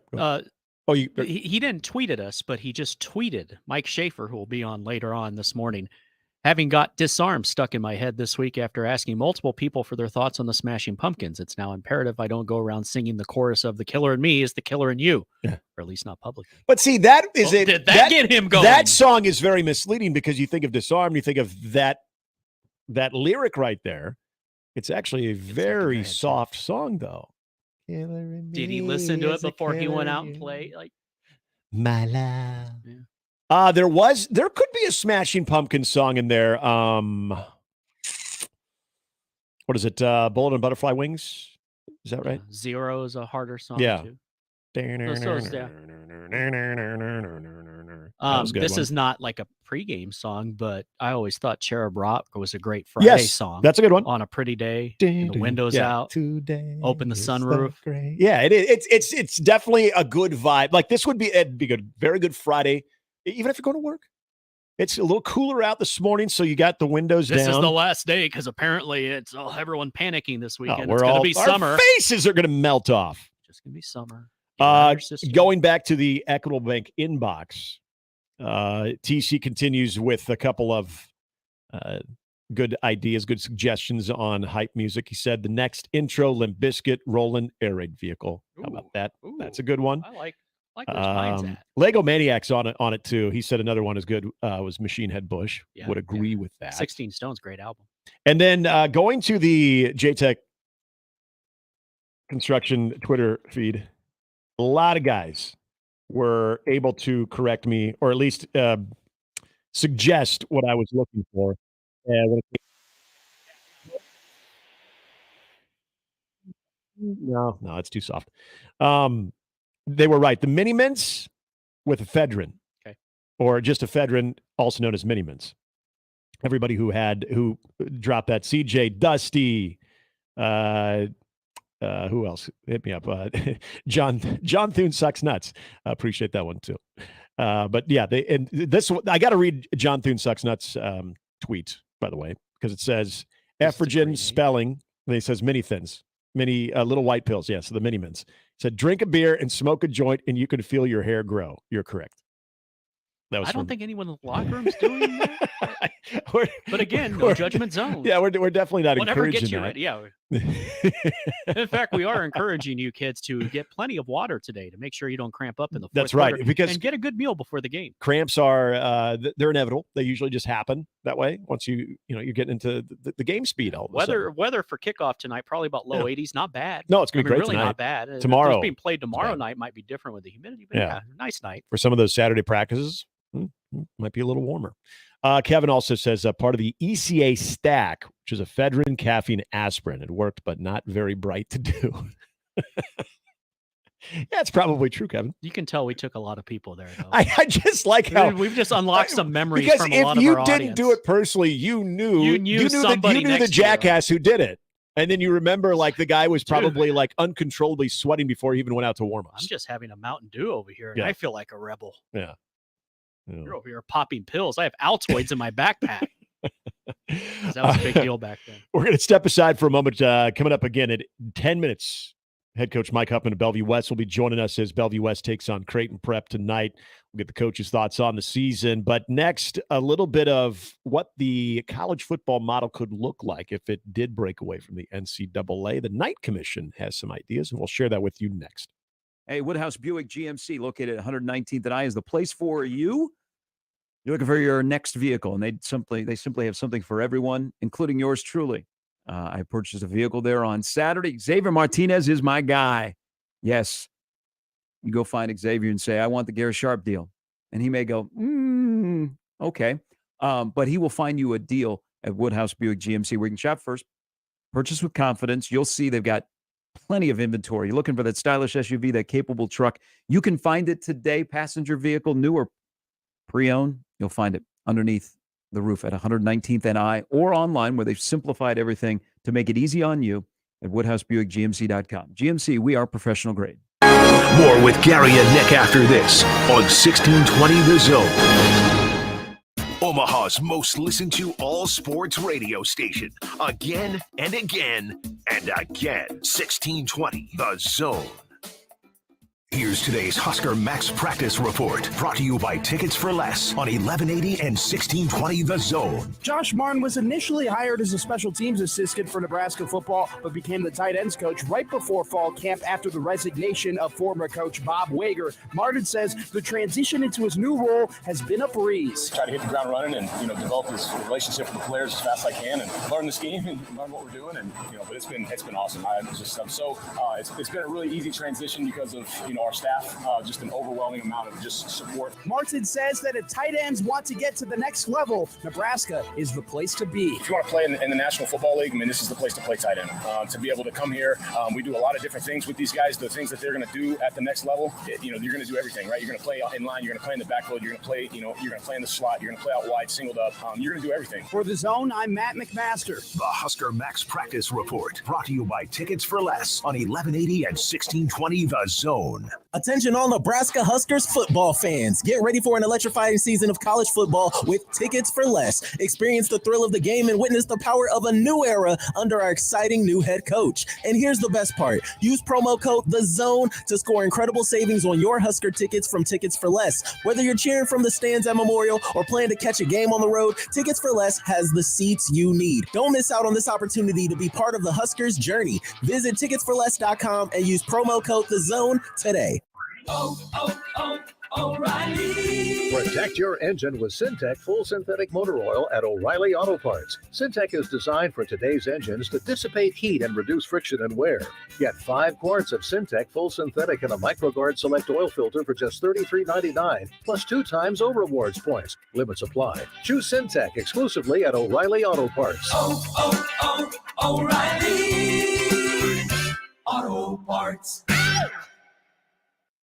he didn't tweet at us, but he just tweeted Mike Schaefer, who will be on later on this morning. Having got Disarmed stuck in my head this week after asking multiple people for their thoughts on the Smashing Pumpkins, it's now imperative I don't go around singing the chorus of "The Killer in Me is the Killer in You," or at least not publicly. But see, that is it. Did that get him going? That song is very misleading because you think of Disarmed, you think of that lyric right there. It's actually a very soft song, though. Did he listen to it before he went out and played? Like my love. Yeah. There could be a Smashing Pumpkin song in there. What is it? Bullet and Butterfly Wings? Is that right? Zero is a harder song. Yeah. Too. This is not like a pregame song, but I always thought Cherub Rock was a great Friday song. That's a good one. On a pretty day, and the windows out, today open the sunroof. Yeah, it is. It's definitely a good vibe. Like this it'd be good, very good Friday, even if you're going to work. It's a little cooler out this morning, so you got the windows down. This is the last day because apparently it's everyone panicking this weekend. It's going to be summer. Our faces are going to melt off. Just going to be summer. Going back to the Equitable Bank inbox, TC continues with a couple of good ideas, good suggestions on hype music. He said the next intro, Limp Bizkit, Rollin' Air Raid Vehicle. How about that? That's a good one. I like where his mind's at. Lego Maniac's on it too. He said another one is good. Was Machine Head Bush. Would agree with that. 16 Stones, great album. And then going to the JTech Construction Twitter feed, a lot of guys were able to correct me or at least suggest what I was looking for. No, it's too soft. They were right. The mini mints with ephedrine, or just ephedrine, also known as mini mints. Everybody who dropped that, CJ, Dusty, who else hit me up? John Thune sucks nuts. I appreciate that one too. But yeah, I got to read John Thune sucks nuts tweet, by the way, because it says Ephedrine spelling. And he says mini thins, mini little white pills. Yeah, so the mini mints. Said drink a beer and smoke a joint, and you can feel your hair grow. You're correct. I don't think anyone in the locker room is doing that. But again, no judgment zone. Yeah, we're definitely not Whatever encouraging gets you that. ready. Yeah. In fact, we are encouraging you kids to get plenty of water today to make sure you don't cramp up in the fourth That's right, quarter, because and get a good meal before the game. Cramps are they're inevitable. They usually just happen that way once you're getting into the game speed. All of a sudden. Weather for kickoff tonight, probably about low 80s. Not bad. No, it's gonna be great really tonight. not bad. Tomorrow, Those being played tomorrow night might be different with the humidity, but yeah, nice night. For some of those Saturday practices, might be a little warmer. Kevin also says part of the ECA stack, which is ephedrine, caffeine, aspirin. It worked, but not very bright to do. Yeah, it's probably true, Kevin. You can tell we took a lot of people there, though. I just like how we've just unlocked some memories because from a lot if of our you didn't audience. do it personally, you knew the jackass who did it. And then you remember, like, the guy was probably like uncontrollably sweating before he even went out to warm ups. I'm just having a Mountain Dew over here, and Yeah. I feel like a rebel. Yeah. You're over here popping pills. I have Altoids in my backpack. That was a big deal back then. We're going to step aside for a moment. Coming up again at 10 minutes, head coach Mike Huffman of Bellevue West will be joining us as Bellevue West takes on Creighton Prep tonight. We'll get the coach's thoughts on the season. But next, a little bit of what the college football model could look like if it did break away from the NCAA. The Knight Commission has some ideas, and we'll share that with you next. Hey, Woodhouse Buick GMC, located at 119th and I, is the place for you. You're looking for your next vehicle, and they simply have something for everyone, including yours truly. I purchased a vehicle there on Saturday. Xavier Martinez is my guy. Yes, you go find Xavier and say, I want the Gary Sharp deal. And he may go, okay. But he will find you a deal at Woodhouse Buick GMC where you can shop first, purchase with confidence. You'll see they've got plenty of inventory. You're looking for that stylish SUV, that capable truck. You can find it today, passenger vehicle, new or pre-owned. You'll find it underneath the roof at 119th and I, or online where they've simplified everything to make it easy on you at WoodhouseBuickGMC.com. GMC, we are professional grade. More with Gary and Nick after this on 1620 The Zone. Omaha's most listened to all sports radio station. Again and again and again. 1620 The Zone. Here's today's Husker Max Practice Report, brought to you by Tickets for Less on 1180 and 1620 The Zone. Josh Martin was initially hired as a special teams assistant for Nebraska football, but became the tight ends coach right before fall camp after the resignation of former coach Bob Wager. Martin says the transition into his new role has been a breeze. Try to hit the ground running and, develop this relationship with the players as fast as I can and learn the scheme and learn what we're doing. And, but it's been awesome. It's been a really easy transition because of, our staff, just an overwhelming amount of just support. Martin says that if tight ends want to get to the next level, Nebraska is the place to be. If you want to play in the National Football League, this is the place to play tight end. To be able to come here, we do a lot of different things with these guys. The things that they're going to do at the next level, you're going to do everything, right? You're going to play in line, you're going to play in the backfield, you're going to play, you're going to play in the slot, you're going to play out wide, singled up. You're going to do everything. For The Zone, I'm Matt McMaster. The Husker Max Practice Report, brought to you by Tickets for Less on 1180 and 1620 The Zone. Attention all Nebraska Huskers football fans. Get ready for an electrifying season of college football with Tickets for Less. Experience the thrill of the game and witness the power of a new era under our exciting new head coach. And here's the best part. Use promo code THEZONE to score incredible savings on your Husker tickets from Tickets for Less. Whether you're cheering from the stands at Memorial or plan to catch a game on the road, Tickets for Less has the seats you need. Don't miss out on this opportunity to be part of the Huskers journey. Visit ticketsforless.com and use promo code THEZONE today. O'Reilly. Protect your engine with Syntec Full Synthetic Motor Oil at O'Reilly Auto Parts. Syntec is designed for today's engines to dissipate heat and reduce friction and wear. Get 5 quarts of Syntec Full Synthetic in a MicroGuard Select Oil Filter for just $33.99, plus 2 times O-Rewards points. Limits apply. Choose Syntec exclusively at O'Reilly Auto Parts. O'Reilly Auto Parts.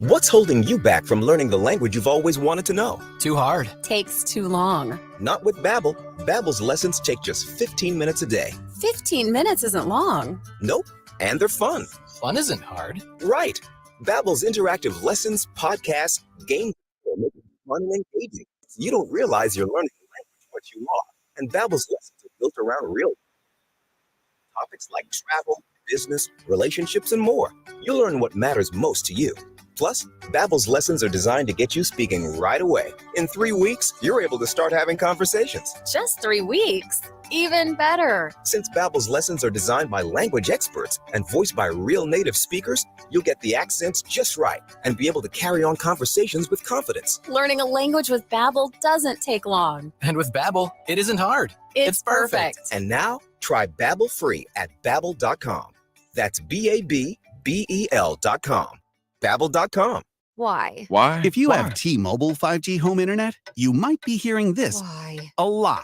What's holding you back from learning the language you've always wanted to know? Too hard. Takes too long. Not with Babbel. Babbel's lessons take just 15 minutes a day. 15 minutes isn't long. Nope. And they're fun. Fun isn't hard. Right. Babbel's interactive lessons, podcasts, games make it fun and engaging. You don't realize you're learning the language, but you are. And Babbel's lessons are built around real topics like travel, business, relationships, and more. You'll learn what matters most to you. Plus, Babbel's lessons are designed to get you speaking right away. In 3 weeks, you're able to start having conversations. Just 3 weeks. Even better. Since Babbel's lessons are designed by language experts and voiced by real native speakers, you'll get the accents just right and be able to carry on conversations with confidence. Learning a language with Babbel doesn't take long. And with Babbel, it isn't hard. It's perfect. And now, try Babbel free at Babbel.com. That's BABBEL.com. Babbel.com. Why? If you have T-Mobile 5G home internet, you might be hearing this a lot.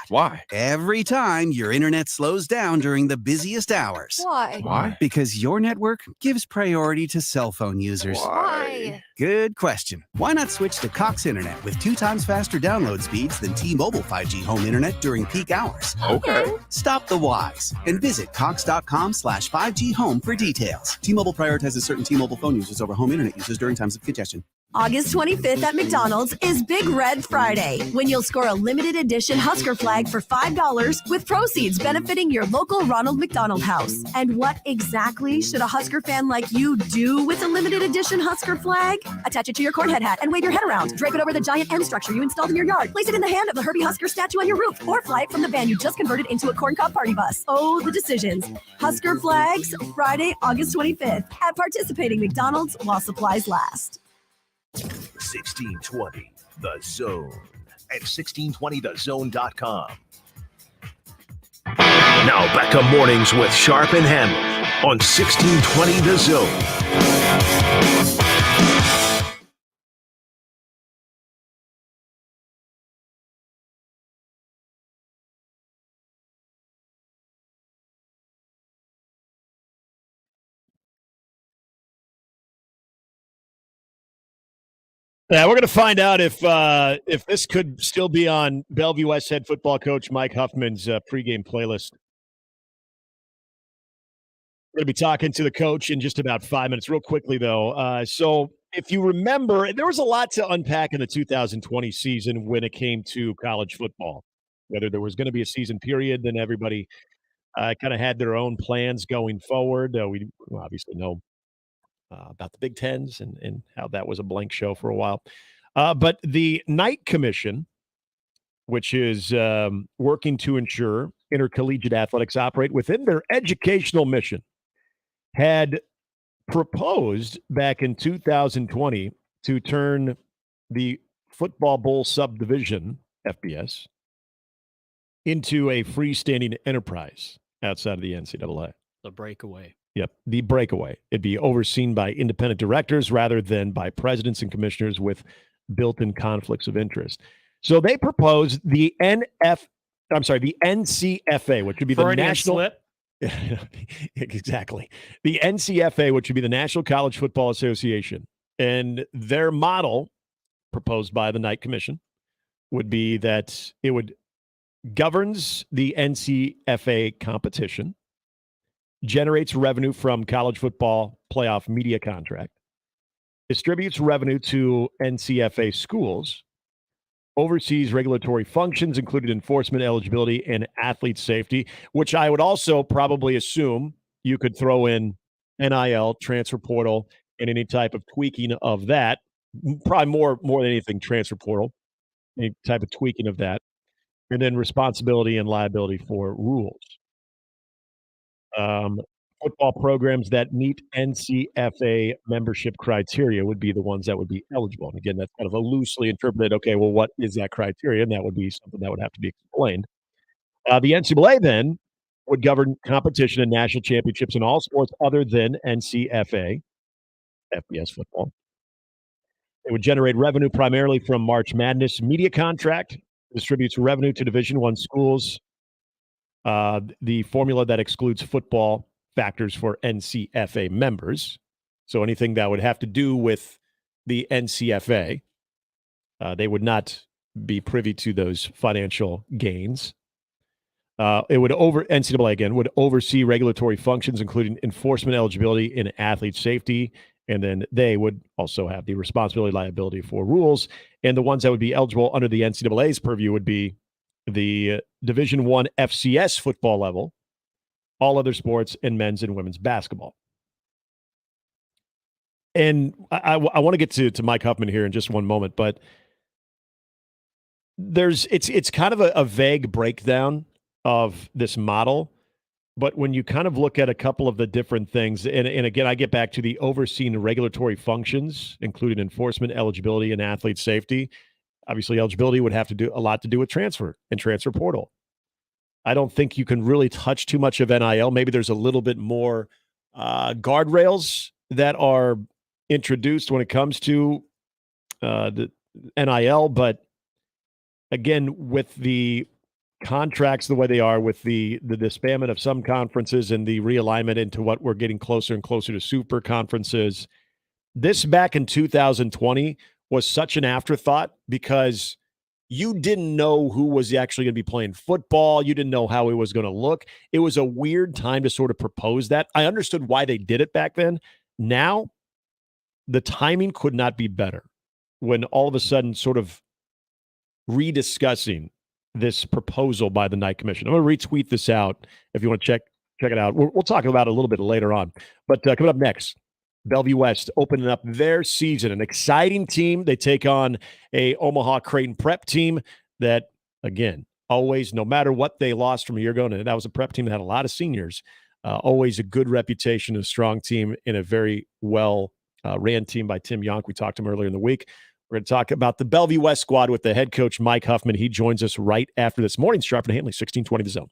Every time your internet slows down during the busiest hours. Why? Because your network gives priority to cell phone users. Why? Good question. Why not switch to Cox Internet with 2 times faster download speeds than T-Mobile 5G home internet during peak hours? Okay. Stop the whys and visit cox.com/5G home for details. T-Mobile prioritizes certain T-Mobile phone users over home internet users during times of congestion. August 25th at McDonald's is Big Red Friday, when you'll score a limited edition Husker flag for $5 with proceeds benefiting your local Ronald McDonald House. And what exactly should a Husker fan like you do with a limited edition Husker flag? Attach it to your cornhead hat and wave your head around. Drape it over the giant M structure you installed in your yard. Place it in the hand of the Herbie Husker statue on your roof, or fly it from the van you just converted into a corn cob party bus. Oh, the decisions. Husker flags, Friday, August 25th at participating McDonald's while supplies last. 1620 The Zone at 1620thezone.com. Now back to mornings with Sharp and Handley on 1620 The Zone. Yeah, we're going to find out if this could still be on Bellevue West head football coach Mike Huffman's pregame playlist. We're going to be talking to the coach in just about 5 minutes. Real quickly, though. So if you remember, there was a lot to unpack in the 2020 season when it came to college football. Whether there was going to be a season period, then everybody kind of had their own plans going forward. We obviously know about the Big Tens and how that was a blank show for a while. But the Knight Commission, which is working to ensure intercollegiate athletics operate within their educational mission, had proposed back in 2020 to turn the Football Bowl subdivision, FBS, into a freestanding enterprise outside of the NCAA. The breakaway. Yep, the breakaway. It'd be overseen by independent directors rather than by presidents and commissioners with built-in conflicts of interest. So they proposed the NCFA, which would be the national. Slip. Exactly, the NCFA, which would be the National College Football Association, and their model, proposed by the Knight Commission, would be that it would governs the NCFA competition, generates revenue from college football playoff media contract, distributes revenue to NCFA schools, oversees regulatory functions, including enforcement, eligibility, and athlete safety, which I would also probably assume you could throw in NIL, transfer portal, and any type of tweaking of that. Probably more than anything, transfer portal, any type of tweaking of that, and then responsibility and liability for rules. Football programs that meet NCFA membership criteria would be the ones that would be eligible. And again, that's kind of a loosely interpreted, okay, well, what is that criteria? And that would be something that would have to be explained. The NCAA then would govern competition and national championships in all sports other than NCFA, FBS football. It would generate revenue primarily from March Madness media contract, distributes revenue to Division I schools. The formula that excludes football factors for NCFA members. So anything that would have to do with the NCFA, they would not be privy to those financial gains. NCAA again would oversee regulatory functions, including enforcement, eligibility, and athlete safety. And then they would also have the responsibility, liability for rules. And the ones that would be eligible under the NCAA's purview would be the Division I FCS football level, all other sports, and men's and women's basketball. And I want to get to Mike Huffman here in just one moment, but it's kind of a vague breakdown of this model. But when you kind of look at a couple of the different things, and again, I get back to the overseeing regulatory functions, including enforcement, eligibility, and athlete safety. Obviously, eligibility would have to do a lot to do with transfer and transfer portal. I don't think you can really touch too much of NIL. Maybe there's a little bit more guardrails that are introduced when it comes to the NIL. But again, with the contracts the way they are, with the disbandment of some conferences and the realignment into what we're getting closer and closer to super conferences, this back in 2020 was such an afterthought because you didn't know who was actually going to be playing football. You didn't know how it was going to look. It was a weird time to sort of propose that. I understood why they did it back then. Now, the timing could not be better when all of a sudden sort of rediscussing this proposal by the Knight Commission. I'm going to retweet this out if you want to check it out. We'll talk about it a little bit later on. But coming up next, Bellevue West opening up their season. An exciting team. They take on a Omaha Creighton prep team that, again, always, no matter what they lost from a year ago, and that was a prep team that had a lot of seniors, always a good reputation, a strong team, and a very well ran team by Tim Yonk. We talked to him earlier in the week. We're going to talk about the Bellevue West squad with the head coach, Mike Huffman. He joins us right after this morning. Sharp and Handley, 1620 The Zone.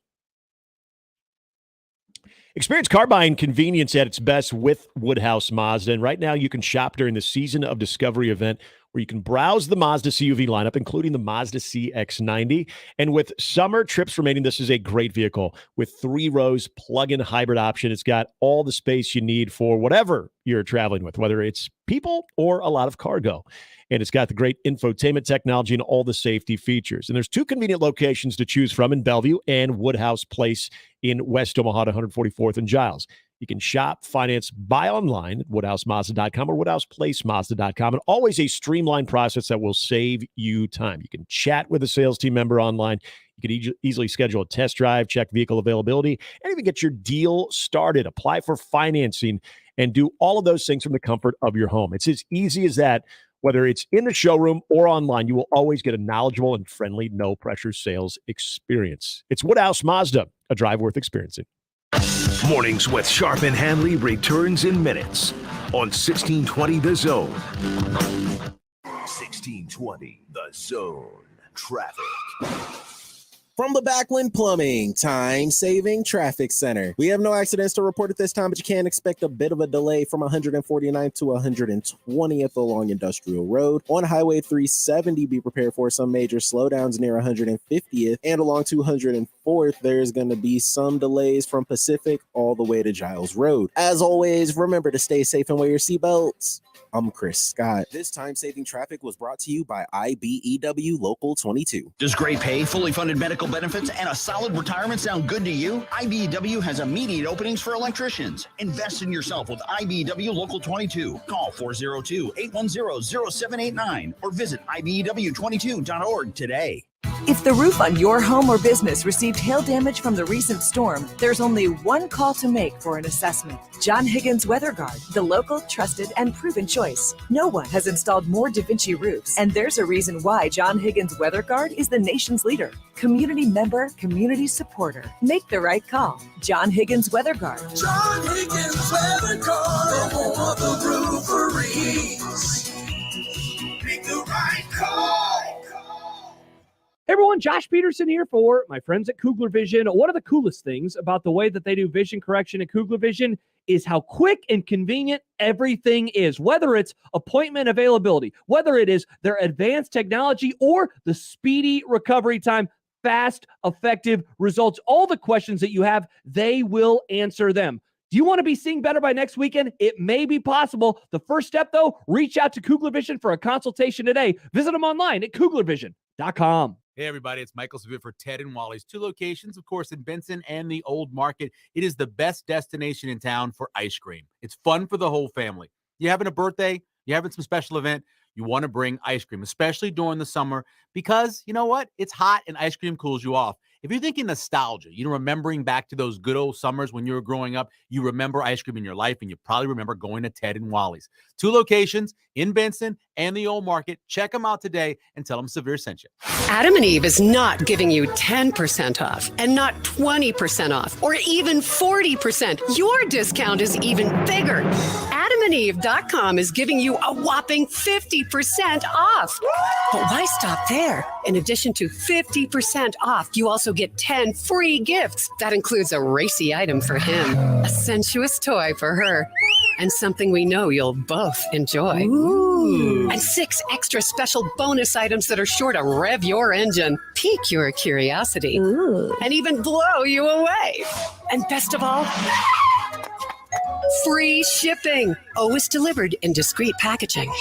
Experience car buying convenience at its best with Woodhouse Mazda. And right now you can shop during the Season of Discovery event where you can browse the Mazda CUV lineup, including the Mazda CX-90. And with summer trips remaining, this is a great vehicle with 3 rows plug-in hybrid option. It's got all the space you need for whatever you're traveling with, whether it's people or a lot of cargo. And it's got the great infotainment technology and all the safety features. And there's 2 convenient locations to choose from in Bellevue and Woodhouse Place in West Omaha, 144th and Giles. You can shop, finance, buy online at WoodhouseMazda.com or WoodhousePlaceMazda.com. And always a streamlined process that will save you time. You can chat with a sales team member online. You can easily schedule a test drive, check vehicle availability, and even get your deal started. Apply for financing and do all of those things from the comfort of your home. It's as easy as that. Whether it's in the showroom or online, you will always get a knowledgeable and friendly, no-pressure sales experience. It's Woodhouse Mazda, a drive worth experiencing. Mornings with Sharp and Handley returns in minutes on 1620 The Zone. 1620 The Zone. Traffic. From the Backlund Plumbing Time-Saving Traffic Center. We have no accidents to report at this time, but you can expect a bit of a delay from 149th to 120th along Industrial Road. On Highway 370, be prepared for some major slowdowns near 150th. And along 204th, there's going to be some delays from Pacific all the way to Giles Road. As always, remember to stay safe and wear your seatbelts. I'm Chris Scott. This time-saving traffic was brought to you by IBEW Local 22. Does great pay, fully funded medical benefits, and a solid retirement sound good to you? IBEW has immediate openings for electricians. Invest in yourself with IBEW Local 22. Call 402-810-0789 or visit IBEW22.org today. If the roof on your home or business received hail damage from the recent storm, there's only one call to make for an assessment. John Higgins Weather Guard, the local, trusted, and proven choice. No one has installed more DaVinci roofs, and there's a reason why John Higgins Weather Guard is the nation's leader. Community member, community supporter. Make the right call. John Higgins Weather Guard. John Higgins Weather Guard, the home of the rooferys. Make the right call. Hey everyone, Josh Peterson here for my friends at Kugler Vision. One of the coolest things about the way that they do vision correction at Kugler Vision is how quick and convenient everything is, whether it's appointment availability, whether it is their advanced technology or the speedy recovery time, fast, effective results. All the questions that you have, they will answer them. Do you want to be seeing better by next weekend? It may be possible. The first step, though, reach out to Kugler Vision for a consultation today. Visit them online at KuglerVision.com. Hey, everybody, it's Michael Savit for Ted and Wally's. 2 locations, of course, in Benson and the Old Market. It is the best destination in town for ice cream. It's fun for the whole family. You having a birthday? You having some special event? You want to bring ice cream, especially during the summer, because you know what? It's hot and ice cream cools you off. If you're thinking nostalgia, remembering back to those good old summers when you were growing up, you remember ice cream in your life, and you probably remember going to Ted and Wally's. 2 locations in Benson and the Old Market. Check them out today and tell them Severe sent you. Adam and Eve is not giving you 10% off and not 20% off or even 40%. Your discount is even bigger. AdamandEve.com is giving you a whopping 50% off. But why stop there? In addition to 50% off, you also get 10 free gifts. That includes a racy item for him, a sensuous toy for her, and something we know you'll both enjoy. Ooh. And 6 extra special bonus items that are sure to rev your engine, pique your curiosity, and even blow you away. And best of all, free shipping. Always delivered in discreet packaging.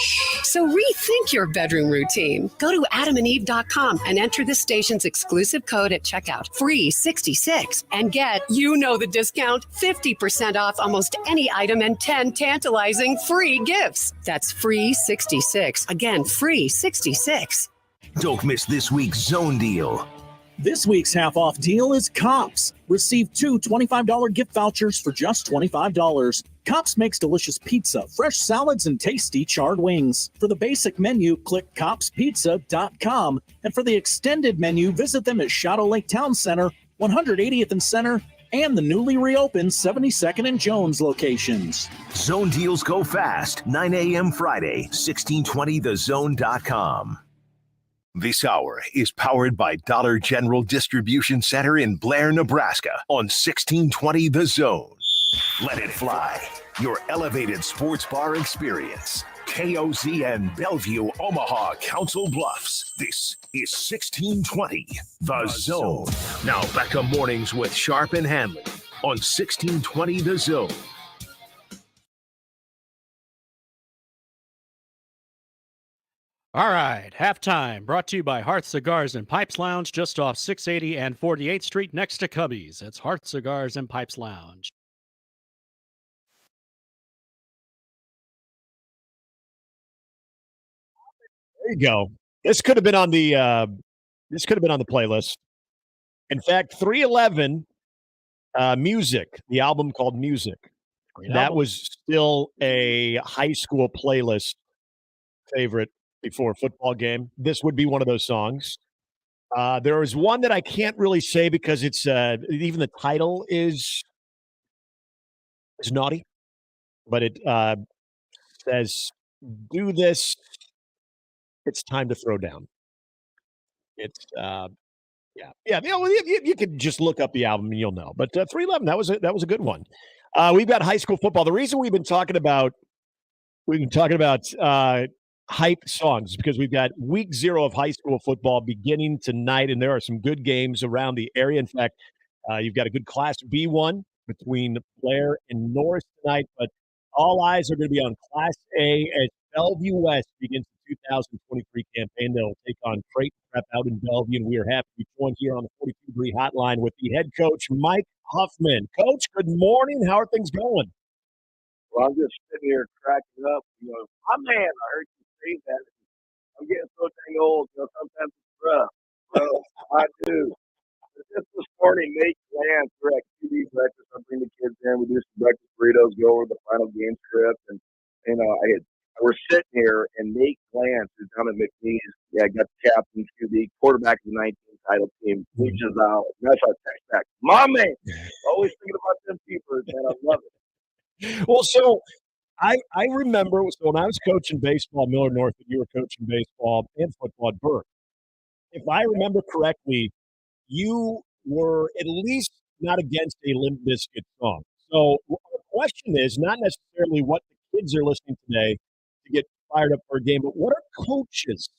So rethink your bedroom routine. Go to adamandeve.com and enter the station's exclusive code at checkout, free 66, and get, the discount, 50% off almost any item and 10 tantalizing free gifts. That's free 66. Again, free 66. Don't miss this week's Zone Deal. This week's half-off deal is Cops. Receive 2 $25 gift vouchers for just $25. Cops makes delicious pizza, fresh salads, and tasty charred wings. For the basic menu, click copspizza.com. And for the extended menu, visit them at Shadow Lake Town Center, 180th and Center, and the newly reopened 72nd and Jones locations. Zone deals go fast. 9 a.m. Friday, 1620thezone.com. This hour is powered by Dollar General Distribution Center in Blair, Nebraska on 1620 The Zone. Let it fly. Your elevated sports bar experience. KOZ and Bellevue, Omaha, Council Bluffs. This is 1620 The Zone. Now back to mornings with Sharp and Handley on 1620 The Zone. All right, halftime brought to you by Hearth Cigars and Pipes Lounge, just off 680 and 48th Street next to Cubby's. It's Hearth Cigars and Pipes Lounge. There you go. This could have been on the playlist. In fact, 311 Music, the album called Music. That was still a high school playlist favorite before a football game. This would be one of those songs. There is one that I can't really say because it's even the title is naughty, but it says, "Do this. It's time to throw down." It's yeah. You could just look up the album and you'll know. But 311, that was a good one. We've got high school football. The reason we've been talking about hype songs because we've got week 0 of high school football beginning tonight, and there are some good games around the area. In fact, you've got a good Class B1 between Blair and Norris tonight, but all eyes are going to be on Class A as Bellevue West begins the 2023 campaign. They'll take on Creighton Prep out in Bellevue, and we are happy to be joined here on the 42-degree hotline with the head coach, Mike Huffman. Coach, good morning. How are things going? Well, I'm just sitting here cracking up. My man, I heard you say that. I'm getting so dang old, sometimes it's rough. So I do. Just this morning, Nate Lance, we're at QB breakfast. I bring the kids in. We do some breakfast burritos, go over the final game script. And we're sitting here, and Nate Lance, who's down at McNeese, got the captain, QB, quarterback of the 19th title team, reaches out. And that's our text back. My man, always thinking about them people, man. I love it. Well, so I remember when I was coaching baseball at Miller North, and you were coaching baseball and football at Burke. If I remember correctly, you were at least not against a Limp Bizkit song. So the question is not necessarily what the kids are listening today to get fired up for a game, but what are coaches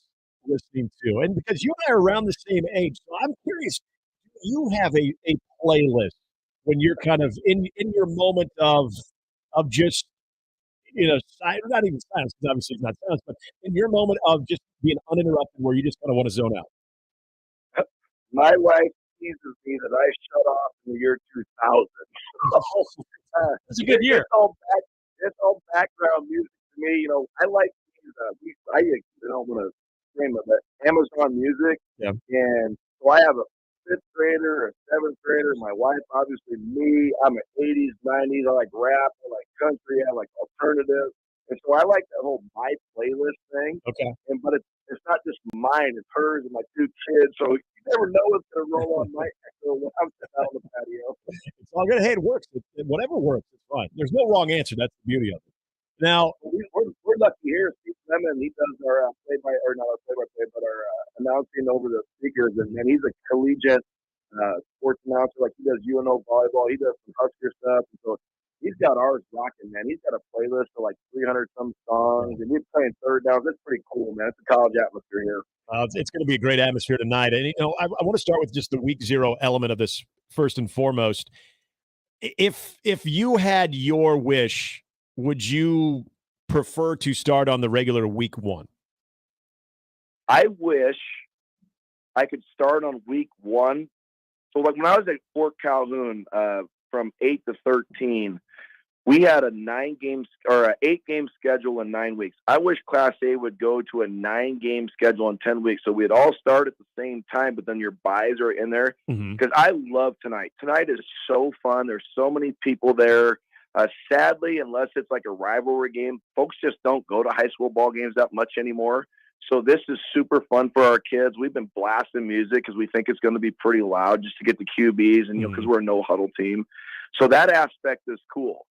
listening to? And because you and I are around the same age, so I'm curious, do you have a playlist when you're kind of in your moment of just, not even silence, because obviously it's not silence, but in your moment of just being uninterrupted where you just kind of want to zone out? My wife teases me that I shut off in the year 2000. That's a good year. It's all background music to me. I like these. I don't want to scream it, but Amazon Music. Yeah. And so I have a grader, a 7th grader. My wife, obviously me. I'm an 80s, 90s. I like rap. I like country. I like alternative. And so I like that whole my playlist thing. Okay. But it's not just mine. It's hers and my 2 kids. So you never know what's going to roll on my echo when I'm sitting out on the patio. It's all good. Hey, it works. Whatever works, it's fine. There's no wrong answer. That's the beauty of it. Now, we're lucky here. Steve Lemon, he does our play-by-play, not our play-by-play, but our announcing over the speakers. And man, he's a collegiate sports announcer. Like he does UNO volleyball. He does some Husker stuff. And so he's got ours rocking, man. He's got a playlist of like 300 some songs, and we're playing third downs. It's pretty cool, man. It's a college atmosphere here. It's going to be a great atmosphere tonight. And, I want to start with just the week 0 element of this first and foremost. If you had your wish, would you prefer to start on the regular week 1? I wish I could start on week 1. So, like when I was at Fort Calhoun, from 8 to 13, we had a 8-game schedule in 9 weeks. I wish Class A would go to a 9-game schedule in 10 weeks, so we'd all start at the same time, but then your buys are in there. Because I love tonight. Tonight is so fun. There's so many people there. Sadly, unless it's like a rivalry game, folks just don't go to high school ball games that much anymore. So this is super fun for our kids. We've been blasting music because we think it's going to be pretty loud just to get the QBs and, because we're a no-huddle team. So that aspect is cool.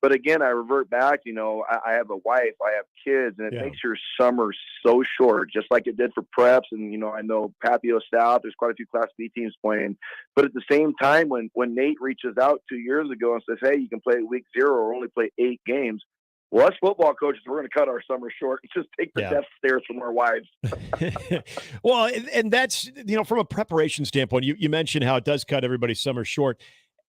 But again, I revert back, I have a wife, I have kids, and it makes your summer so short, just like it did for preps. And, I know Papio South, there's quite a few Class B teams playing. But at the same time, when Nate reaches out 2 years ago and says, hey, you can play week 0 or only play 8 games, well, us football coaches, we're going to cut our summer short and just take the death stares from our wives. Well, and that's, from a preparation standpoint, you mentioned how it does cut everybody's summer short.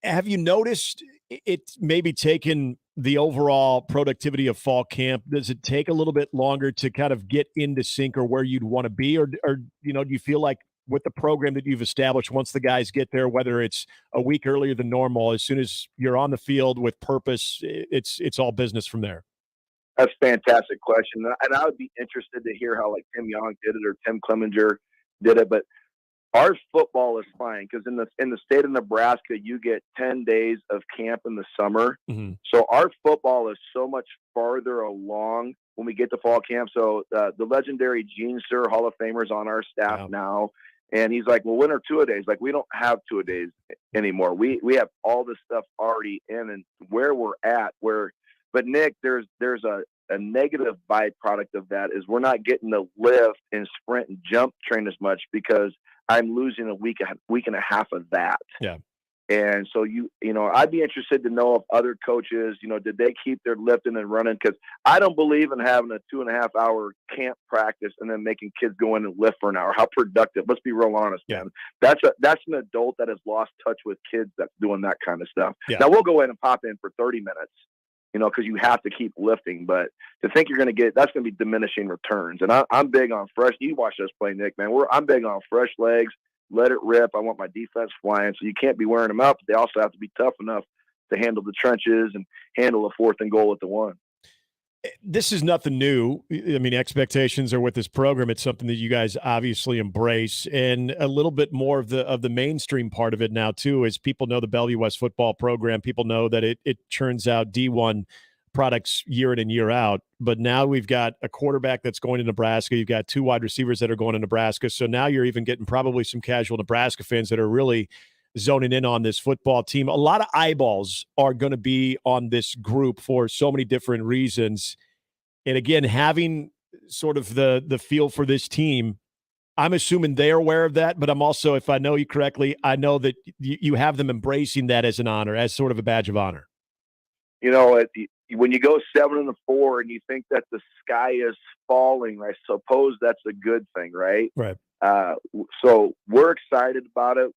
Have you noticed it maybe taken the overall productivity of fall camp? Does it take a little bit longer to kind of get into sync or where you'd want to be? Or do you feel like with the program that you've established, once the guys get there, whether it's a week earlier than normal, as soon as you're on the field with purpose, it's all business from there? That's a fantastic question. And I would be interested to hear how like Tim Young did it or Tim Clemenger did it. But our football is fine because in the state of Nebraska, you get 10 days of camp in the summer. So our football is so much farther along when we get to fall camp. So the legendary Gene Sir Hall of Famer is on our staff now. And he's like, well, when are two-a-days? Like, we don't have two-a-days anymore. We have all this stuff already in, and where we're at. But Nick, there's a negative byproduct of that is we're not getting to lift and sprint and jump train as much because I'm losing a week and a half of that. Yeah. And so I'd be interested to know if other coaches, did they keep their lifting and running? Because I don't believe in having a 2.5 hour camp practice and then making kids go in and lift for an hour. How productive? Let's be real honest, man. That's an adult that has lost touch with kids that's doing that kind of stuff. Yeah. Now we'll go in and pop in for 30 minutes, because you have to keep lifting. But to think you're going to that's going to be diminishing returns. And I'm big on fresh. You watch us play, Nick, man. I'm big on fresh legs. Let it rip. I want my defense flying. So you can't be wearing them out, but they also have to be tough enough to handle the trenches and handle a 4th and goal at the 1. This is nothing new. I mean, expectations are with this program. It's something that you guys obviously embrace, and a little bit more of the mainstream part of it now too, is people know the Bellevue West football program. People know that it churns out D1 products year in and year out. But now we've got a quarterback that's going to Nebraska. You've got 2 wide receivers that are going to Nebraska. So now you're even getting probably some casual Nebraska fans that are really zoning in on this football team. A lot of eyeballs are going to be on this group for so many different reasons. And again, having sort of the feel for this team, I'm assuming they're aware of that, but I'm also, if I know you correctly, I know that you have them embracing that as an honor, as sort of a badge of honor. When you go 7-4 and you think that the sky is falling, I suppose that's a good thing, right? Right. So we're excited about it.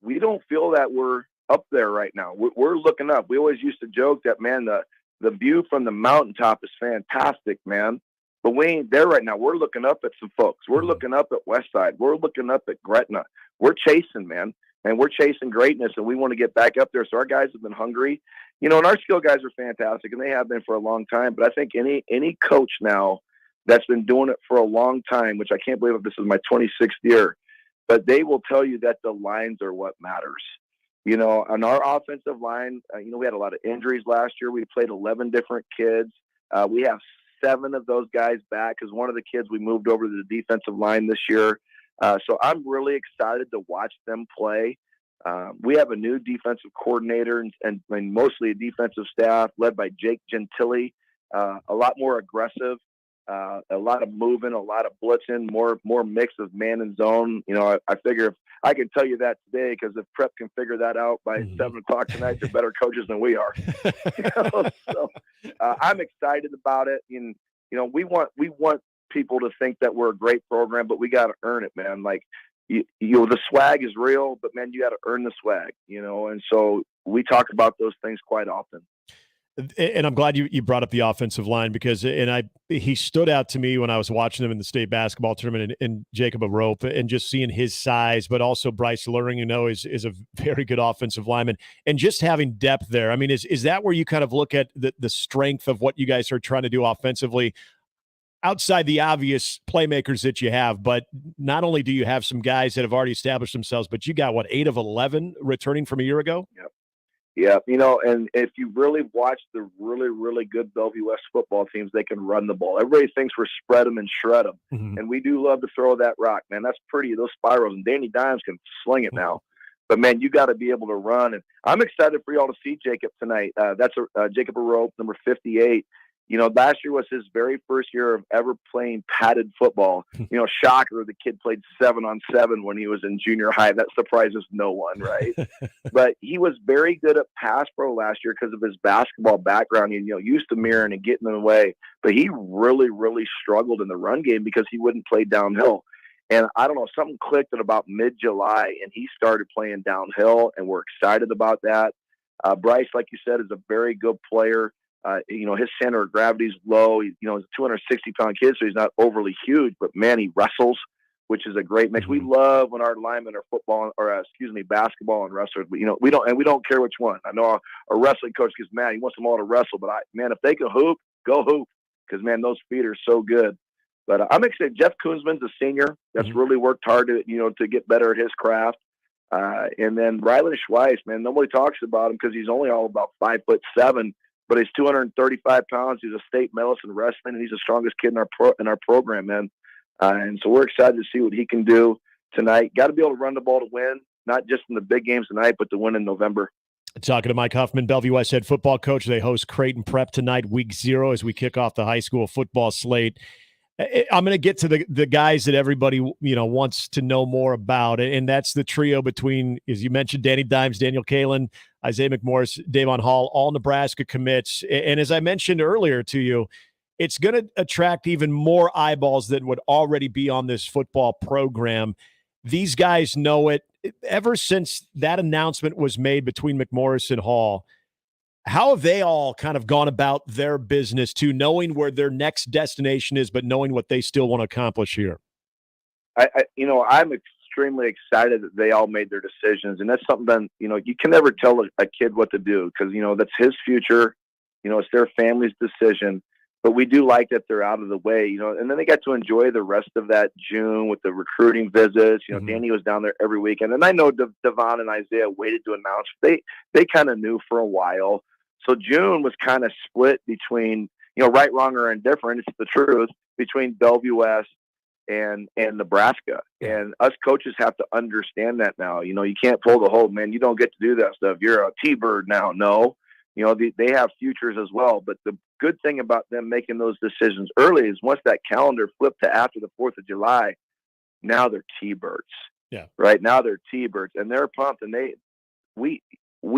We don't feel that we're up there right now. We're looking up. We always used to joke that, man, the view from the mountaintop is fantastic, man. But we ain't there right now. We're looking up at some folks. We're looking up at Westside. We're looking up at Gretna. We're chasing, man. And we're chasing greatness, and we want to get back up there. So our guys have been hungry. And our skill guys are fantastic, and they have been for a long time. But I think any coach now that's been doing it for a long time, which I can't believe this is my 26th year, but they will tell you that the lines are what matters. On our offensive line, we had a lot of injuries last year. We played 11 different kids. We have 7 of those guys back because one of the kids we moved over to the defensive line this year. So I'm really excited to watch them play. We have a new defensive coordinator and mostly a defensive staff led by Jake Gentili, a lot more aggressive, a lot of moving, a lot of blitzing, more mix of man and zone. I figure if I can tell you that today, because if Prep can figure that out by 7 o'clock tonight, they're better coaches than we are. So I'm excited about it. And, we want people to think that we're a great program, but we got to earn it, man. Like, the swag is real, but man, you got to earn the swag, and so we talk about those things quite often. And I'm glad you brought up the offensive line because he stood out to me when I was watching him in the state basketball tournament and Jacob Arope and just seeing his size, but also Bryce Luring, is a very good offensive lineman, and just having depth there. I mean, is that where you kind of look at the strength of what you guys are trying to do offensively outside the obvious playmakers that you have? But not only do you have some guys that have already established themselves, but you got 8 of 11 returning from a year ago? Yep. Yeah, and if you really watch the really, really good Bellevue West football teams, they can run the ball. Everybody thinks we're spread them and shred them, and we do love to throw that rock, man. That's pretty, those spirals, and Danny Dimes can sling it now. But, man, you got to be able to run. And I'm excited for y'all to see Jacob tonight. That's Jacob Arope, number 58. Last year was his very first year of ever playing padded football. Shocker, the kid played 7-on-7 when he was in junior high. That surprises no one, right? But he was very good at pass pro last year because of his basketball background. He, used to mirroring and getting in the way. But he really, really struggled in the run game because he wouldn't play downhill. And I don't know, something clicked at about mid-July, and he started playing downhill, and we're excited about that. Bryce, like you said, is a very good player. His center of gravity is low. He's a 260-pound kid, so he's not overly huge, but man, he wrestles, which is a great mix. We love when our linemen are basketball and wrestlers. But, we don't care which one. I know a wrestling coach gets mad. He wants them all to wrestle, but if they can hoop, go hoop, because man, those feet are so good. But I'm excited. Jeff Koonsman's a senior that's really worked hard to get better at his craft. And then Rylan Schweiss, man, nobody talks about him because he's only all about 5'7". But he's 235 pounds. He's a state medalist in wrestling, and he's the strongest kid in our program, man. And so we're excited to see what he can do tonight. Got to be able to run the ball to win, not just in the big games tonight, but to win in November. Talking to Mike Huffman, Bellevue West head football coach. They host Creighton Prep tonight, week 0, as we kick off the high school football slate. I'm going to get to the guys that everybody wants to know more about, and that's the trio between, as you mentioned, Danny Dimes, Daniel Kalen, Isaiah McMorris, Davon Hall, all Nebraska commits. And as I mentioned earlier to you, it's going to attract even more eyeballs that would already be on this football program. These guys know it. Ever since that announcement was made between McMorris and Hall, how have they all kind of gone about their business to knowing where their next destination is, but knowing what they still want to accomplish here? I'm extremely excited that they all made their decisions. And that's something that, you can never tell a kid what to do because, that's his future. It's their family's decision. But we do like that they're out of the way, and then they got to enjoy the rest of that June with the recruiting visits. Danny was down there every weekend. And I know Devon and Isaiah waited to announce. They kind of knew for a while. So June was kind of split between, right, wrong, or indifferent. It's the truth between Bellevue West and Nebraska. And us coaches have to understand that now. You can't pull the whole, man, you don't get to do that stuff. You're a T-bird now. No, they have futures as well. But the good thing about them making those decisions early is once that calendar flipped to after the 4th of July, now they're T-birds. Yeah. Right now they're T-birds, and they're pumped. And we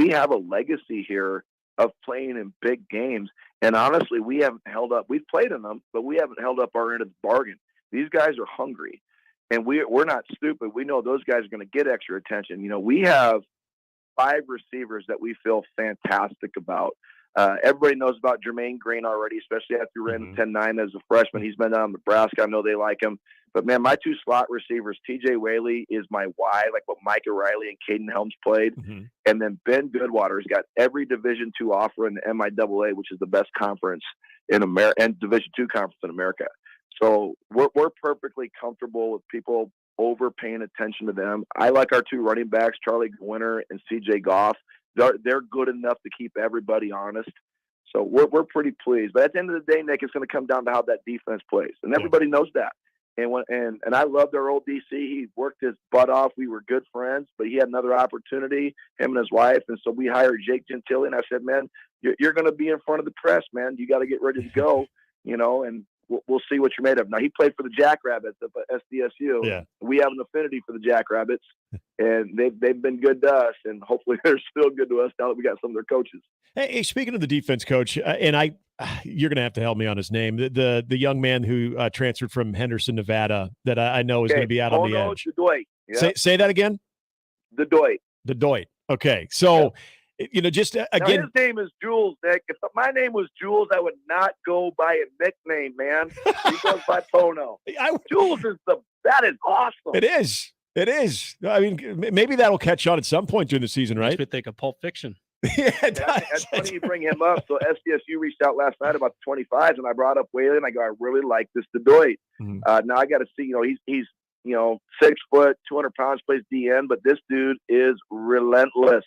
have a legacy here of playing in big games. And honestly, we haven't held up. We've played in them, but we haven't held up our end of the bargain. These guys are hungry, and we're not stupid. We know those guys are going to get extra attention. We have 5 receivers that we feel fantastic about. Everybody knows about Jermaine Green already, especially after he ran 10-9 as a freshman. He's been down in Nebraska. I know they like him. But, man, my 2 slot receivers, TJ Whaley is my Y, like what Micah Riley and Caden Helms played. And then Ben Goodwater's got every Division II offer in the MIAA, which is the best conference in America, and Division II conference in America. So we're perfectly comfortable with people over paying attention to them. I like our two running backs, Charlie Gwinner and CJ Goff. They're good enough to keep everybody honest. So we're pretty pleased. But at the end of the day, Nick, it's going to come down to how that defense plays. And everybody knows that. And I loved our old DC. He worked his butt off. We were good friends, but he had another opportunity, him and his wife. And so we hired Jake Gentile. And I said, man, you're going to be in front of the press, man. You got to get ready to go, and we'll see what you're made of. Now, he played for the Jackrabbits at SDSU. Yeah. We have an affinity for the Jackrabbits, and they've been good to us, and hopefully they're still good to us now that we got some of their coaches. Hey, speaking of the defense coach, and you're going to have to help me on his name. The young man who transferred from Henderson, Nevada, that I know is going to be out on the edge. Dedoit. Yep. Say that again. Dedoit. Okay, so just again, now his name is Jules, Nick. If my name was Jules, I would not go by a nickname, man. He goes by Pono. Jules that is awesome. It is. I mean, maybe that'll catch on at some point during the season, right? Makes me think of Pulp Fiction. Yeah, that's funny you bring him up. So SDSU reached out last night about the 25s, and I brought up Whaley, and I go, I really like this Dedoit. Now I got to see, he's 6 foot, 200 pounds, plays DN, but this dude is relentless.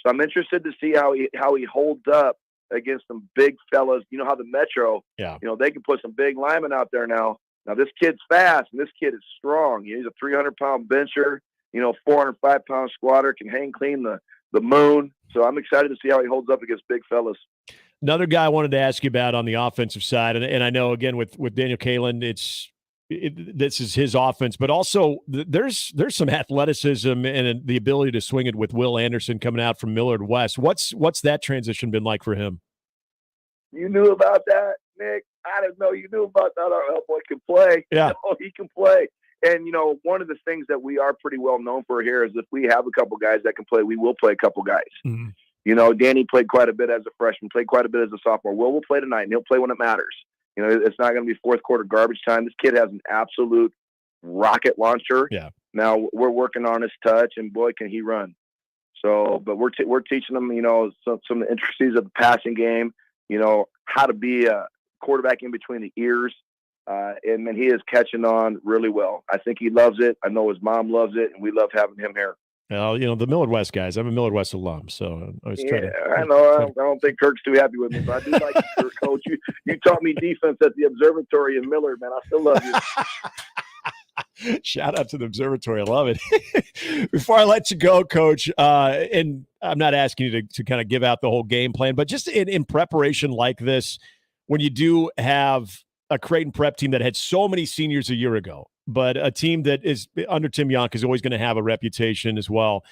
So I'm interested to see how he holds up against some big fellas. You know how the Metro, they can put some big linemen out there now. Now this kid's fast, and this kid is strong. He's a 300-pound bencher, 405-pound squatter, can hang clean the moon. So I'm excited to see how he holds up against big fellas. Another guy I wanted to ask you about on the offensive side, and I know, again, with Daniel Kalen, this is his offense, but also there's some athleticism and the ability to swing it with Will Anderson coming out from Millard West. What's that transition been like for him? You knew about that, Nick? I didn't know you knew about that. Our boy can play. Yeah. He can play. And, one of the things that we are pretty well known for here is if we have a couple guys that can play, we will play a couple guys. Mm-hmm. Danny played quite a bit as a freshman, played quite a bit as a sophomore. Will play tonight, and he'll play when it matters. It's not going to be fourth quarter garbage time. This kid has an absolute rocket launcher. Yeah. Now we're working on his touch, and boy, can he run. So, but we're teaching them, some of the intricacies of the passing game, how to be a quarterback in between the ears. And then he is catching on really well. I think he loves it. I know his mom loves it, and we love having him here. Well, the Millard West guys. I'm a Millard West alum, so I was trying to. I know. I don't think Kirk's too happy with me, but I do like you, Kirk, Coach. You taught me defense at the observatory in Millard, man. I still love you. Shout out to the observatory. I love it. Before I let you go, Coach, and I'm not asking you to kind of give out the whole game plan, but just in preparation like this, when you do have a Creighton prep team that had so many seniors a year ago, but a team that is under Tim Yonk is always going to have a reputation as well.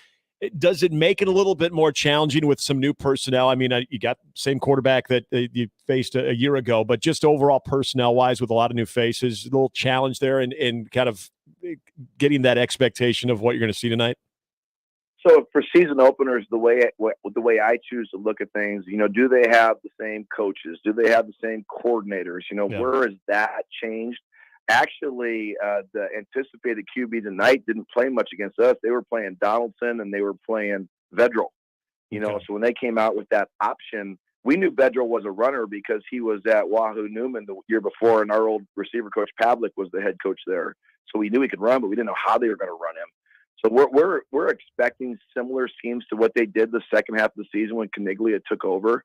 Does it make it a little bit more challenging with some new personnel? I mean, you got the same quarterback that you faced a year ago, but just overall personnel-wise with a lot of new faces, a little challenge there in kind of getting that expectation of what you're going to see tonight? So for season openers, the way I choose to look at things, do they have the same coaches? Do they have the same coordinators? Where has that changed? Actually, the anticipated QB tonight didn't play much against us. They were playing Donaldson and they were playing Vedral. So when they came out with that option, we knew Vedral was a runner because he was at Wahoo Newman the year before, and our old receiver coach Pavlik was the head coach there. So we knew he could run, but we didn't know how they were going to run him. So we're expecting similar schemes to what they did the second half of the season when Caniglia took over.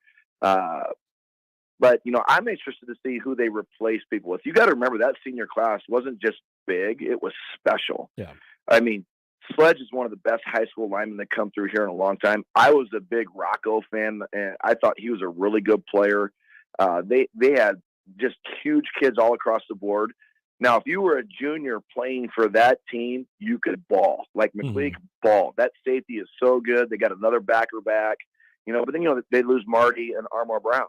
But, I'm interested to see who they replace people with. You got to remember that senior class wasn't just big. It was special. Yeah. I mean, Sledge is one of the best high school linemen that come through here in a long time. I was a big Rocco fan, and I thought he was a really good player. They had just huge kids all across the board. Now, if you were a junior playing for that team, you could ball. Like McLean could ball. That safety is so good. They got another backer back. But then, they lose Marty and Armor Brown.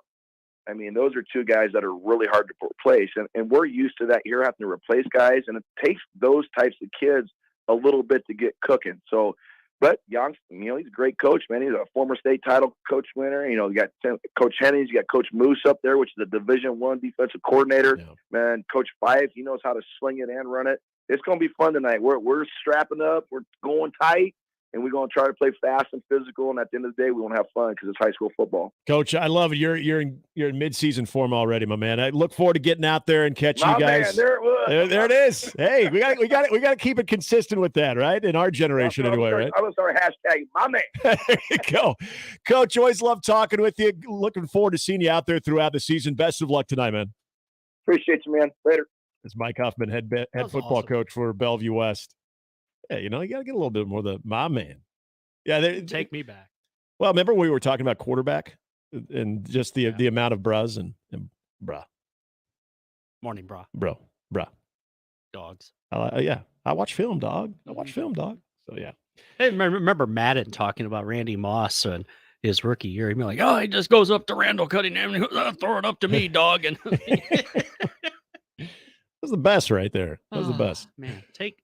I mean, those are two guys that are really hard to replace. And we're used to that here, having to replace guys. And it takes those types of kids a little bit to get cooking. So, but Young's, he's a great coach, man. He's a former state title coach winner. You got Coach Hennies, you got Coach Moose up there, which is a Division I defensive coordinator. Yeah. Man, Coach Fife, he knows how to sling it and run it. It's going to be fun tonight. We're strapping up. We're going tight. and we're going to try to play fast and physical. And at the end of the day, we want to have fun because it's high school football. Coach, I love it. You're in mid-season form already, my man. I look forward to getting out there and catching you guys. Man, there it was. There it is. Hey, we got to keep it consistent with that, right? In our generation, anyway, right? I was our hashtag, my man. There you go, Coach. Always love talking with you. Looking forward to seeing you out there throughout the season. Best of luck tonight, man. Appreciate you, man. Later. It's Mike Huffman, head football coach for Bellevue West. Yeah, you got to get a little bit more of the my man. Yeah, take me back. Well, remember we were talking about quarterback and just the amount of bras and bruh. Morning, bra. Bruh. Dogs. Yeah, I watch film, dog. So, yeah. Hey, remember Madden talking about Randy Moss and his rookie year? He'd be like, he just goes up to Randall Cunningham and throw it up to me, dog. And That was the best right there. That was the best. Man, take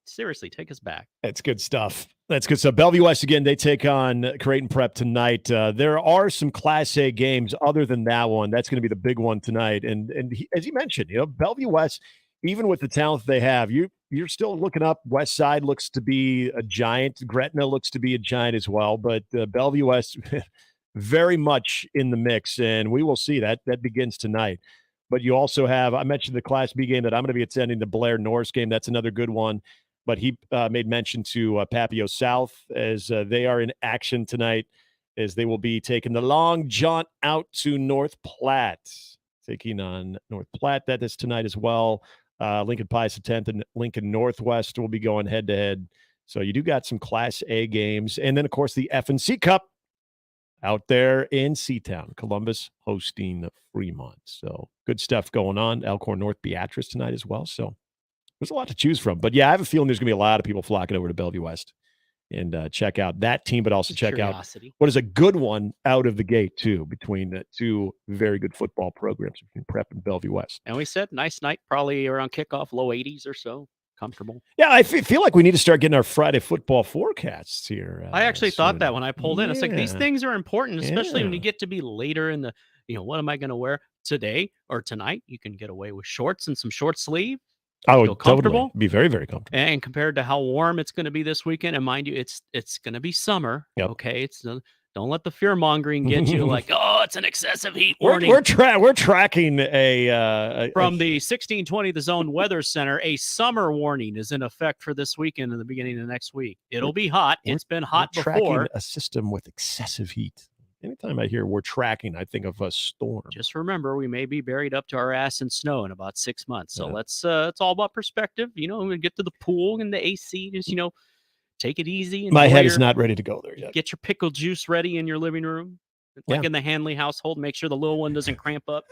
us back. That's good stuff. Bellevue West, again, they take on Creighton Prep tonight. There are some Class A games other than that one. That's going to be the big one tonight. And as you mentioned, Bellevue West, even with the talent they have, you're still looking up. West Side looks to be a giant. Gretna looks to be a giant as well. But Bellevue West, very much in the mix. And we will see that begins tonight. But you also have, I mentioned the Class B game that I'm going to be attending, the Blair Norris game. That's another good one. But he made mention to Papio South as they are in action tonight, as they will be taking the long jaunt out to North Platte, taking on North Platte. That is tonight as well. Lincoln Pius X and Lincoln Northwest will be going head-to-head. So you do got some Class A games. And then, of course, the F&C Cup out there in Seatown, Columbus hosting Fremont. So good stuff going on. Elkhorn North Beatrice tonight as well. So there's a lot to choose from. But, yeah, I have a feeling there's going to be a lot of people flocking over to Bellevue West and check out that team, but also check out what is a good one out of the gate, too, between the two very good football programs between Prep and Bellevue West. And we said nice night, probably around kickoff, low 80s or so. Comfortable. Yeah, I feel like we need to start getting our Friday football forecasts here. I actually thought that when I pulled in. It's like these things are important, especially when you get to be later in the, what am I going to wear today or tonight? You can get away with shorts and some short sleeve. Feel comfortable. Totally. Be very, very comfortable. And compared to how warm it's going to be this weekend, and mind you, it's going to be summer. Yep. Okay, don't let the fear mongering get you like, it's an excessive heat warning. We're tracking from the 1620 The Zone Weather Center. A summer warning is in effect for this weekend and the beginning of next week. It'll be hot. It's been hot before. Tracking a system with excessive heat. Anytime I hear we're tracking, I think of a storm. Just remember, we may be buried up to our ass in snow in about 6 months. So let's it's all about perspective. We get to the pool and the AC. Just take it easy. My head is not ready to go there yet. Get your pickle juice ready in your living room. Like in the Handley household, make sure the little one doesn't cramp up.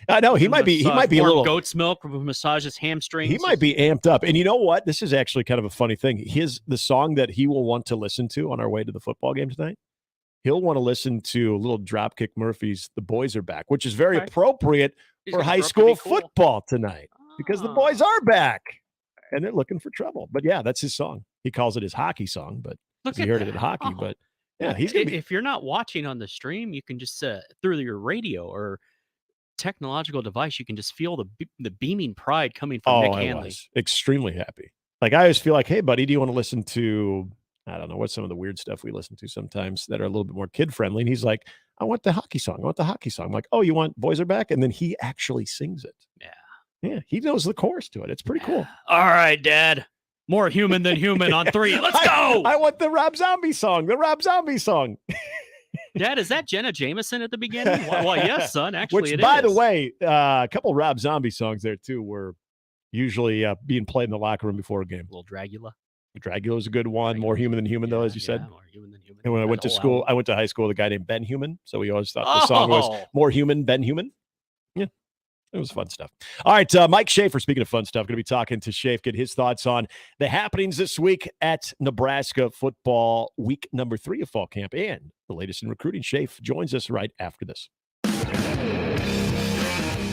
I know he might be a little goat's milk massage his hamstrings. He might be amped up. And you know what? This is actually kind of a funny thing. The song that he will want to listen to on our way to the football game tonight, he'll want to listen to a little Dropkick Murphys, The Boys Are Back, which is very appropriate for high school football tonight because the boys are back and they're looking for trouble. But yeah, that's his song. He calls it his hockey song, but he heard it at hockey. But yeah, he's gonna be. If you're not watching on the stream, you can just through your radio or technological device, you can just feel the beaming pride coming from Nick Handley. I was extremely happy. Like I always feel like, hey, buddy, do you want to listen to? I don't know what's some of the weird stuff we listen to sometimes that are a little bit more kid friendly. And he's like, I want the hockey song. I'm like, oh, you want Boys Are Back? And then he actually sings it. Yeah, he knows the chorus to it. It's pretty cool. All right, Dad. More human than human on 3. Let's go. I want the Rob Zombie song. Dad, is that Jenna Jameson at the beginning? Well, yes, son. Actually, Which, by the way, a couple Rob Zombie songs there, too, were usually being played in the locker room before a game. A little Dragula. Dragula's a good one. More human than human, though, as you said. More human than human. And when I went to school, I went to high school with a guy named Ben Human. So we always thought the song was More Human, Ben Human. Yeah, it was fun stuff. All right, Mike Schaefer, speaking of fun stuff, going to be talking to Schaefer, get his thoughts on the happenings this week at Nebraska football, week number 3 of fall camp, and the latest in recruiting. Schaefer joins us right after this.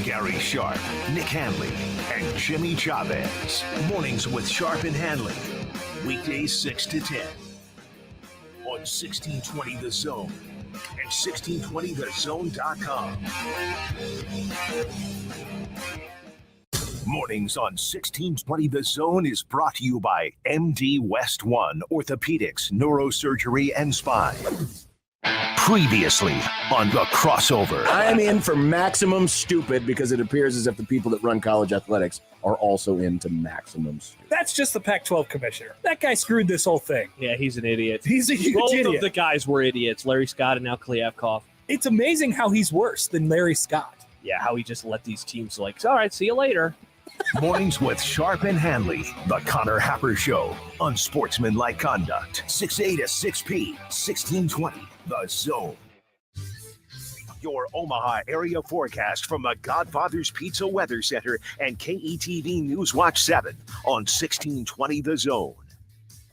Gary Sharp, Nick Handley, and Jimmy Chavez. Mornings with Sharp and Handley. Weekdays 6 to 10 on 1620 The Zone and 1620thezone.com. Mornings on 1620 The Zone is brought to you by MD West One Orthopedics, Neurosurgery, and Spine. Previously on The Crossover. I'm in for maximum stupid because it appears as if the people that run college athletics are also into maximum stupid. That's just the Pac-12 commissioner. That guy screwed this whole thing. Yeah, he's an idiot. He's a huge Both idiot. of the guys were idiots. Larry Scott and now Kliavkoff. It's amazing how he's worse than Larry Scott. Yeah, how he just let these teams all right, see you later. Mornings with Sharp and Handley, the Connor Happer Show on Sportsmanlike Conduct, 6A to 6P, 1620, The Zone. Your Omaha area forecast from the Godfather's Pizza Weather Center and KETV News Watch 7 on 1620 The Zone.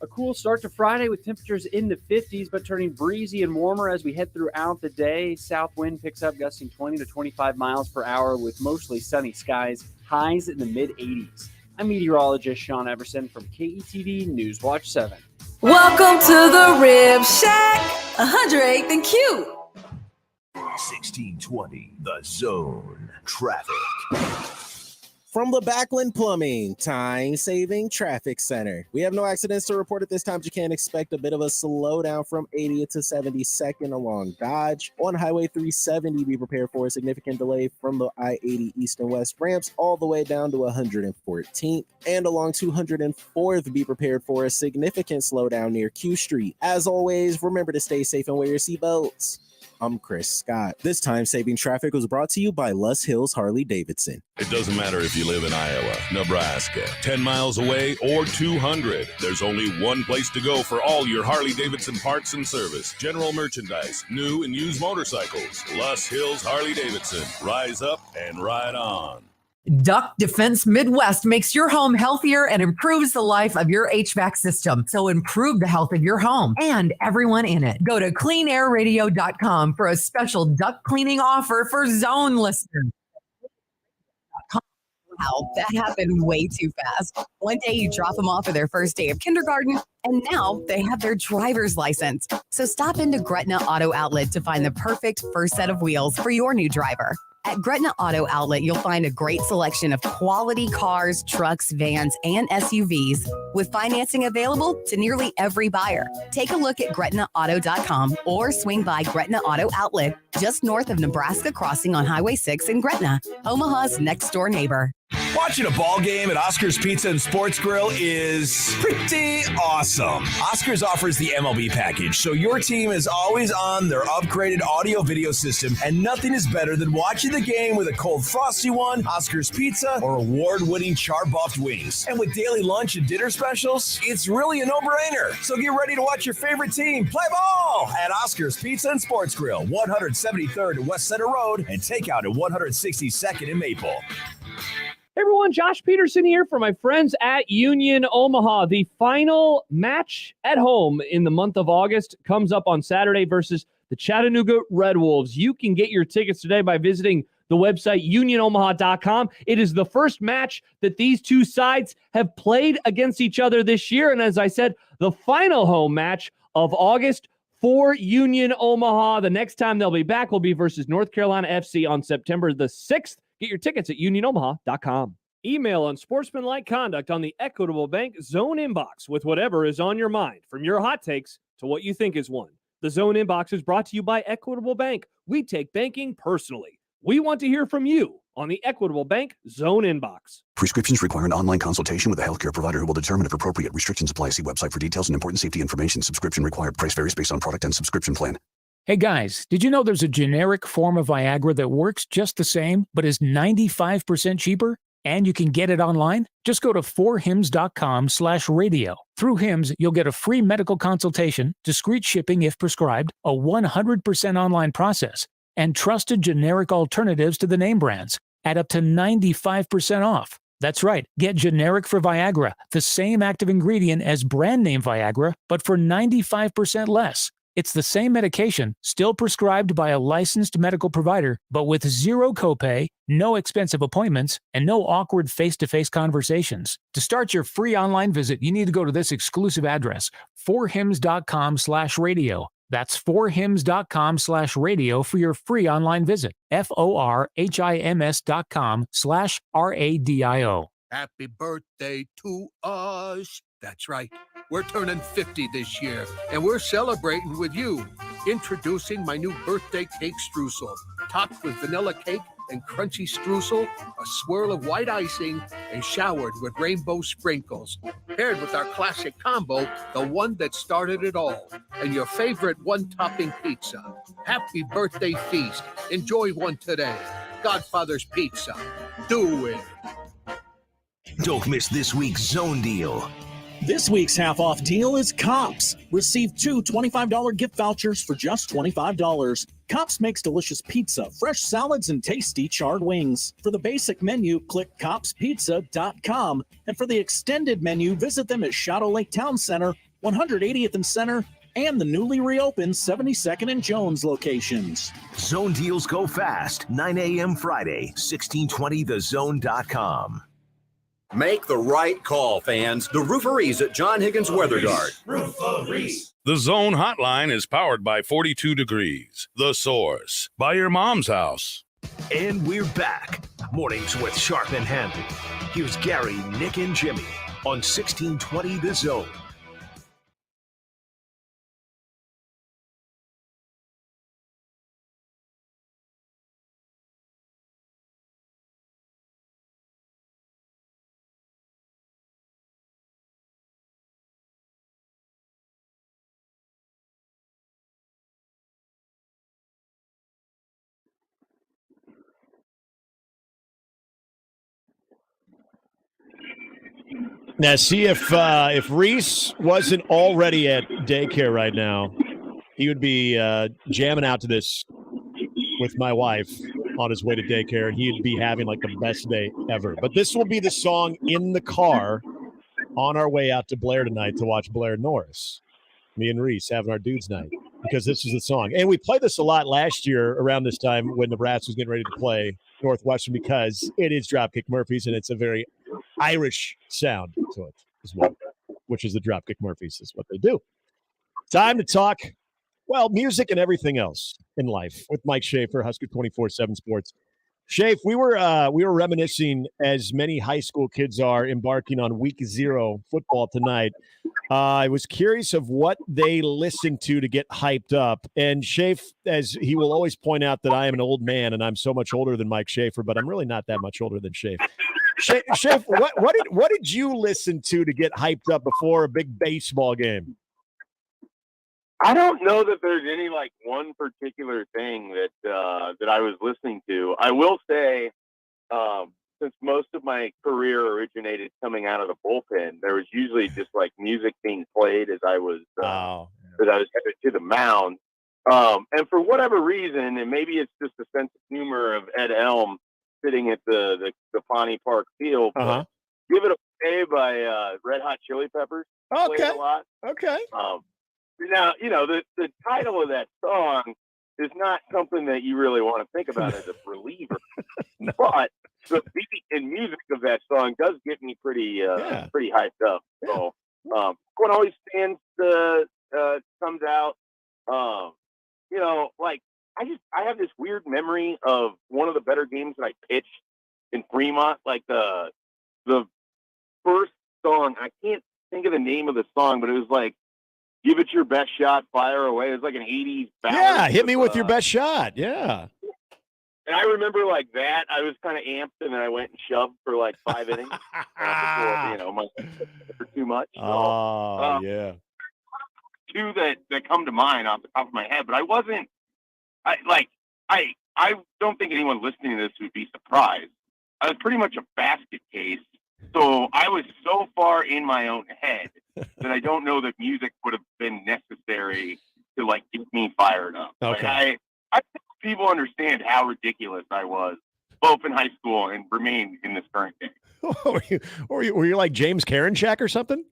A cool start to Friday with temperatures in the 50s, but turning breezy and warmer as we head throughout the day. South wind picks up, gusting 20 to 25 miles per hour with mostly sunny skies, highs in the mid-80s. I'm meteorologist Sean Everson from KETV News Watch 7. Welcome to the Rib Shack, 108th and Q. 1620 The Zone. Traffic. From the Backlund Plumbing Time-Saving Traffic Center. We have no accidents to report at this time, but you can expect a bit of a slowdown from 80th to 72nd along Dodge. On Highway 370, be prepared for a significant delay from the I-80 east and west ramps all the way down to 114th. And along 204th, be prepared for a significant slowdown near Q Street. As always, remember to stay safe and wear your seatbelts. I'm Chris Scott. This time-saving traffic was brought to you by Lus Hills Harley-Davidson. It doesn't matter if you live in Iowa, Nebraska, 10 miles away, or 200. There's only one place to go for all your Harley-Davidson parts and service, general merchandise, new and used motorcycles. Lus Hills Harley-Davidson. Rise up and ride on. Duck Defense Midwest makes your home healthier and improves the life of your HVAC system. So improve the health of your home and everyone in it. Go to cleanairradio.com for a special duct cleaning offer for Zone listeners. Wow, that happened way too fast. One day you drop them off for their first day of kindergarten, and now they have their driver's license. So stop into Gretna Auto Outlet to find the perfect first set of wheels for your new driver. At Gretna Auto Outlet, you'll find a great selection of quality cars, trucks, vans, and SUVs with financing available to nearly every buyer. Take a look at GretnaAuto.com or swing by Gretna Auto Outlet just north of Nebraska Crossing on Highway 6 in Gretna, Omaha's next door neighbor. Watching a ball game at Oscar's Pizza and Sports Grill is pretty awesome. Oscar's offers the MLB package, so your team is always on their upgraded audio-video system, and nothing is better than watching the game with a cold frosty one, Oscar's Pizza, or award-winning char-buffed wings. And with daily lunch and dinner specials, it's really a no-brainer. So get ready to watch your favorite team play ball at Oscar's Pizza and Sports Grill, 173rd and West Center Road, and takeout at 162nd and Maple. Hey everyone, Josh Peterson here for my friends at Union Omaha. The final match at home in the month of August comes up on Saturday versus the Chattanooga Red Wolves. You can get your tickets today by visiting the website unionomaha.com. It is the first match that these two sides have played against each other this year. And as I said, the final home match of August for Union Omaha. The next time they'll be back will be versus North Carolina FC on September the 6th. Get your tickets at unionomaha.com. Email on sportsmanlike conduct on the Equitable Bank Zone inbox with whatever is on your mind, from your hot takes to what you think is one. The Zone inbox is brought to you by Equitable Bank. We take banking personally. We want to hear from you on the Equitable Bank Zone inbox. Prescriptions require an online consultation with a healthcare provider who will determine if appropriate. Restrictions apply. See website for details and important safety information. Subscription required. Price varies based on product and subscription plan. Hey guys, did you know there's a generic form of Viagra that works just the same, but is 95% cheaper? And you can get it online? Just go to 4hims.com/radio. Through Hims, you'll get a free medical consultation, discreet shipping if prescribed, a 100% online process, and trusted generic alternatives to the name brands at up to 95% off. That's right. Get generic for Viagra, the same active ingredient as brand name Viagra, but for 95% less. It's the same medication, still prescribed by a licensed medical provider, but with zero copay, no expensive appointments, and no awkward face-to-face conversations. To start your free online visit, you need to go to this exclusive address, 4hims.com/radio. That's forhims.com/radio for your free online visit. forhims.com/radio. Happy birthday to us. That's right. We're turning 50 this year, and we're celebrating with you. Introducing my new birthday cake streusel, topped with vanilla cake and crunchy streusel, a swirl of white icing, and showered with rainbow sprinkles. Paired with our classic combo, the one that started it all, and your favorite one-topping pizza. Happy birthday feast. Enjoy one today. Godfather's Pizza. Do it. Don't miss this week's Zone Deal. This week's half-off deal is Cops. Receive two $25 gift vouchers for just $25. Cops makes delicious pizza, fresh salads, and tasty charred wings. For the basic menu, click copspizza.com. And for the extended menu, visit them at Shadow Lake Town Center, 180th and Center, and the newly reopened 72nd and Jones locations. Zone deals go fast. 9 a.m. Friday, 1620thezone.com. Make the right call, fans. The Rooferees at John Higgins Weather Guard. Rooferees. The Zone Hotline is powered by 42 Degrees, The Source, by your mom's house. And we're back. Mornings with Sharp and Handley. Here's Gary, Nick, and Jimmy on 1620 The Zone. Now, see if Reese wasn't already at daycare right now, he would be jamming out to this with my wife on his way to daycare, and he'd be having like the best day ever. But this will be the song in the car on our way out to Blair tonight to watch Blair Norris. Me and Reese having our dudes night because this is the song. And we played this a lot last year around this time when Nebraska was getting ready to play Northwestern because it is Dropkick Murphys, and it's a very Irish sound to it as well, which is the Dropkick Murphys is what they do. Time to talk, well, music and everything else in life with Mike Schaefer, Husker 24/7 Sports. Schaefer, we were reminiscing as many high school kids are embarking on week 0 football tonight. I was curious of what they listen to get hyped up. And Schaefer, as he will always point out that I am an old man and I'm so much older than Mike Schaefer, but I'm really not that much older than Schaefer. Schaefer, what did you listen to get hyped up before a big baseball game? I don't know that there's any like one particular thing that I was listening to. I will say, since most of my career originated coming out of the bullpen, there was usually just like music being played as I was headed to the mound. And for whatever reason, and maybe it's just the sense of humor of Ed Elm sitting at the Pawnee Park field, but Give It Away by Red Hot Chili Peppers. Played a lot. Okay. Now, you know, the title of that song is not something that you really want to think about as a reliever, but the beat and music of that song does get me pretty hyped up. So When Always Stands comes out, you know, like I have this weird memory of one of the better games that I pitched in Fremont, like the first song. I can't think of the name of the song, but it was like, Give It Your Best Shot, Fire Away. It was like an 80s ballad. Yeah, hit me with your best shot. Yeah. And I remember like that. I was kind of amped, and then I went and shoved for like 5 innings before, you know, for too much. So, yeah. Two that come to mind off the top of my head, but I don't think anyone listening to this would be surprised. I was pretty much a basket case. So I was so far in my own head that I don't know that music would have been necessary to like get me fired up. Okay. Like, I think people understand how ridiculous I was, both in high school and remain in this current day. were you like James Karinchak or something?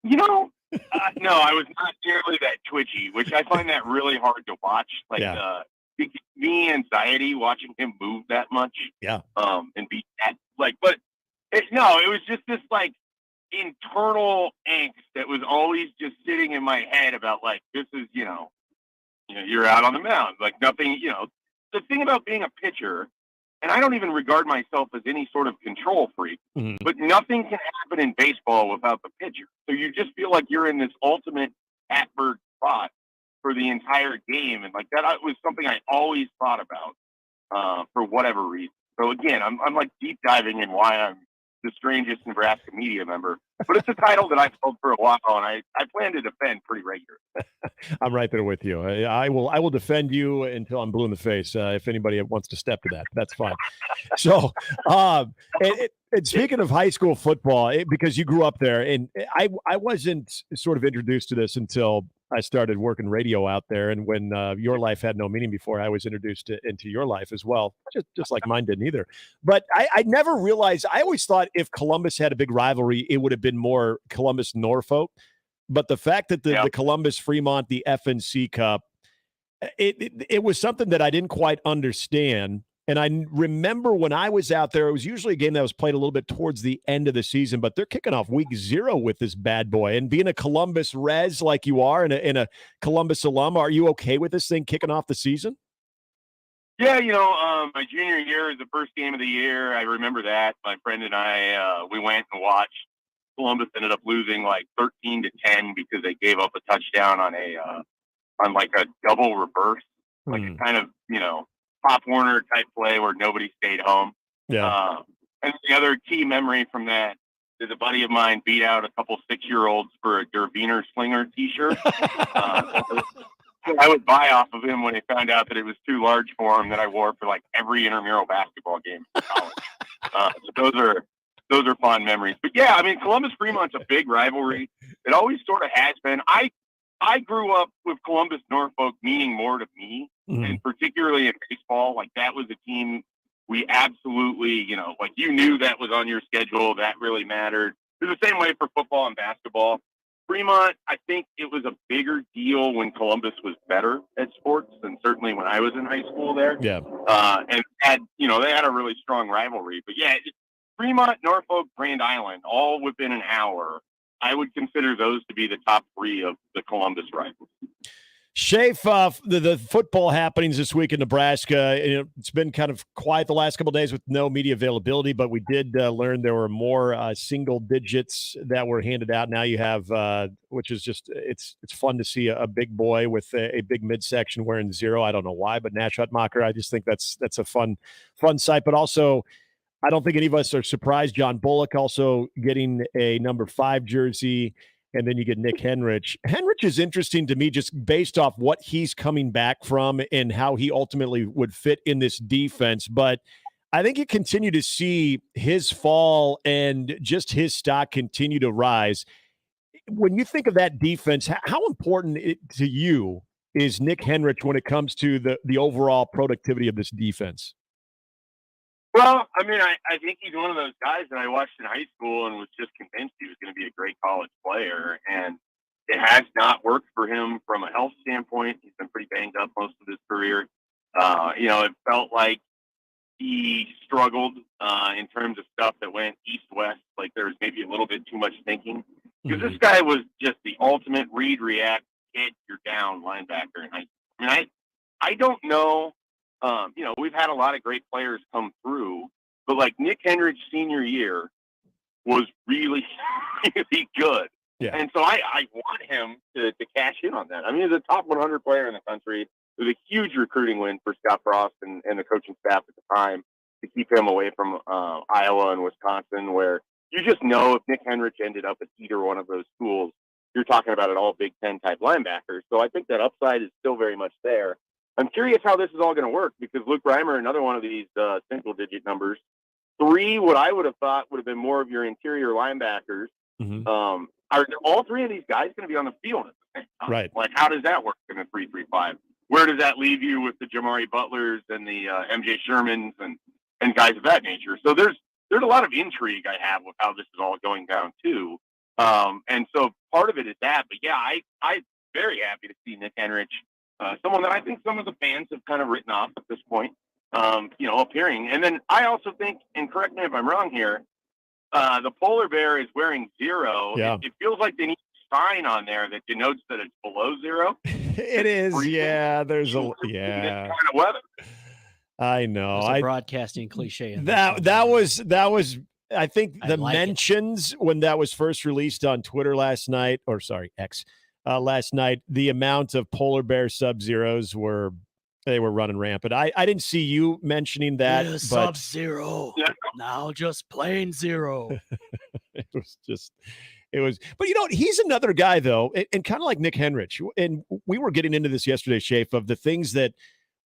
You know, no, I was not nearly that twitchy, which I find that really hard to watch. Like, it gives me anxiety watching him move that much. Yeah. And be that like, but. It was just this like internal angst that was always just sitting in my head about like, this is, you're out on the mound, like nothing, the thing about being a pitcher, and I don't even regard myself as any sort of control freak, but nothing can happen in baseball without the pitcher. So you just feel like you're in this ultimate at-bird spot for the entire game. And like that was something I always thought about for whatever reason. So again, I'm like deep diving in why I'm the strangest Nebraska media member, but it's a title that I've held for a while, and I plan to defend pretty regularly. I'm right there with you. I will defend you until I'm blue in the face. If anybody wants to step to that, that's fine. So, and speaking of high school football, because you grew up there, and I wasn't sort of introduced to this until I started working radio out there, and when your life had no meaning before, I was introduced into your life as well, just like mine didn't either. But I never realized. I always thought if Columbus had a big rivalry, it would have been more Columbus-Norfolk. But the fact that the Columbus Fremont, the FNC Cup, it was something that I didn't quite understand. And I remember when I was out there, it was usually a game that was played a little bit towards the end of the season, but they're kicking off week 0 with this bad boy. And being a Columbus Res like you are and a Columbus alum, are you okay with this thing kicking off the season? Yeah, my junior year is the first game of the year. I remember that. My friend and I, we went and watched. Columbus ended up losing like 13-10 because they gave up a touchdown on like a double reverse, like a kind of, Pop Warner type play where nobody stayed home. Yeah. And the other key memory from that is a buddy of mine beat out a couple 6-year-olds for a Derviner Slinger t-shirt. I would buy off of him when he found out that it was too large for him, that I wore for like every intramural basketball game in college. So those are fond memories. But yeah, I mean, Columbus Fremont's a big rivalry. It always sort of has been. I grew up with Columbus Norfolk meaning more to me, and particularly in baseball. Like that was a team we absolutely, like you knew that was on your schedule. That really mattered. It was the same way for football and basketball. Fremont, I think it was a bigger deal when Columbus was better at sports than certainly when I was in high school there. Yeah. And they had a really strong rivalry. But yeah, Fremont, Norfolk, Grand Island, all within an hour. I would consider those to be the top 3 of the Columbus rivals. Shafe, the football happenings this week in Nebraska, it's been kind of quiet the last couple of days with no media availability, but we did learn there were more single digits that were handed out. Now you have, which is just, it's fun to see a big boy with a big midsection wearing 0. I don't know why, but Nash Hutmacher, I just think that's a fun sight. But also, I don't think any of us are surprised. John Bullock also getting a number 5 jersey. And then you get Nick Henrich. Henrich is interesting to me just based off what he's coming back from and how he ultimately would fit in this defense. But I think you continue to see his fall and just his stock continue to rise. When you think of that defense, how important to you is Nick Henrich when it comes to the overall productivity of this defense? Well, I mean, I think he's one of those guys that I watched in high school and was just convinced he was going to be a great college player. And it has not worked for him from a health standpoint. He's been pretty banged up most of his career. It felt like he struggled in terms of stuff that went east-west, like there was maybe a little bit too much thinking. Because this guy was just the ultimate read, react, hit, you're down linebacker. And I don't know. We've had a lot of great players come through, but like Nick Henrich senior year was really, really good. Yeah. And so I want him to cash in on that. I mean, he's a top 100 player in the country. It was a huge recruiting win for Scott Frost and the coaching staff at the time to keep him away from Iowa and Wisconsin, where you just know if Nick Henrich ended up at either one of those schools, you're talking about an all Big Ten type linebacker. So I think that upside is still very much there. I'm curious how this is all going to work because Luke Reimer, another one of these single-digit numbers, 3, what I would have thought would have been more of your interior linebackers. Are all 3 of these guys going to be on the field at the same time? Right. Like, how does that work in a 3-3-5? Where does that leave you with the Jamari Butlers and the MJ Shermans and guys of that nature? So there's a lot of intrigue I have with how this is all going down too. And so part of it is that. But yeah, I'm very happy to see Nick Henrich. Someone that I think some of the fans have kind of written off at this point, appearing. And then I also think, and correct me if I'm wrong here, the polar bear is wearing 0. Yeah. It feels like they need a sign on there that denotes that it's below 0. It is. freezing. Yeah. There's a This yeah. kind of weather. I know. There's a broadcasting cliche in That was I think I the like it. mentions when that was first released on Twitter last night, or sorry, X, last night, the amount of polar bear Sub-Zeros were running rampant. I didn't see you mentioning that, but Sub-Zero. Now just plain 0. it was, but he's another guy though, and kind of like Nick Henrich. And we were getting into this yesterday, Shafe, of the things that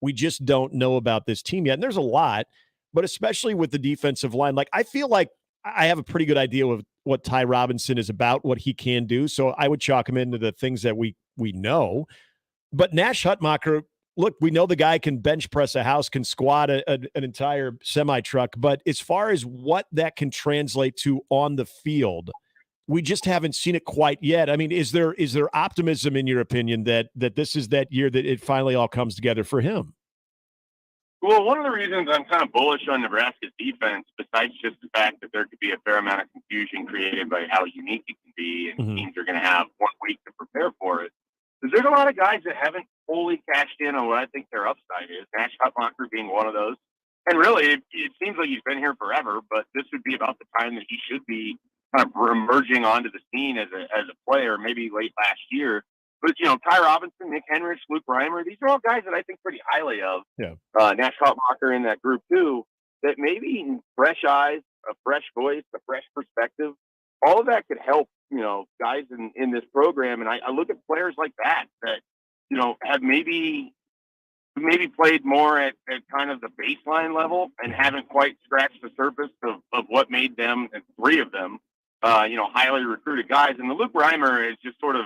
we just don't know about this team yet. And there's a lot, but especially with the defensive line, like I feel like I have a pretty good idea of what Ty Robinson is about, what he can do. So I would chalk him into the things that we know. But Nash Hutmacher, look, we know the guy can bench press a house, can squat an entire semi-truck. But as far as what that can translate to on the field, we just haven't seen it quite yet. I mean, is there optimism in your opinion that this is that year that it finally all comes together for him? Well, one of the reasons I'm kind of bullish on Nebraska's defense, besides just the fact that there could be a fair amount of confusion created by how unique it can be, and teams are going to have 1 week to prepare for it, is there's a lot of guys that haven't fully cashed in on what I think their upside is. Nash Hutmacher being one of those. And really, it seems like he's been here forever, but this would be about the time that he should be kind of emerging onto the scene as a player, maybe late last year. But, Ty Robinson, Nick Henrich, Luke Reimer, these are all guys that I think pretty highly of. Yeah. Nash Hutmacher in that group, too, that maybe fresh eyes, a fresh voice, a fresh perspective, all of that could help, guys in this program. And I look at players like that, have maybe played more at kind of the baseline level and haven't quite scratched the surface of what made them, and 3 of them, highly recruited guys. And the Luke Reimer is just sort of,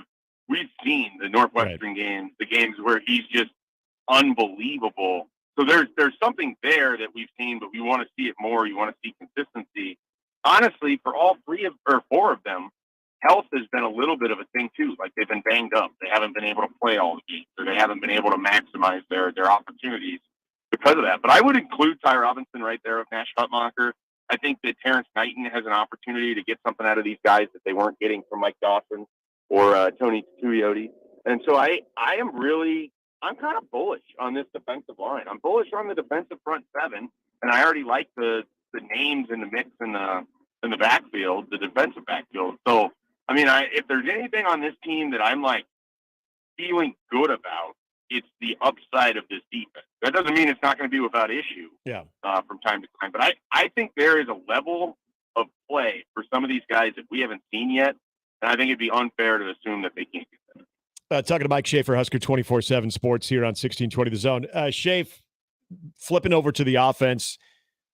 we've seen the Northwestern games, the games where he's just unbelievable. So there's something there that we've seen, but we want to see it more. You want to see consistency. Honestly, for all 4 of them, health has been a little bit of a thing too. Like they've been banged up. They haven't been able to play all the games, or they haven't been able to maximize their opportunities because of that. But I would include Ty Robinson right there of Nash Hutmacher. I think that Terrence Knighton has an opportunity to get something out of these guys that they weren't getting from Mike Dawson or Tony Tuioti. And so I'm kind of bullish on this defensive line. I'm bullish on the defensive front 7, and I already like the names in the mix in the backfield, the defensive backfield. So, I mean, if there's anything on this team that I'm like feeling good about, it's the upside of this defense. That doesn't mean it's not going to be without issue from time to time. But I think there is a level of play for some of these guys that we haven't seen yet. And I think it'd be unfair to assume that they can't get that. Talking to Mike Schaefer, Husker 24/7 Sports here on 1620 The Zone. Schaefer, flipping over to the offense.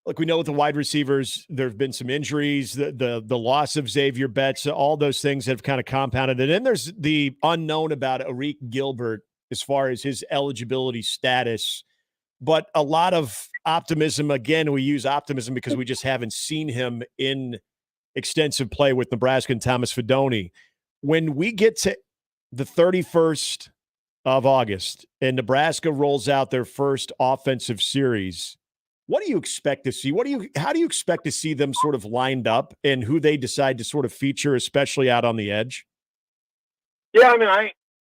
Look, we know with the wide receivers, there have been some injuries, the loss of Xavier Betts, all those things have kind of compounded. And then there's the unknown about Arik Gilbert as far as his eligibility status. But a lot of optimism. Again, we use optimism because we just haven't seen him in extensive play with Nebraska and Thomas Fidone. When we get to the 31st of August and Nebraska rolls out their first offensive series, what do you expect to see? How do you expect to see them sort of lined up and who they decide to sort of feature, especially out on the edge? Yeah, I mean,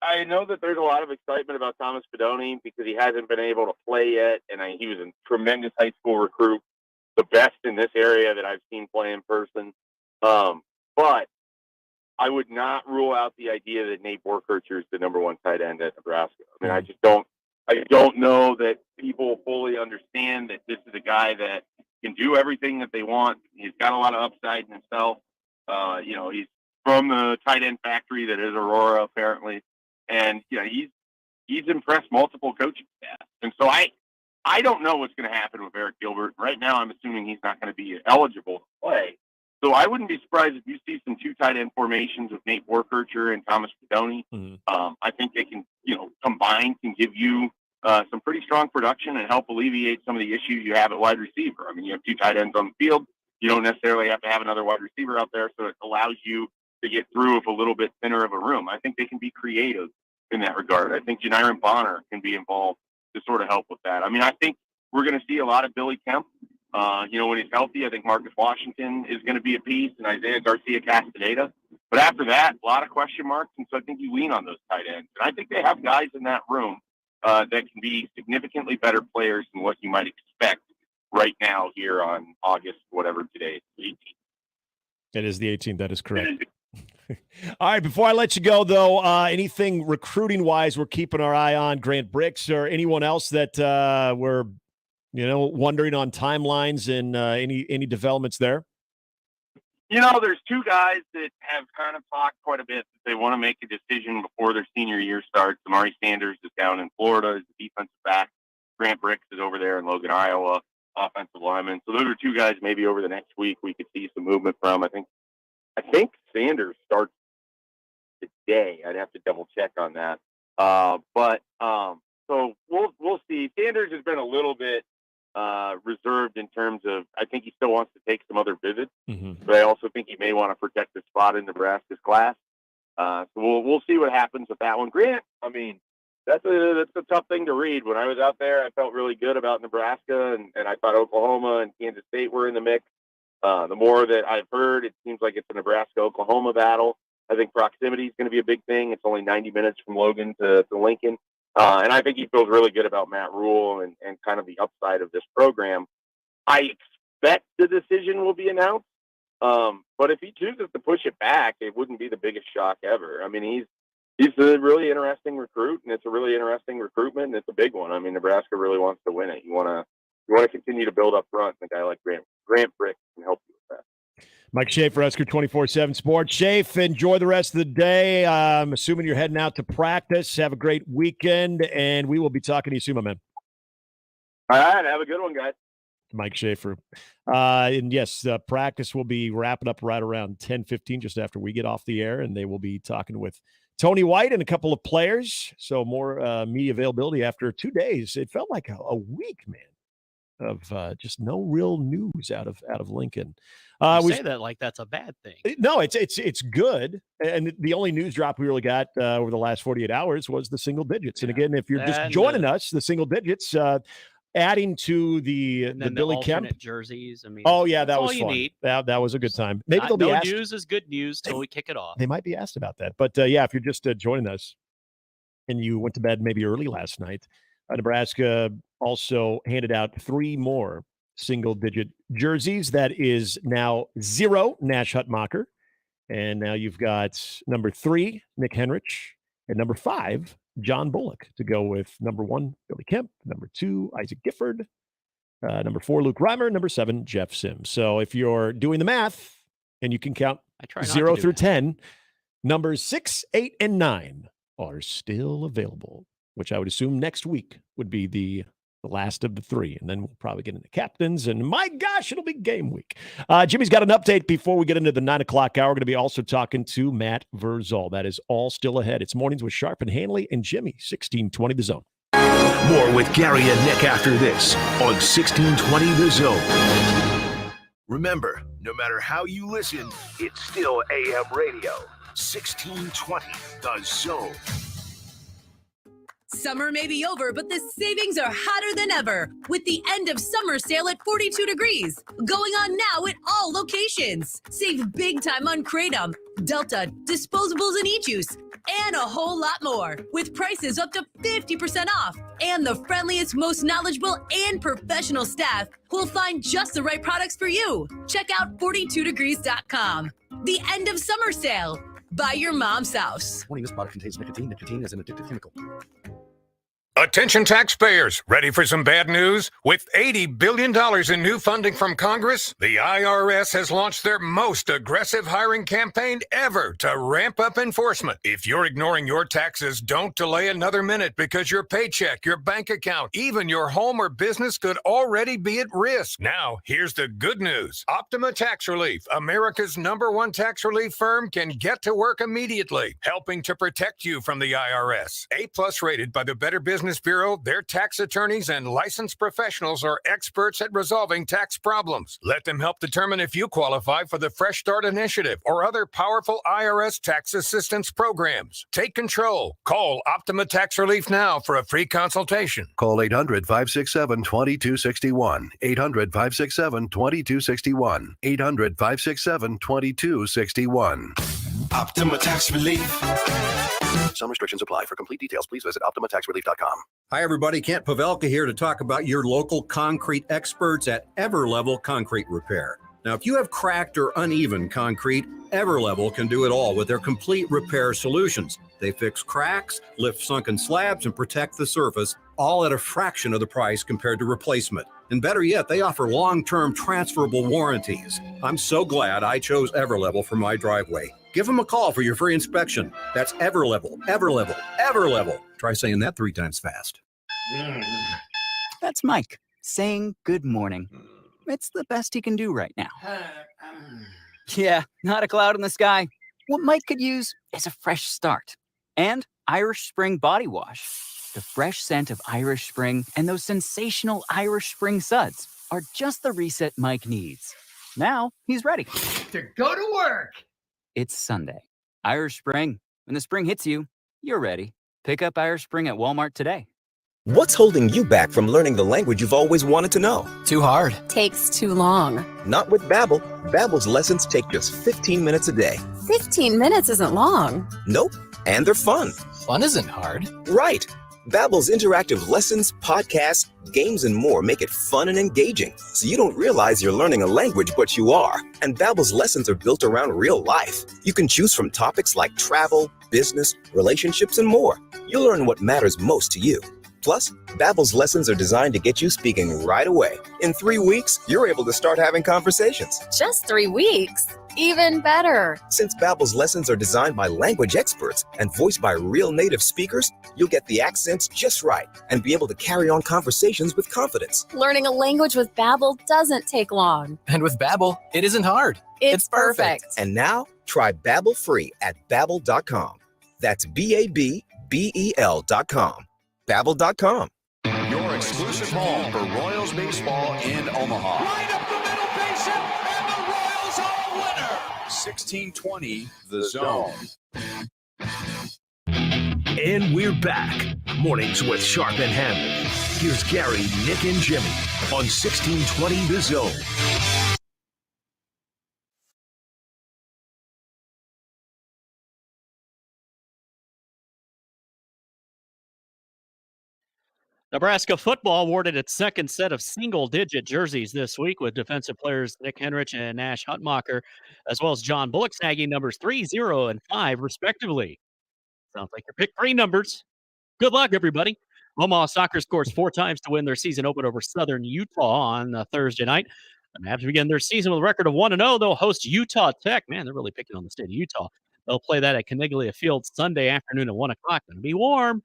I know that there's a lot of excitement about Thomas Fidone because he hasn't been able to play yet, and he was a tremendous high school recruit, the best in this area that I've seen play in person. But I would not rule out the idea that Nate Borkircher is the number 1 tight end at Nebraska. I mean, I don't know that people fully understand that this is a guy that can do everything that they want. He's got a lot of upside in himself. He's from the tight end factory that is Aurora, apparently. And, he's impressed multiple coaching staff. And so I don't know what's going to happen with Arik Gilbert. Right now, I'm assuming he's not going to be eligible to play. So I wouldn't be surprised if you see some 2 tight end formations with Nate Borkircher and Thomas Fidone. I think they can, combined can give you some pretty strong production and help alleviate some of the issues you have at wide receiver. I mean, you have 2 tight ends on the field. You don't necessarily have to have another wide receiver out there, so it allows you to get through with a little bit thinner of a room. I think they can be creative in that regard. I think Janiron Bonner can be involved to sort of help with that. I mean, I think we're going to see a lot of Billy Kemp. When he's healthy, I think Marcus Washington is going to be a piece, and Isaiah Garcia Castaneda. But after that, a lot of question marks, and so I think you lean on those tight ends. And I think they have guys in that room that can be significantly better players than what you might expect right now here on August, whatever today, 18th. It is the 18th. That is correct. All right. Before I let you go, though, anything recruiting-wise we're keeping our eye on, Grant Bricks or anyone else that we're wondering on timelines and any developments there? There's two guys that have kind of talked quite a bit that they want to make a decision before their senior year starts. Amari Sanders is down in Florida as a defensive back. Grant Bricks is over there in Logan, Iowa, offensive lineman. So those are two guys maybe over the next week we could see some movement from. I think Sanders starts today. I'd have to double check on that. So we'll see. Sanders has been a little bit reserved in terms of, I think he still wants to take some other visits, but I also think he may want to protect the spot in Nebraska's class. So we'll see what happens with that one. Grant, I mean, that's a tough thing to read. When I was out there, I felt really good about Nebraska, and I thought Oklahoma and Kansas State were in the mix. The more that I've heard, it seems like it's a Nebraska-Oklahoma battle. I think proximity is going to be a big thing. It's only 90 minutes from Logan to Lincoln. And I think he feels really good about Matt Rule and kind of the upside of this program. I expect the decision will be announced. But if he chooses to push it back, it wouldn't be the biggest shock ever. I mean, he's a really interesting recruit, and it's a really interesting recruitment, and it's a big one. I mean, Nebraska really wants to win it. You want to continue to build up front, and a guy like Grant Bricks can help you with that. Mike Schaefer, Husker 24/7 Sports. Schaefer, enjoy the rest of the day. I'm assuming you're heading out to practice. Have a great weekend, and we will be talking to you soon, my man. All right, have a good one, guys. Mike Schaefer. And yes, practice will be wrapping up right around 10:15, just after we get off the air, and they will be talking with Tony White and a couple of players. So more media availability after 2 days. It felt like a week, man, of just no real news out of Lincoln. You say that like that's a bad thing. No, it's good. And the only news drop we really got over the last 48 hours was the single digits. And again, if you're just joining us, the single digits, adding to the Billy Kemp jerseys. I mean, oh yeah, that was all you fun. need. That was a good time. Maybe they'll be no asked. news is good news till we kick it off. They might be asked about that. But yeah, if you're just joining us and you went to bed maybe early last night, Nebraska also handed out 3 more single-digit jerseys. That is now 0, Nash Hutmacher. And now you've got number 3, Nick Henrich, and number 5, John Bullock, to go with number 1, Billy Kemp, number 2, Isaac Gifford, number 4, Luke Reimer, number 7, Jeff Sims. So if you're doing the math and you can count 0 through 10, numbers 6, 8, and 9 are still available, which I would assume next week would be the last of the 3. And then we'll probably get into captains. And my gosh, it'll be game week. Jimmy's got an update before we get into the 9 o'clock hour. We're going to be also talking to Matt Verzal. That is all still ahead. It's Mornings with Sharp and Handley and Jimmy, 1620 The Zone. More with Gary and Nick after this on 1620 The Zone. Remember, no matter how you listen, it's still AM radio. 1620 The Zone. Summer may be over, but the savings are hotter than ever with the end of summer sale at 42 Degrees. Going on now at all locations. Save big time on Kratom, Delta, disposables and e-juice, and a whole lot more with prices up to 50% off. And the friendliest, most knowledgeable, and professional staff who'll find just the right products for you. Check out 42degrees.com. The end of summer sale. Buy your mom's house. Warning, this product contains nicotine. Nicotine is an addictive chemical. Attention taxpayers, ready for some bad news? With $80 billion in new funding from Congress, the IRS has launched their most aggressive hiring campaign ever to ramp up enforcement. If you're ignoring your taxes, don't delay another minute because your paycheck, your bank account, even your home or business could already be at risk. Now, here's the good news. Optima Tax Relief, America's #1 tax relief firm, can get to work immediately, helping to protect you from the IRS. A+ rated by the Better Business Business Bureau, their tax attorneys and licensed professionals are experts at resolving tax problems. Let them help determine if you qualify for the Fresh Start Initiative or other powerful IRS tax assistance programs. Take control. Call Optima Tax Relief now for a free consultation. Call 800-567-2261. 800-567-2261. 800-567-2261. Optima Tax Relief. Some restrictions apply. For complete details, please visit OptimaTaxRelief.com. Hi, everybody. Kent Pavelka here to talk about your local concrete experts at Everlevel Concrete Repair. Now, if you have cracked or uneven concrete, Everlevel can do it all with their complete repair solutions. They fix cracks, lift sunken slabs, and protect the surface, all at a fraction of the price compared to replacement. And better yet, they offer long-term transferable warranties. I'm so glad I chose Everlevel for my driveway. Give them a call for your free inspection. That's Everlevel, Everlevel, Everlevel. Try saying that 3 times fast. That's Mike saying good morning. It's the best he can do right now. Yeah, not a cloud in the sky. What Mike could use is a fresh start. And Irish Spring Body Wash. The fresh scent of Irish Spring and those sensational Irish Spring suds are just the reset Mike needs. Now he's ready To go to work. It's Sunday. Irish Spring. When the spring hits you, you're ready. Pick up Irish Spring at Walmart today. What's holding you back from learning the language you've always wanted to know? Too hard. Takes too long. Not with Babbel. Babbel's lessons take just 15 minutes a day. 15 minutes isn't long. Nope. And they're fun. Fun isn't hard. Right. Babbel's interactive lessons, podcasts, games, and more make it fun and engaging, so you don't realize you're learning a language, but you are. And Babbel's lessons are built around real life. You can choose from topics like travel, business, relationships, and more. You'll learn what matters most to you. Plus, Babbel's lessons are designed to get you speaking right away. In 3 weeks, you're able to start having conversations. Just 3 weeks. Even better. Since Babbel's lessons are designed by language experts and voiced by real native speakers, you'll get the accents just right and be able to carry on conversations with confidence. Learning a language with Babbel doesn't take long. And with Babbel, it isn't hard. It's perfect. And now, try Babbel free at Babbel.com. That's Babbel.com. Babbel.com. Your exclusive home for Royals baseball in Omaha. Right up the middle, base hit, and the Royals are a winner. 1620, The Zone. And we're back. Mornings with Sharp and Handley. Here's Gary, Nick, and Jimmy on 1620 The Zone. Nebraska football awarded its second set of single-digit jerseys this week with defensive players Nick Henrich and Nash Huntmacher, as well as John Bullock snagging numbers 3, 0, and 5, respectively. Sounds like your pick 3 numbers. Good luck, everybody. Omaha Soccer scores 4 times to win their season opener over Southern Utah on Thursday night. The Mavs begin their season with a record of 1-0. They'll host Utah Tech. Man, they're really picking on the state of Utah. They'll play that at Caniglia Field Sunday afternoon at 1 o'clock. Going to be warm.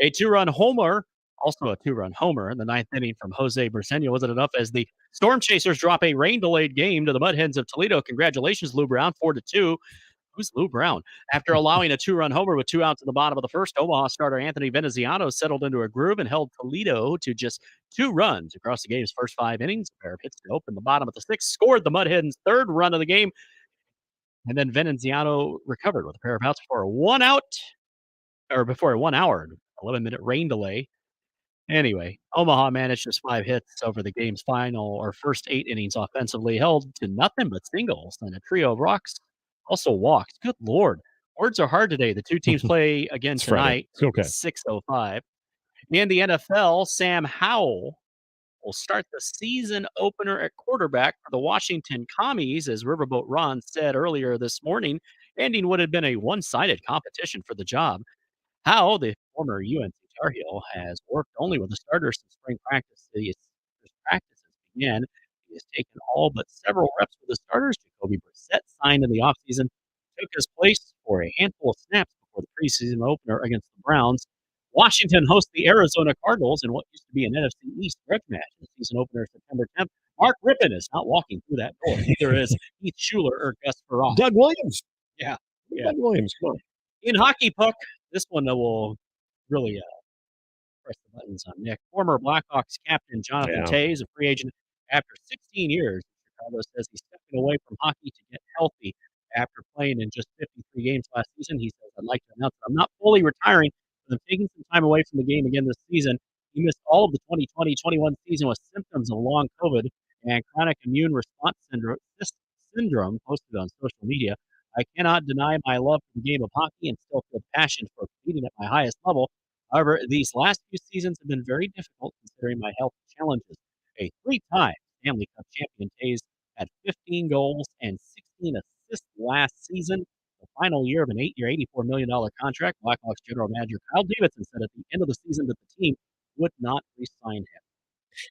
A 2-run homer. Also a 2-run homer in the 9th inning from Jose Briseño wasn't enough as the Storm Chasers drop a rain-delayed game to the Mud Hens of Toledo. Congratulations, Lou Brown, 4-2. Who's Lou Brown? After allowing a 2-run homer with 2 outs in the bottom of the first, Omaha starter Anthony Veneziano settled into a groove and held Toledo to just 2 runs across the game's first 5 innings. A pair of hits to open the bottom of the 6th, scored the Mud Hens' 3rd run of the game, and then Veneziano recovered with a pair of outs before a 1-hour 11-minute rain delay. Anyway, Omaha managed just 5 hits over the game's first 8 innings offensively, held to nothing but singles, and a trio of rocks also walked. Good Lord. Words are hard today. The 2 teams play again tonight. It's okay. 6:05. In the NFL, Sam Howell will start the season opener at quarterback for the Washington Commies, as Riverboat Ron said earlier this morning, ending what had been a one-sided competition for the job. Howell, the former UNC Tar Heel, has worked only with the starters since spring practices began. He has taken all but several reps with the starters. Jacoby Brissett signed in the offseason, took his place for a handful of snaps before the preseason opener against the Browns. Washington hosts the Arizona Cardinals in what used to be an NFC East grudge match. The season opener September 10th. Mark Rippon is not walking through that door. Neither is Heath Schuler or Gus Farrar. Doug Williams. Yeah. Doug Williams, come on. In hockey puck, this one will really press the buttons on Nick. Former Blackhawks captain Jonathan Yeah. Toews, a free agent after 16 years. Chicago says he's stepping away from hockey to get healthy after playing in just 53 games last season. He says, I'd like to announce that I'm not fully retiring, but I'm taking some time away from the game again this season. He missed all of the 2020-21 season with symptoms of long COVID and chronic immune response syndrome posted on social media. I cannot deny my love for the game of hockey and still feel passion for competing at my highest level. However, these last few seasons have been very difficult considering my health challenges. A three-time Stanley Cup champion, Toews had 15 goals and 16 assists last season. The final year of an 8-year, $84 million contract, Blackhawks general manager Kyle Davidson said at the end of the season that the team would not re-sign him.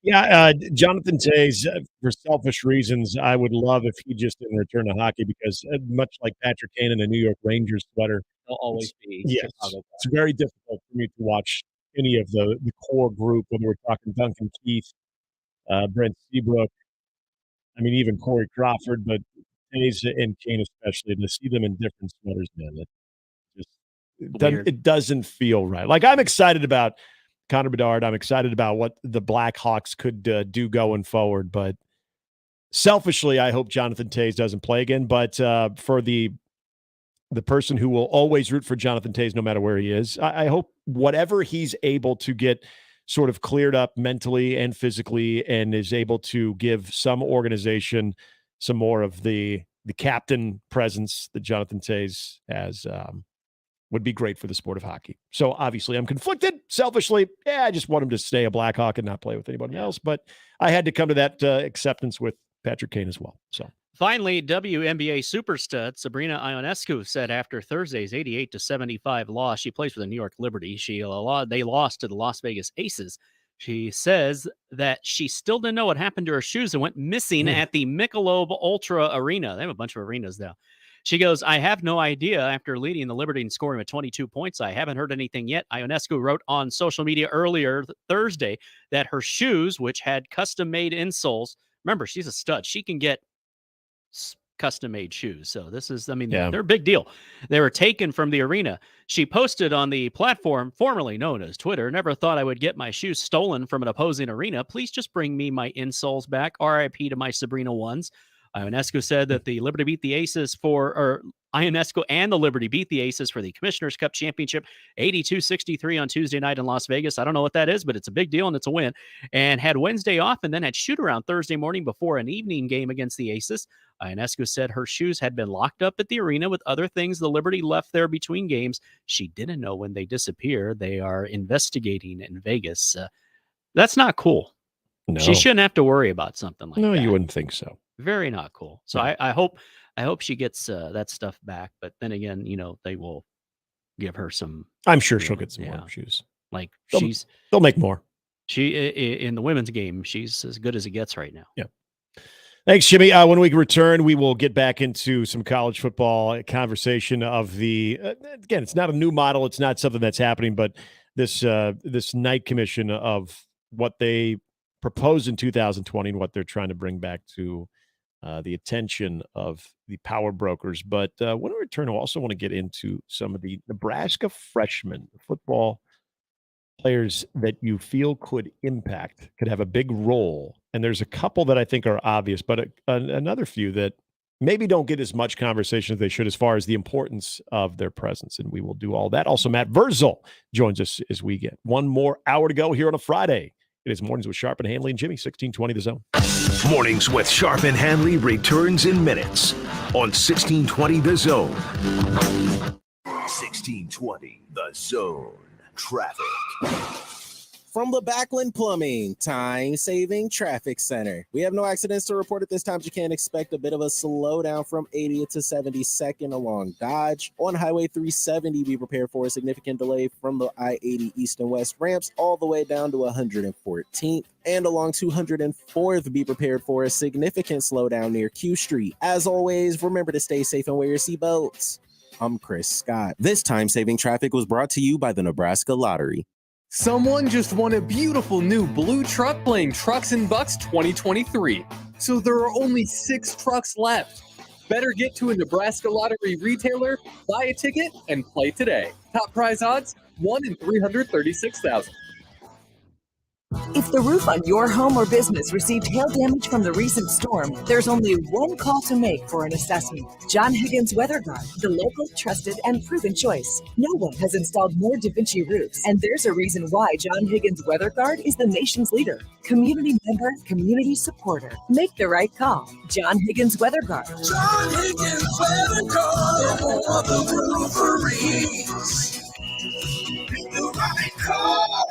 Yeah, Jonathan Toews, for selfish reasons, I would love if he just didn't return to hockey because much like Patrick Kane in a New York Rangers sweater, They'll always be yes, Chicago. it's very difficult for me to watch any of the core group, whether we're talking Duncan Keith, Brent Seabrook, I mean, even Corey Crawford, but Toews and Kane especially, to see them in different sweaters, man, it doesn't feel right. Like, I'm excited about Connor Bedard. I'm excited about what the Blackhawks could do going forward. But selfishly, I hope Jonathan Toews doesn't play again. But for the person who will always root for Jonathan Toews no matter where he is, I hope whatever he's able to get sort of cleared up mentally and physically and is able to give some organization some more of the captain presence that Jonathan Toews has, would be great for the sport of hockey. So obviously I'm conflicted. Selfishly, I just want him to stay a Blackhawk and not play with anybody else. But I had to come to that acceptance with Patrick Kane as well. So finally, WNBA super stud Sabrina Ionescu said after Thursday's 88-75 loss, she plays for the New York Liberty. They lost to the Las Vegas Aces. She says that she still didn't know what happened to her shoes and went missing at the Michelob Ultra Arena. They have a bunch of arenas now. She goes, I have no idea. After leading the Liberty and scoring with 22 points, I haven't heard anything yet. Ionescu wrote on social media earlier Thursday that her shoes, which had custom-made insoles, remember, she's a stud. She can get custom-made shoes. So this is, they're a big deal. They were taken from the arena. She posted on the platform formerly known as Twitter, never thought I would get my shoes stolen from an opposing arena. Please just bring me my insoles back. RIP to my Sabrina ones. Ionescu said that the Liberty beat the Aces Ionescu and the Liberty beat the Aces for the Commissioner's Cup Championship 82-63 on Tuesday night in Las Vegas. I don't know what that is, but it's a big deal and it's a win. And had Wednesday off and then had shoot-around Thursday morning before an evening game against the Aces. Ionescu said her shoes had been locked up at the arena with other things the Liberty left there between games. She didn't know when they disappeared. They are investigating in Vegas. That's not cool. No. She shouldn't have to worry about something like that. No, you wouldn't think so. Very not cool. So I hope she gets that stuff back. But then again, they will give her some. I'm sure she'll get some more shoes. Like they'll make more. She in the women's game, she's as good as it gets right now. Yeah. Thanks, Jimmy. When we return, we will get back into some college football conversation of the. Again, it's not a new model. It's not something that's happening, but this night commission of what they proposed in 2020 and what they're trying to bring back to the attention of the power brokers. But when we return, I also want to get into some of the Nebraska freshmen football players that you feel could have a big role. And there's a couple that I think are obvious, but another few that maybe don't get as much conversation as they should as far as the importance of their presence. And we will do all that. Also, Matt Verzel joins us as we get one more hour to go here on a Friday. It is Mornings with Sharp and Handley and Jimmy, 1620 The Zone. Mornings with Sharp and Handley returns in minutes on 1620 The Zone. 1620 The Zone. Traffic. From the Backlund Plumbing Time-Saving Traffic Center. We have no accidents to report at this time, but you can expect a bit of a slowdown from 80th to 72nd along Dodge. On Highway 370, be prepared for a significant delay from the I-80 East and West ramps all the way down to 114th. And along 204th, be prepared for a significant slowdown near Q Street. As always, remember to stay safe and wear your seatbelts. I'm Chris Scott. This time-saving traffic was brought to you by the Nebraska Lottery. Someone just won a beautiful new blue truck playing Trucks and Bucks 2023. So there are only 6 trucks left. Better get to a Nebraska Lottery retailer, buy a ticket, and play today. Top prize odds, 1 in 336,000. If the roof on your home or business received hail damage from the recent storm, there's only one call to make for an assessment. John Higgins Weather Guard, the local, trusted, and proven choice. No one has installed more DaVinci roofs, and there's a reason why John Higgins Weather Guard is the nation's leader. Community member, community supporter. Make the right call. John Higgins Weather Guard. John Higgins Weather Guard for the roofery. Make the right call.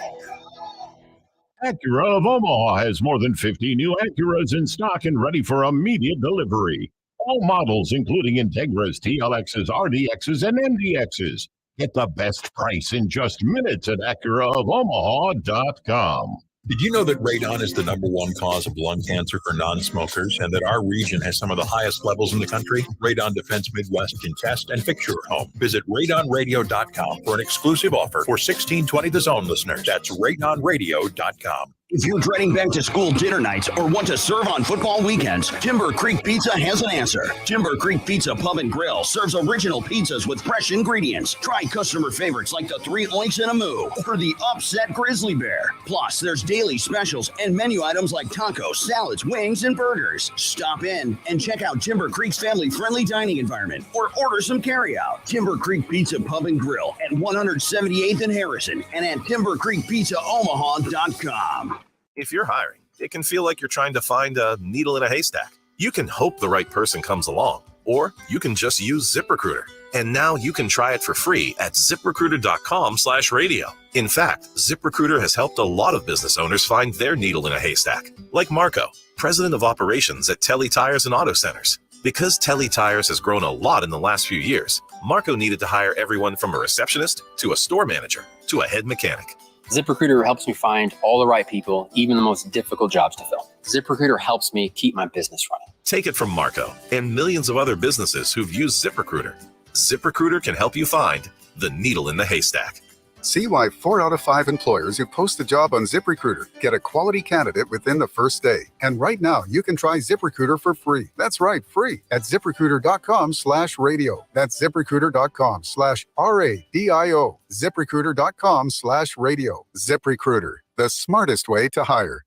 Acura of Omaha has more than 50 new Acuras in stock and ready for immediate delivery. All models, including Integras, TLXs, RDXs, and MDXs. Get the best price in just minutes at AcuraofOmaha.com. Did you know that radon is the #1 cause of lung cancer for non-smokers and that our region has some of the highest levels in the country? Radon Defense Midwest can test and fix your home. Visit radonradio.com for an exclusive offer for 1620 The Zone listeners. That's radonradio.com. If you're dreading back to school dinner nights or want to serve on football weekends, Timber Creek Pizza has an answer. Timber Creek Pizza Pub and Grill serves original pizzas with fresh ingredients. Try customer favorites like the 3 Oinks and a Moo or the Upset Grizzly Bear. Plus, there's daily specials and menu items like tacos, salads, wings, and burgers. Stop in and check out Timber Creek's family-friendly dining environment or order some carryout. Timber Creek Pizza Pub and Grill at 178th and Harrison and at timbercreekpizzaomaha.com. If you're hiring, it can feel like you're trying to find a needle in a haystack. You can hope the right person comes along, or you can just use ZipRecruiter. And now you can try it for free at ZipRecruiter.com/radio. In fact, ZipRecruiter has helped a lot of business owners find their needle in a haystack, like Marco, president of operations at Telly Tires and Auto Centers. Because Telly Tires has grown a lot in the last few years, Marco needed to hire everyone from a receptionist to a store manager to a head mechanic. ZipRecruiter helps me find all the right people, even the most difficult jobs to fill. ZipRecruiter helps me keep my business running. Take it from Marco and millions of other businesses who've used ZipRecruiter. ZipRecruiter can help you find the needle in the haystack. See why 4 out of 5 employers who post a job on ZipRecruiter get a quality candidate within the first day. And right now, you can try ZipRecruiter for free. That's right, free at ZipRecruiter.com/radio. That's ZipRecruiter.com/RADIO. ZipRecruiter.com/radio. ZipRecruiter, the smartest way to hire.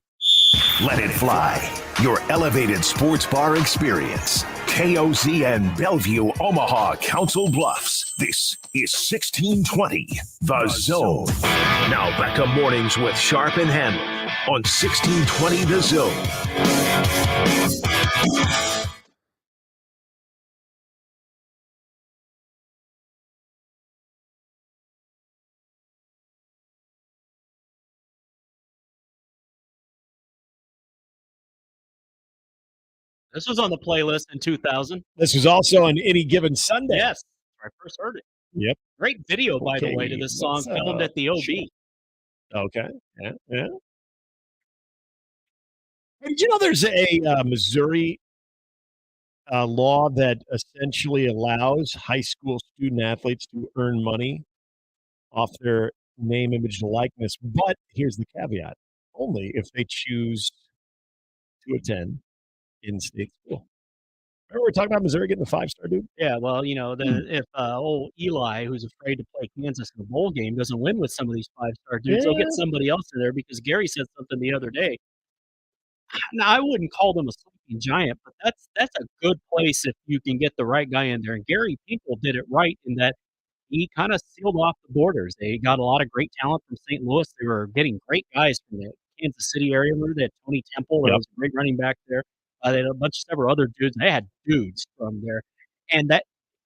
Let it fly. Your elevated sports bar experience. KOZN Bellevue, Omaha, Council Bluffs. This is 1620 The Zone. Now back to mornings with Sharp and Handley on 1620 The Zone. This was on the playlist in 2000. This was also on Any Given Sunday. Yes, I first heard it. Yep. Great video, by the way, to this song, filmed at the OB. Okay. Yeah. Hey, did you know there's a Missouri law that essentially allows high school student athletes to earn money off their name, image, and likeness? But here's the caveat: only if they choose to attend in-state school. Remember we were talking about Missouri getting a 5-star dude? Yeah, well, if old Eli, who's afraid to play Kansas in a bowl game, doesn't win with some of these 5-star dudes, they'll get somebody else in there because Gary said something the other day. Now, I wouldn't call them a sleeping giant, but that's a good place if you can get the right guy in there. And Gary Pinkel did it right in that he kind of sealed off the borders. They got a lot of great talent from St. Louis. They were getting great guys from the Kansas City area. Remember they had Tony Temple, that was a great running back there. They had a bunch of several other dudes. They had dudes from there. And that,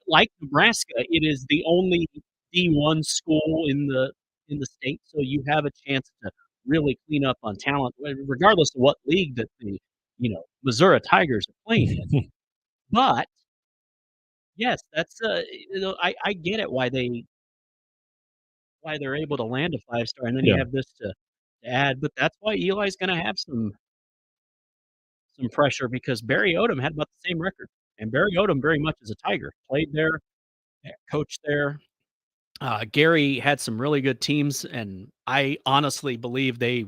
like Nebraska, it is the only D1 school in the state. So you have a chance to really clean up on talent, regardless of what league that the Missouri Tigers are playing in. But yes, that's I get it why they're able to land a 5-star, and then you have this to add. But that's why Eli's going to have some pressure because Barry Odom had about the same record, and Barry Odom very much is a Tiger. Played there, coached there. Gary had some really good teams, and I honestly believe they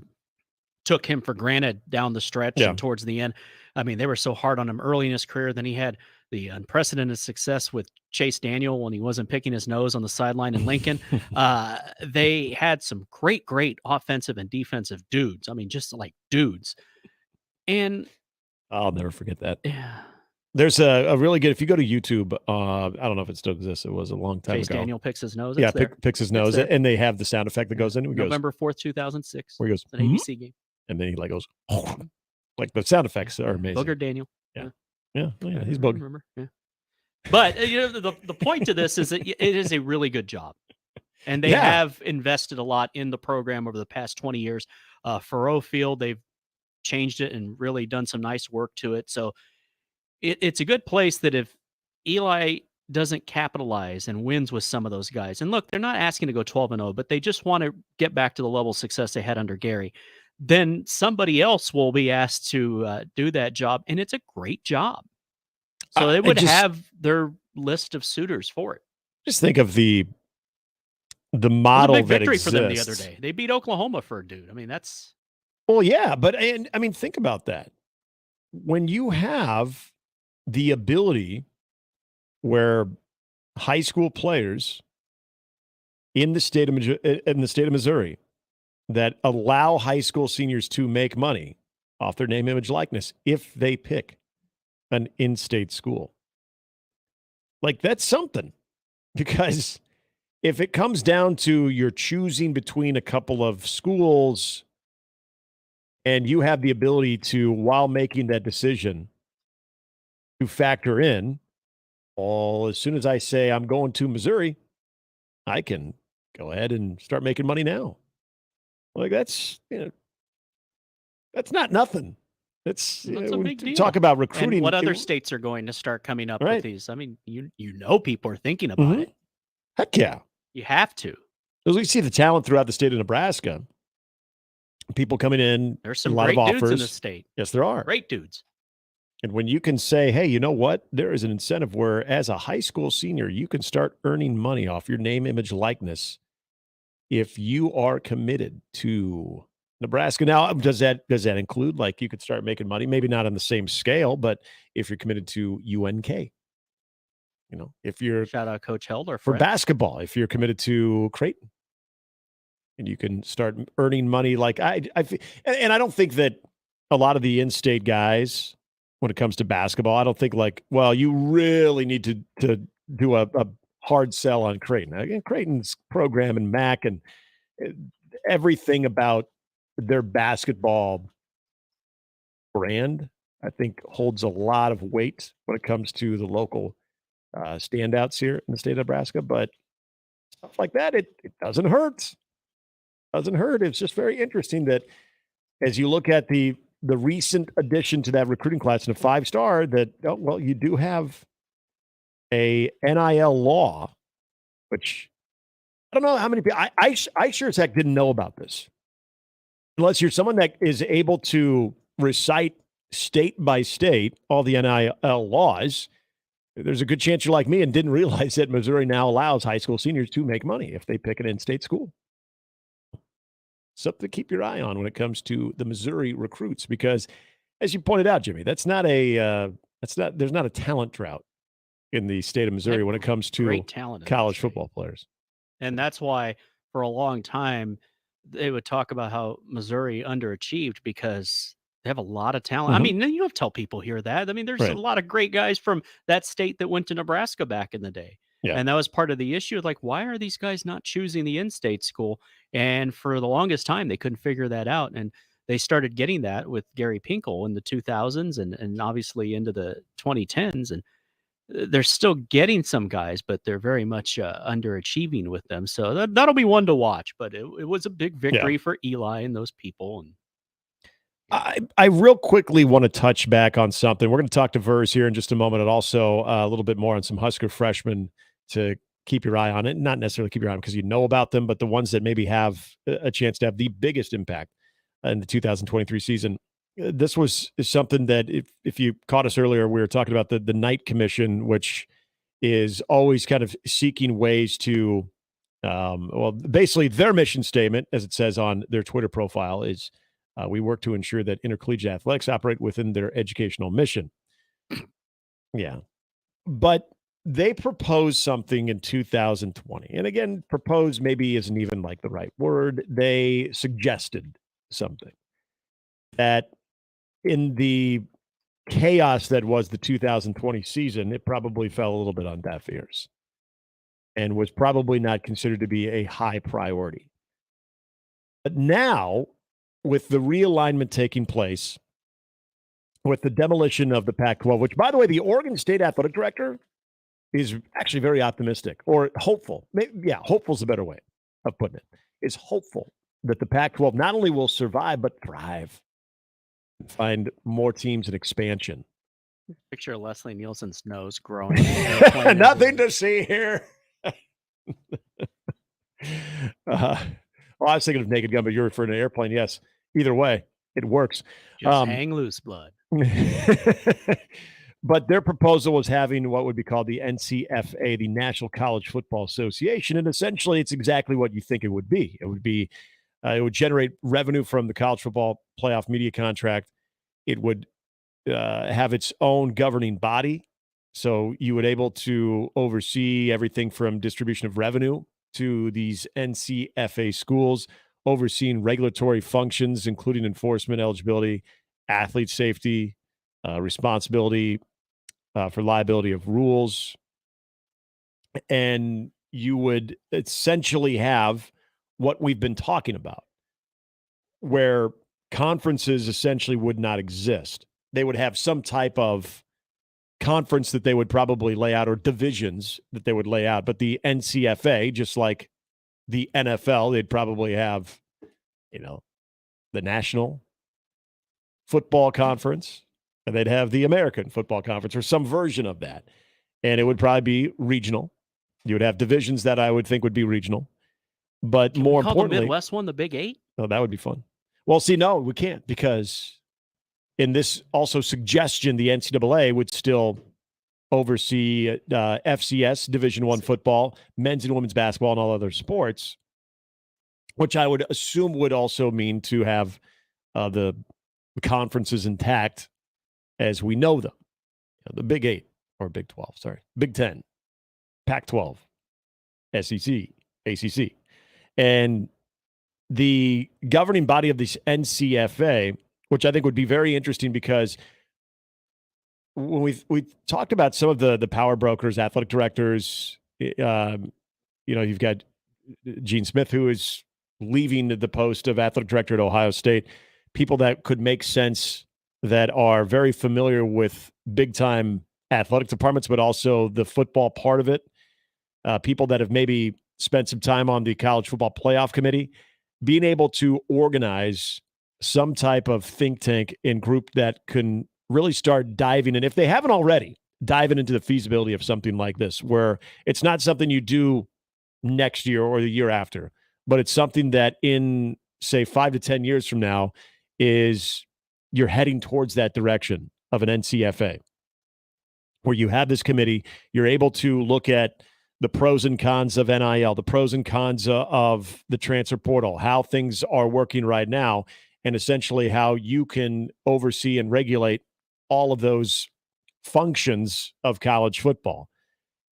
took him for granted down the stretch and towards the end. I mean, they were so hard on him early in his career. Then he had the unprecedented success with Chase Daniel when he wasn't picking his nose on the sideline in Lincoln. They had some great offensive and defensive dudes. I mean, just like dudes. And I'll never forget that. Yeah. There's a really good, if you go to YouTube, I don't know if it still exists. It was a long time Chase ago. Daniel picks his nose. Yeah, It's there. picks his It's nose, there. and they have the sound effect that goes in. It goes, November 4th, 2006. where he goes, It's an ABC game. and then he like goes, like the sound effects are amazing. Booger Daniel. Yeah. Yeah, he's I Booger. remember. Yeah. But the point to this is that it is a really good job. And they have invested a lot in the program over the past 20 years. Faroe Field, they've changed it and really done some nice work to it. So it's a good place that if Eli doesn't capitalize and wins with some of those guys, and look, they're not asking to go 12-0, but they just want to get back to the level of success they had under Gary, then somebody else will be asked to do that job. And it's a great job. So they would have their list of suitors for it. Just think of the model it was a big that victory exists for them the other day. They beat Oklahoma for a dude. I mean, that's Well, yeah, but I mean, think about that. When you have the ability where high school players in the state of Missouri that allow high school seniors to make money off their name, image, likeness if they pick an in-state school, like that's something, because if it comes down to you're choosing between a couple of schools and you have the ability to, while making that decision, to factor in, well, as soon as I say I'm going to Missouri, I can go ahead and start making money now. Like that's not nothing. That's a big deal. Talk about recruiting. And what other states are going to start coming up Right. with these? I mean, people are thinking about it. Heck yeah. You have to. As we see the talent throughout the state of Nebraska, people coming in, There's some a lot great of dudes offers in the state. Yes, there are. Great dudes. And when you can say, hey, you know what? There is an incentive where as a high school senior, you can start earning money off your name, image, likeness if you are committed to Nebraska. Now, does that include, like, you could start making money, maybe not on the same scale, but if you're committed to UNK, if you're shout out Coach Held for basketball, if you're committed to Creighton, and you can start earning money. Like and I don't think that a lot of the in-state guys, when it comes to basketball, I don't think like, well, you really need to do a hard sell on Creighton. Again, Creighton's program and MAC and everything about their basketball brand, I think, holds a lot of weight when it comes to the local standouts here in the state of Nebraska. But stuff like that, it doesn't hurt. Doesn't hurt. It's just very interesting that as you look at the recent addition to that recruiting class in a 5-star, that, you do have a NIL law, which I don't know how many people, I sure as heck didn't know about this. Unless you're someone that is able to recite state by state all the NIL laws, there's a good chance you're like me and didn't realize that Missouri now allows high school seniors to make money if they pick an in-state school. Something to keep your eye on when it comes to the Missouri recruits, because as you pointed out, Jimmy, there's not a talent drought in the state of Missouri when it comes to college football players. And that's why for a long time they would talk about how Missouri underachieved because they have a lot of talent. I mean, you don't tell people here that. I mean, there's a lot of great guys from that state that went to Nebraska back in the day. Yeah. And that was part of the issue. Like, why are these guys not choosing the in-state school? And for the longest time, they couldn't figure that out. And they started getting that with Gary Pinkel in the 2000s and obviously into the 2010s. And they're still getting some guys, but they're very much underachieving with them. So that'll be one to watch. But it was a big victory for Eli and those people. And I real quickly want to touch back on something. We're going to talk to Vers here in just a moment, and also a little bit more on some Husker freshmen to keep your eye on it. Not necessarily keep your eye on because you know about them, but the ones that maybe have a chance to have the biggest impact in the 2023 season. This was something that if you caught us earlier, we were talking about the Knight Commission, which is always kind of seeking ways to, basically their mission statement, as it says on their Twitter profile, is we work to ensure that intercollegiate athletics operate within their educational mission. Yeah. But they proposed something in 2020. And again, propose maybe isn't even like the right word. They suggested something that in the chaos that was the 2020 season, it probably fell a little bit on deaf ears and was probably not considered to be a high priority. But now, with the realignment taking place, with the demolition of the Pac-12, which, by the way, the Oregon State athletic director is actually very optimistic or hopeful. Maybe, hopeful is a better way of putting it. Is hopeful that the Pac-12 not only will survive, but thrive and find more teams and expansion. Picture Leslie Nielsen's nose growing. Nothing to see here. Well, I was thinking of Naked Gun, but you're referring to Airplane. Yes. Either way, it works. Just hang loose, blood. But their proposal was having what would be called the NCFA, the National College Football Association. And essentially, it's exactly what you think it would be. It would generate revenue from the college football playoff media contract. It would have its own governing body. So you would able to oversee everything from distribution of revenue to these NCFA schools, overseeing regulatory functions, including enforcement, eligibility, athlete safety, responsibility for liability of rules. And you would essentially have what we've been talking about, where conferences essentially would not exist. They would have some type of conference that they would probably lay out, or divisions that they would lay out. But the NCFA, just like the NFL, they'd probably have, the National Football Conference, and they'd have the American Football Conference or some version of that. And it would probably be regional. You would have divisions that I would think would be regional. But Can more we call importantly, the Midwest one the Big Eight? oh, that would be fun. Well, see, no, we can't, because in this also suggestion, the NCAA would still oversee FCS, Division I football, men's and women's basketball, and all other sports, which I would assume would also mean to have the conferences intact as we know them. The Big Eight, or Big 12, sorry, Big 10, Pac-12, SEC, ACC. And the governing body of this NCFA, which I think would be very interesting, because when we talked about some of the power brokers, athletic directors, you've got Gene Smith, who is leaving the post of athletic director at Ohio State, people that could make sense, that are very familiar with big-time athletic departments, but also the football part of it, people that have maybe spent some time on the college football playoff committee, being able to organize some type of think tank and group that can really start diving in, if they haven't already, diving into the feasibility of something like this, where it's not something you do next year or the year after, but it's something that in, say, 5 to 10 years from now, you're heading towards that direction of an NCFA, where you have this committee, you're able to look at the pros and cons of NIL, the pros and cons of the transfer portal, how things are working right now, and essentially how you can oversee and regulate all of those functions of college football.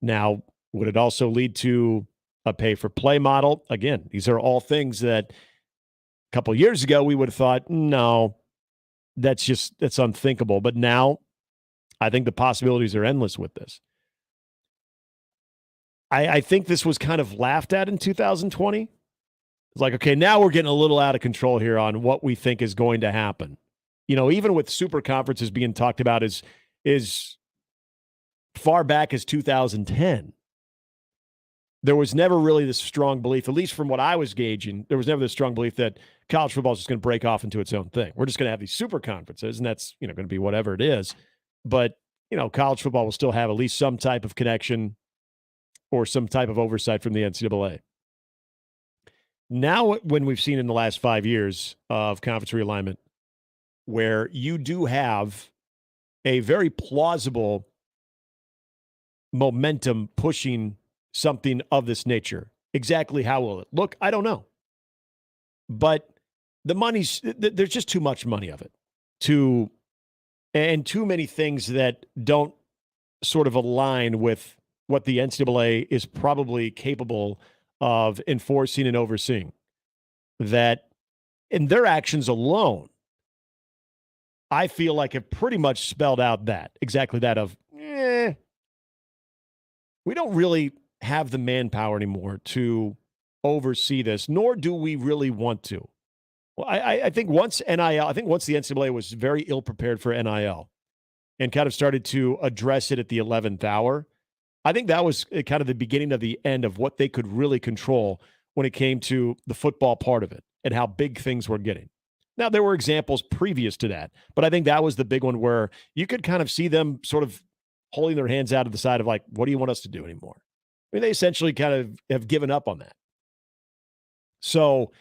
Now, would it also lead to a pay-for-play model? Again, these are all things that a couple of years ago we would have thought, no, that's unthinkable. But now I think the possibilities are endless with this. I think this was kind of laughed at in 2020. It's like, okay, now we're getting a little out of control here on what we think is going to happen. Even with super conferences being talked about as far back as 2010, there was never really this strong belief, at least from what I was gauging, there was never this strong belief that college football is just going to break off into its own thing. We're just going to have these super conferences, and that's going to be whatever it is. But college football will still have at least some type of connection or some type of oversight from the NCAA. Now, when we've seen in the last 5 years of conference realignment, where you do have a very plausible momentum pushing something of this nature, exactly how will it look? I don't know. But the there's just too much money of it, and too many things that don't sort of align with what the NCAA is probably capable of enforcing and overseeing. That in their actions alone, I feel like have pretty much spelled out exactly that of, we don't really have the manpower anymore to oversee this, nor do we really want to. Well, I think once the NCAA was very ill prepared for NIL and kind of started to address it at the 11th hour, I think that was kind of the beginning of the end of what they could really control when it came to the football part of it and how big things were getting. Now, there were examples previous to that, but I think that was the big one where you could kind of see them sort of holding their hands out of the side of like, what do you want us to do anymore? I mean, they essentially kind of have given up on that. So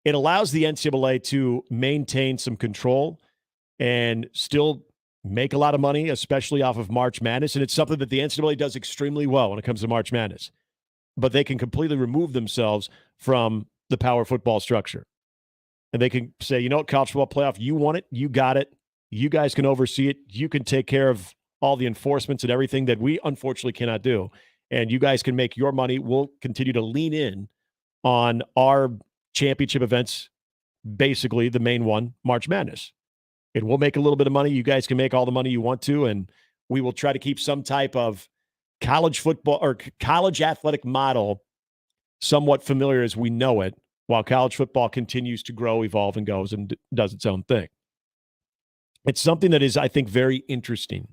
it allows the NCAA to maintain some control and still make a lot of money, especially off of March Madness. And it's something that the NCAA does extremely well when it comes to March Madness. But they can completely remove themselves from the power football structure. And they can say, you know what, college football playoff, you want it, you got it. You guys can oversee it. You can take care of all the enforcements and everything that we unfortunately cannot do. And you guys can make your money. We'll continue to lean in on our championship events, basically the main one, March Madness. And we'll make a little bit of money. You guys can make all the money you want to, and we will try to keep some type of college football or college athletic model somewhat familiar as we know it, while college football continues to grow, evolve, and goes and does its own thing. It's something that is, I think, very interesting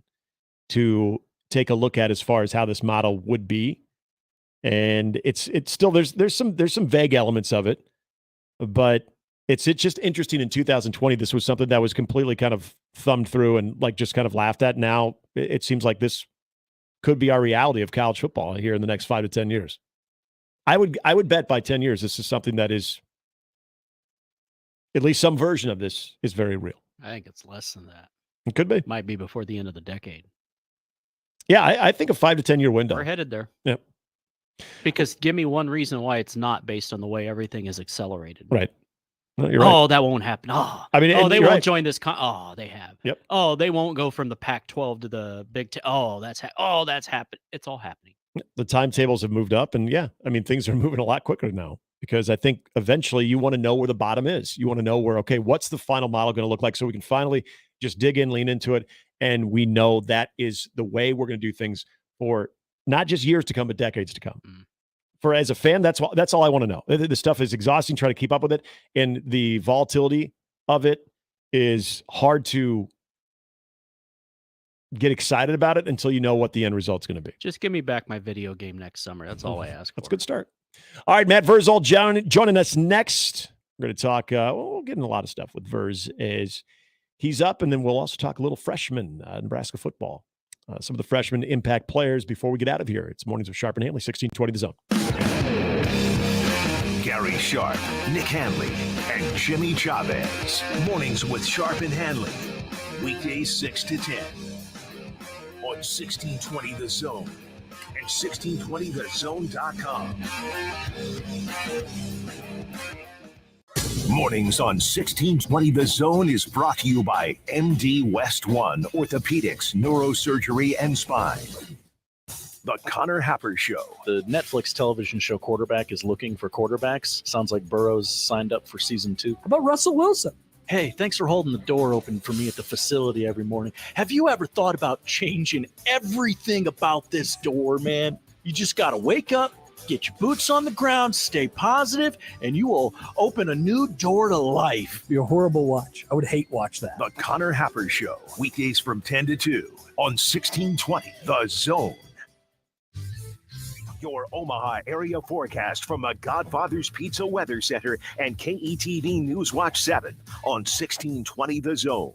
to take a look at as far as how this model would be. And it's still, there's some vague elements of it, but it's just interesting. In 2020, this was something that was completely kind of thumbed through and like just kind of laughed at. Now it seems like this could be our reality of college football here in the next 5 to 10 years. I would bet by 10 years, this is something that is, at least some version of this is very real. I think it's less than that. It could be. Might be before the end of the decade. Yeah, I think a 5 to 10 year window. We're headed there. Yep. Because give me one reason why it's not based on the way everything is accelerated. Right. No, you're right. Oh, that won't happen. Oh, I mean, they won't right. join this. Oh, they have. Yep. Oh, they won't go from the Pac-12 to the Big Ten. Oh, that's happened. It's all happening. The timetables have moved up, and yeah, I mean, things are moving a lot quicker now because I think eventually you want to know where the bottom is. You want to know where, okay, what's the final model going to look like so we can finally just dig in, lean into it, and we know that is the way we're going to do things for not just years to come, but decades to come. For as a fan, that's all I want to know. The stuff is exhausting trying to keep up with it, and the volatility of it is hard to get excited about it until you know what the end result's going to be. Just give me back my video game next summer. That's all I ask for. That's a good start. All right, Matt Verzal joining us next. We're going to talk, we'll get into a lot of stuff with Verz as he's up, and then we'll also talk a little freshman Nebraska football. Some of the freshman impact players before we get out of here. It's Mornings with Sharp and Handley, 1620 The Zone. Gary Sharp, Nick Handley, and Jimmy Chavez. Mornings with Sharp and Handley. Weekdays 6 to 10. On 1620 The Zone and 1620thezone.com. Mornings on 1620 The Zone is brought to you by MD West One Orthopedics, Neurosurgery, and Spine. The Connor Happer Show. The Netflix television show Quarterback is looking for quarterbacks. Sounds like Burrow's signed up for season 2. How about Russell Wilson? Hey, thanks for holding the door open for me at the facility every morning. Have you ever thought about changing everything about this door, man? You just got to wake up, get your boots on the ground, stay positive, and you will open a new door to life. Be a horrible watch. I would hate watch that. The Connor Happer Show. Weekdays from 10 to 2 on 1620 The Zone. Your Omaha area forecast from the Godfather's Pizza Weather Center and KETV News Watch 7 on 1620 The Zone.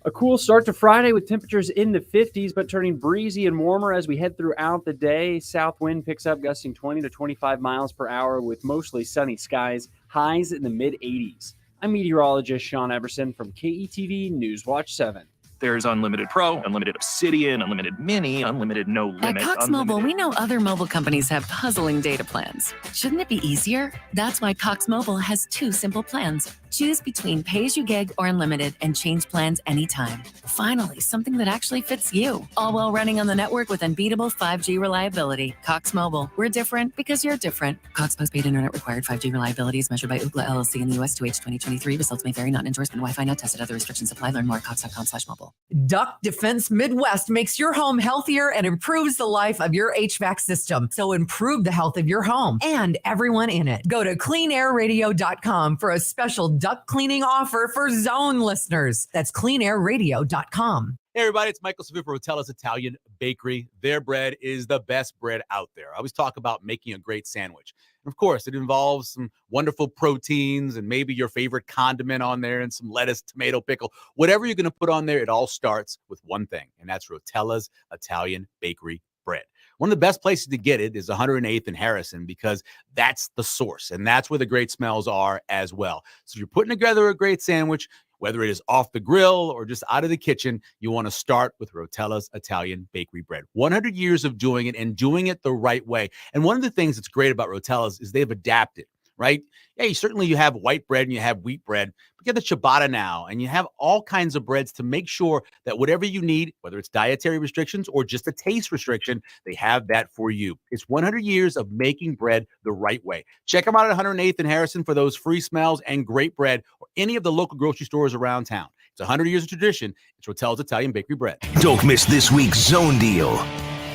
A cool start to Friday with temperatures in the 50s, but turning breezy and warmer as we head throughout the day. South wind picks up, gusting 20 to 25 miles per hour with mostly sunny skies, highs in the mid-80s. I'm meteorologist Sean Everson from KETV News Watch 7. There's Unlimited Pro, Unlimited Obsidian, Unlimited Mini, Unlimited No Limit. At Cox Mobile, we know other mobile companies have puzzling data plans. Shouldn't it be easier? That's why Cox Mobile has 2 simple plans. Choose between pay-as-you-gig or unlimited and change plans anytime. Finally, something that actually fits you. All while running on the network with unbeatable 5G reliability. Cox Mobile. We're different because you're different. Cox postpaid internet required 5G reliability is measured by Ookla LLC in the U.S. to H 2023. Results may vary. Not endorsement. Wi-Fi not tested. Other restrictions apply. Learn more at cox.com/mobile. Duck Defense Midwest makes your home healthier and improves the life of your HVAC system. So improve the health of your home and everyone in it. Go to cleanairradio.com for a special duct cleaning offer for Zone listeners. That's cleanairradio.com. Hey everybody, it's Michael Savit for Rotella's Italian Bakery. Their bread is the best bread out there. I always talk about making a great sandwich. And of course, it involves some wonderful proteins and maybe your favorite condiment on there and some lettuce, tomato, pickle. Whatever you're going to put on there, it all starts with one thing, and that's Rotella's Italian Bakery bread. One of the best places to get it is 108th and Harrison because that's the source, and that's where the great smells are as well. So if you're putting together a great sandwich, whether it is off the grill or just out of the kitchen, you want to start with Rotella's Italian Bakery bread. 100 years of doing it and doing it the right way. And one of the things that's great about Rotella's is they've adapted, right? Yeah, you have white bread and you have wheat bread, but you have the ciabatta now, and you have all kinds of breads to make sure that whatever you need, whether it's dietary restrictions or just a taste restriction, they have that for you. It's 100 years of making bread the right way. Check them out at 108th and Harrison for those free smells and great bread, or any of the local grocery stores around town. It's 100 years of tradition. It's Rotella's Italian Bakery bread. Don't miss this week's Zone Deal.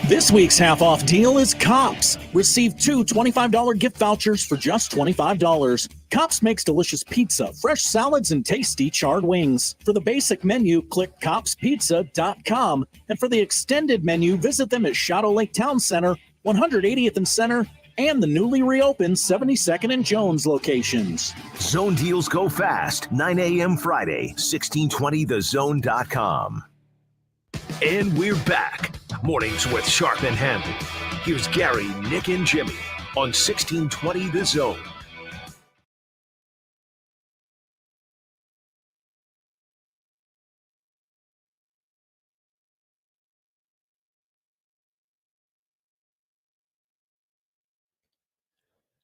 This week's half-off deal is Kops. Receive two $25 gift vouchers for just $25. Kops makes delicious pizza, fresh salads, and tasty charred wings. For the basic menu, click copspizza.com. And for the extended menu, visit them at Shadow Lake Town Center, 180th and Center, and the newly reopened 72nd and Jones locations. Zone deals go fast. 9 a.m. Friday, 1620thezone.com. And we're back. Mornings with Sharp and Handley. Here's Gary, Nick, and Jimmy on 1620 The Zone.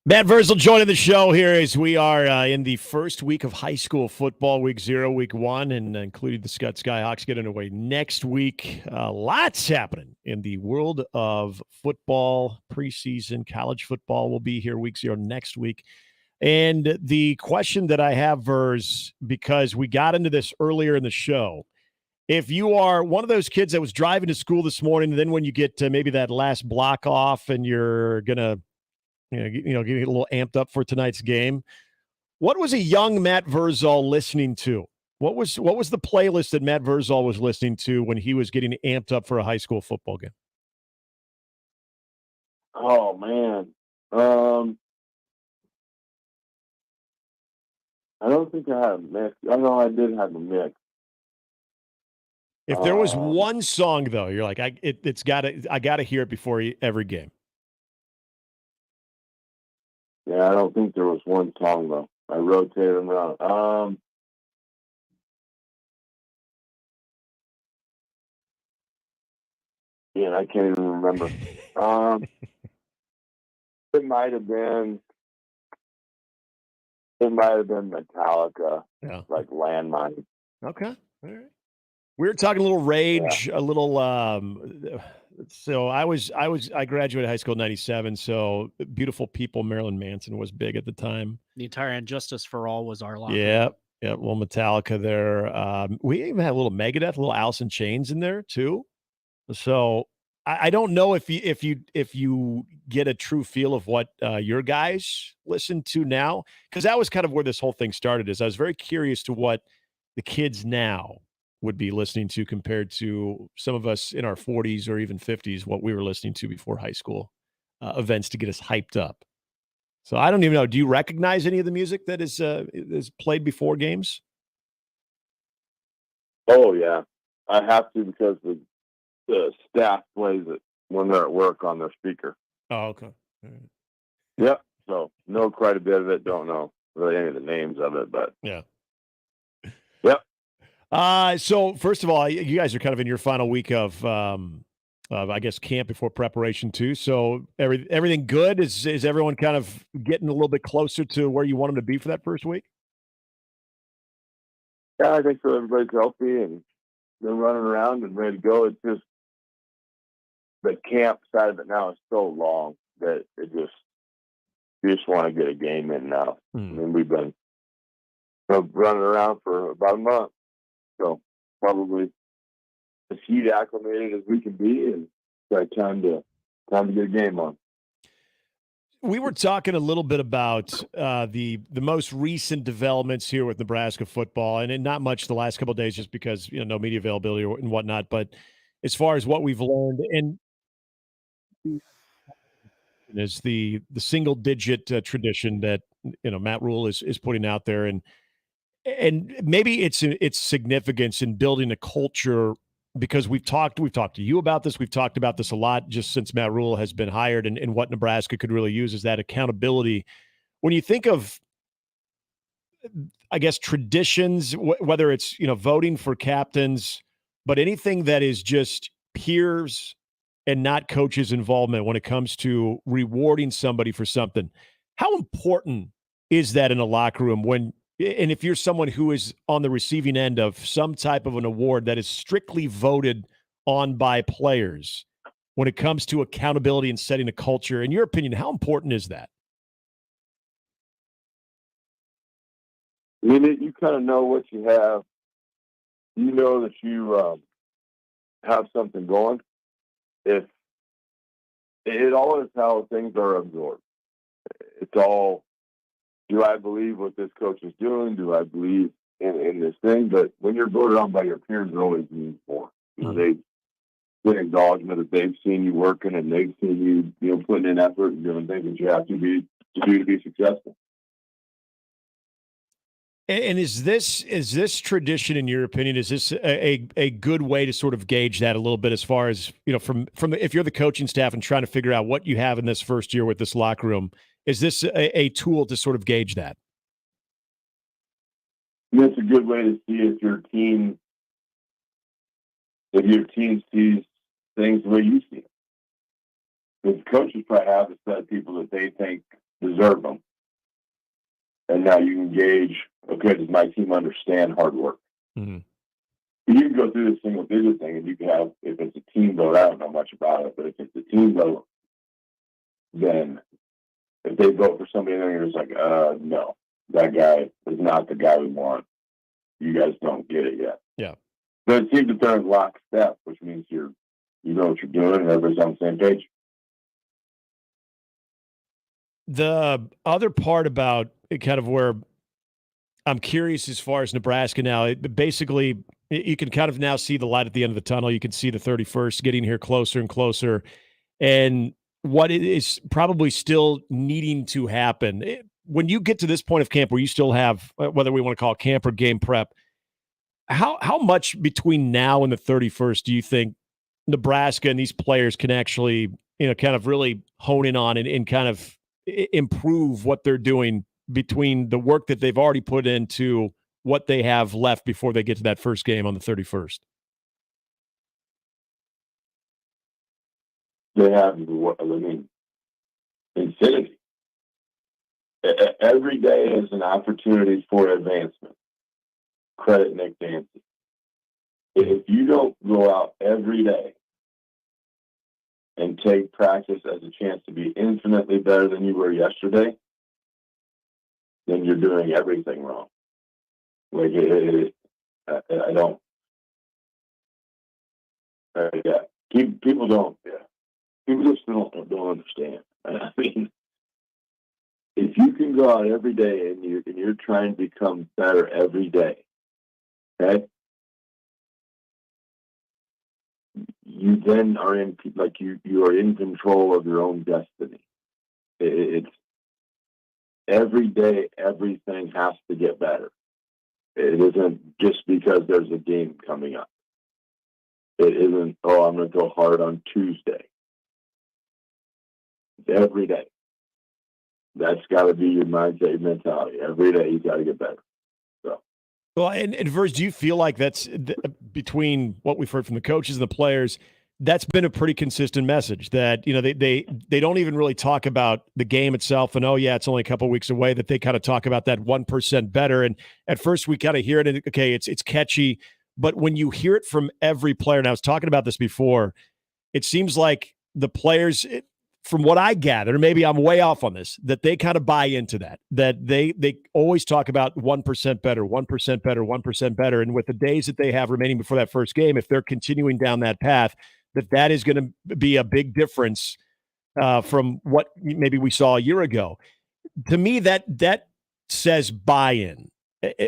Matt Verzel joining the show here as we are in the first week of high school football, week 0, week 1, and including the Scott Skyhawks get underway next week. Lots happening in the world of football, preseason, college football will be here week 0 next week. And the question that I have, Verz, because we got into this earlier in the show, if you are one of those kids that was driving to school this morning, and then when you get to maybe that last block off and you're going to getting a little amped up for tonight's game. What was a young Matt Verzel listening to? What was the playlist that Matt Verzel was listening to when he was getting amped up for a high school football game? Oh man, I don't think I had a mix. I know I did have a mix. If there was one song though, you're like, I gotta hear it before every game. Yeah, I don't think there was one song though. I rotated them around. Yeah, I can't even remember. It might have been Metallica. Yeah. Like Landmine. Okay. All right. We were talking a little Rage, a little so I graduated high school in 97, so Beautiful People, Marilyn Manson was big at the time. The entire And Justice for All was our line. Yeah, well, Metallica there. We even had a little Megadeth, a little Alice in Chains in there too. So I don't know if you get a true feel of what your guys listen to now, because that was kind of where this whole thing started. Is I was very curious to what the kids now would be listening to compared to some of us in our 40s or even 50s, what we were listening to before high school events to get us hyped up. So I don't even know. Do you recognize any of the music that is played before games? Oh yeah, I have to because the staff plays it when they're at work on their speaker. Oh, okay. All right. Yep. So know quite a bit of it. Don't know really any of the names of it, but yeah. Yep. So first of all, you guys are kind of in your final week of I guess camp before preparation too. So everything good? Is everyone kind of getting a little bit closer to where you want them to be for that first week? Yeah, I think so. Everybody's healthy and they're running around and ready to go. It's just the camp side of it now is so long that you just want to get a game in now. I mean, we've been running around for about a month, so probably as heat acclimated as we can be, and it's time to get a game on. We were talking a little bit about the most recent developments here with Nebraska football, and not much the last couple of days, just because no media availability and whatnot. But as far as what we've learned, and is the single digit tradition that Matt Rule is putting out there, and maybe its significance in building a culture. Because we've talked to you about this. We've talked about this a lot just since Matt Rule has been hired, and what Nebraska could really use is that accountability. When you think of, I guess, traditions, whether it's voting for captains, but anything that is just peers and not coaches' involvement when it comes to rewarding somebody for something, how important is that in a locker room and if you're someone who is on the receiving end of some type of an award that is strictly voted on by players, when it comes to accountability and setting a culture, in your opinion, how important is that? I mean, you kind of know what you have. You know that you have something going. If it all is how things are absorbed. It's all, do I believe what this coach is doing? Do I believe in this thing? But when you're voted on by your peers, it always means more. They get acknowledgement that they've seen you working and they've seen you, putting in effort and doing things that you have to do to be successful. And is this tradition, in your opinion, is this a good way to sort of gauge that a little bit, as far as from if you're the coaching staff and trying to figure out what you have in this first year with this locker room? Is this a tool to sort of gauge that? It's a good way to see if your team sees things the way you see it. Because coaches probably have a set of people that they think deserve them. And now you can gauge, okay, does my team understand hard work? Mm-hmm. You can go through the single digit thing, and you can have, if it's a team vote, I don't know much about it, but if it's a team vote, then if they vote for somebody, then you're just like, no, that guy is not the guy we want. You guys don't get it yet. Yeah. But it seems that they're in lockstep, which means you know what you're doing, and everybody's on the same page. The other part about it, kind of where I'm curious as far as Nebraska now, basically you can kind of now see the light at the end of the tunnel. You can see the 31st getting here closer and closer. And what it is probably still needing to happen. When you get to this point of camp where you still have, whether we want to call it camp or game prep, how much between now and the 31st do you think Nebraska and these players can actually, kind of really hone in on and kind of improve what they're doing between the work that they've already put into what they have left before they get to that first game on the 31st? They have, infinity. Every day is an opportunity for advancement. Credit Nick Dancy. If you don't go out every day and take practice as a chance to be infinitely better than you were yesterday, then you're doing everything wrong. Like, I don't. People don't. Yeah. People just don't understand. I mean, if you can go out every day and you're trying to become better every day, okay, you then are in, like, you are in control of your own destiny. It's every day, everything has to get better. It isn't just because there's a game coming up. It isn't, I'm going to go hard on Tuesday. Every day. That's got to be your mindset, your mentality. Every day you got to get better. So. Well, and Verge, do you feel like that's between what we've heard from the coaches and the players, that's been a pretty consistent message that, they don't even really talk about the game itself and, oh yeah, it's only a couple weeks away, that they kind of talk about that 1% better. And at first we kind of hear it and okay, it's catchy, but when you hear it from every player, and I was talking about this before, it seems like the players, from what I gather, maybe I'm way off on this, that they kind of buy into that they always talk about 1% better, 1% better, 1% better. And with the days that they have remaining before that first game, if they're continuing down that path, that is going to be a big difference from what maybe we saw a year ago. To me, that says buy-in.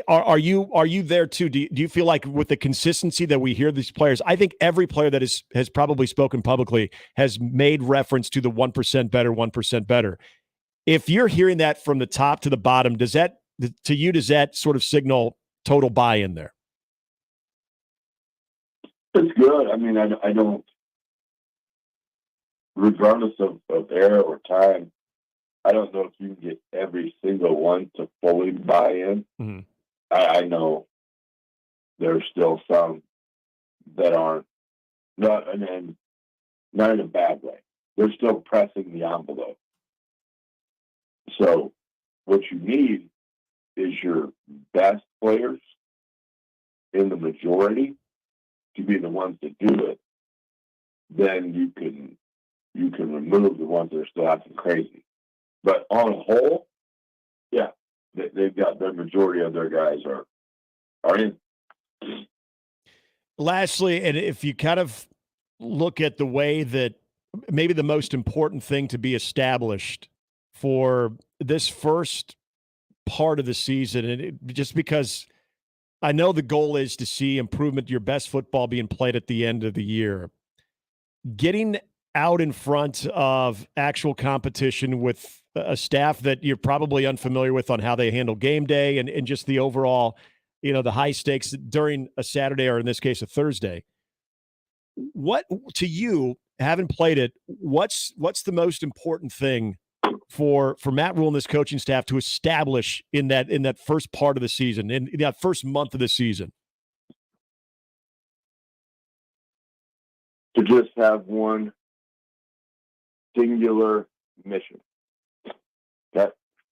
Are you there too? Do you feel like with the consistency that we hear these players, I think every player that has probably spoken publicly has made reference to the 1% better, 1% better. If you're hearing that from the top to the bottom, does that sort of signal total buy-in there? It's good. I mean, I don't, regardless of era or time, I don't know if you can get every single one to fully buy in. Mm-hmm. I know there's still some that aren't, not in a bad way. They're still pressing the envelope. So what you need is your best players in the majority to be the ones that do it. Then you can remove the ones that are still acting crazy. But on a whole, yeah, they've got the majority of their guys are in. Lastly, and if you kind of look at the way that maybe the most important thing to be established for this first part of the season, and just because I know the goal is to see improvement, your best football being played at the end of the year, getting out in front of actual competition with a staff that you're probably unfamiliar with on how they handle game day and just the overall, the high stakes during a Saturday, or in this case, a Thursday. What, to you, having played it, what's the most important thing for Matt Rule and this coaching staff to establish in that first part of the season, in that first month of the season? To just have one singular mission.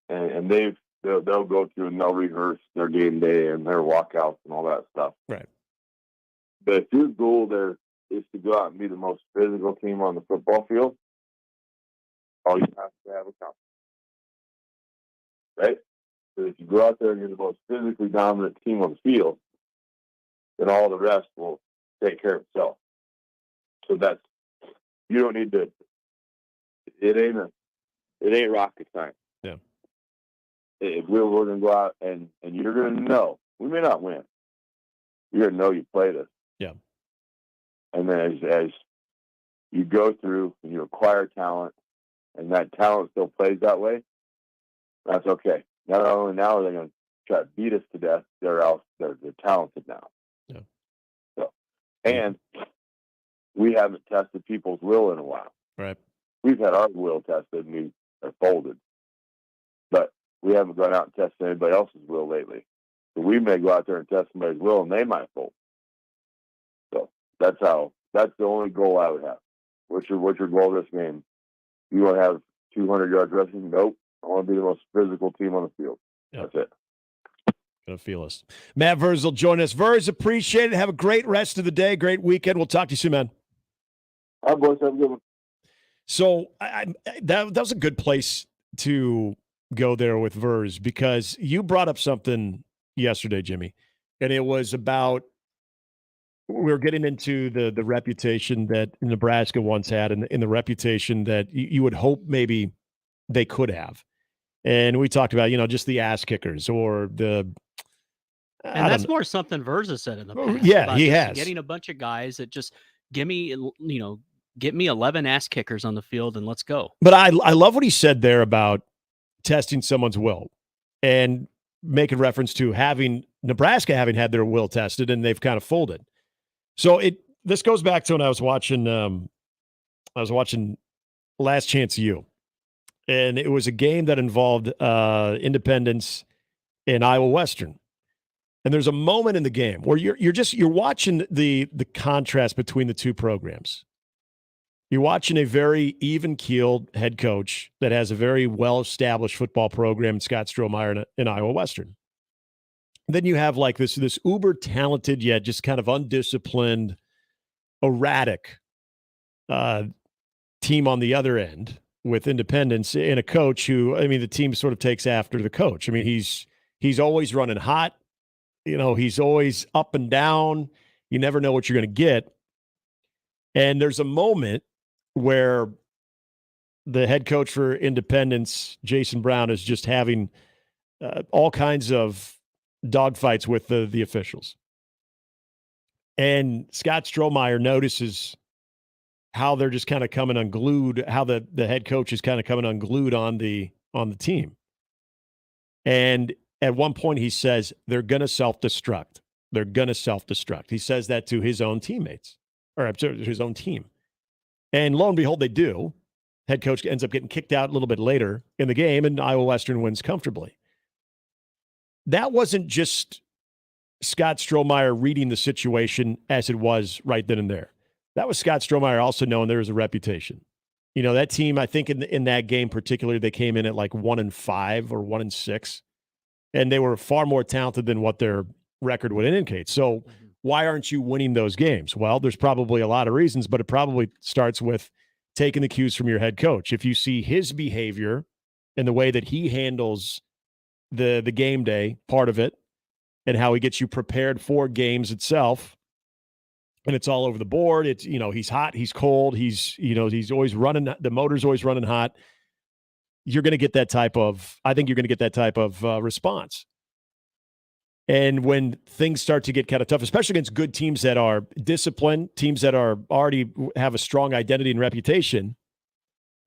And they'll go through and they'll rehearse their game day and their walkouts and all that stuff. Right. But if your goal there is to go out and be the most physical team on the football field, all you have to have is confidence. Right? So if you go out there and you're the most physically dominant team on the field, then all the rest will take care of itself. So you don't need to. It ain't rocket science. Yeah. If we're going to go out and you're going to know, we may not win. You're going to know you played us. Yeah. And then as you go through and you acquire talent, and that talent still plays that way, that's okay. Not only now are they going to try to beat us to death, they're talented now. Yeah. So, and we haven't tested people's will in a while. Right. We've had our will tested and we are folded. But we haven't gone out and tested anybody else's will lately. So we may go out there and test somebody's will and they might fold. So that's the only goal I would have. What's your goal this game? You want to have 200 yards rushing? Nope. I want to be the most physical team on the field. Yep. That's it. Gonna feel us. Matt Verz will join us. Verz, appreciate it. Have a great rest of the day. Great weekend. We'll talk to you soon, man. All right, boys. Have a good one. So that was a good place to go there with Verz, because you brought up something yesterday, Jimmy, and it was about, we were getting into the reputation that Nebraska once had and the reputation that you would hope maybe they could have. And we talked about, just the ass kickers or the. And that's more something Verza said in the past. Yeah, he has. Getting a bunch of guys that just get me 11 ass kickers on the field and let's go. But I love what he said there about testing someone's will and making reference to Nebraska having had their will tested and they've kind of folded. So this goes back to when I was watching Last Chance U, and it was a game that involved Independence and Iowa Western. And there's a moment in the game where you're watching the contrast between the two programs. You're watching a very even-keeled head coach that has a very well-established football program, Scott Strohmeyer in Iowa Western. Then you have like this uber-talented yet just kind of undisciplined, erratic team on the other end with Independence and a coach who, I mean, the team sort of takes after the coach. I mean, he's always running hot. He's always up and down. You never know what you're going to get. And there's a moment where the head coach for Independence, Jason Brown, is just having all kinds of dogfights with the officials. And Scott Strohmeyer notices how they're just kind of coming unglued, how the head coach is kind of coming unglued on the team. And at one point he says, they're going to self-destruct. They're going to self-destruct. He says that to his own teammates, or his own team. And lo and behold, they do. Head coach ends up getting kicked out a little bit later in the game, and Iowa Western wins comfortably. That wasn't just Scott Strohmeyer reading the situation as it was right then and there. That was Scott Strohmeyer also knowing there was a reputation. That team, I think in that game particularly, they came in at like 1-5 or 1-6, and they were far more talented than what their record would indicate. So why aren't you winning those games? Well, there's probably a lot of reasons, but it probably starts with taking the cues from your head coach. If you see his behavior and the way that he handles the game day part of it and how he gets you prepared for games itself, and it's all over the board. It's, he's hot, he's cold, he's always running, the motor's always running hot. You're going to get that type of response. And when things start to get kind of tough, especially against good teams that are disciplined, teams that are already have a strong identity and reputation,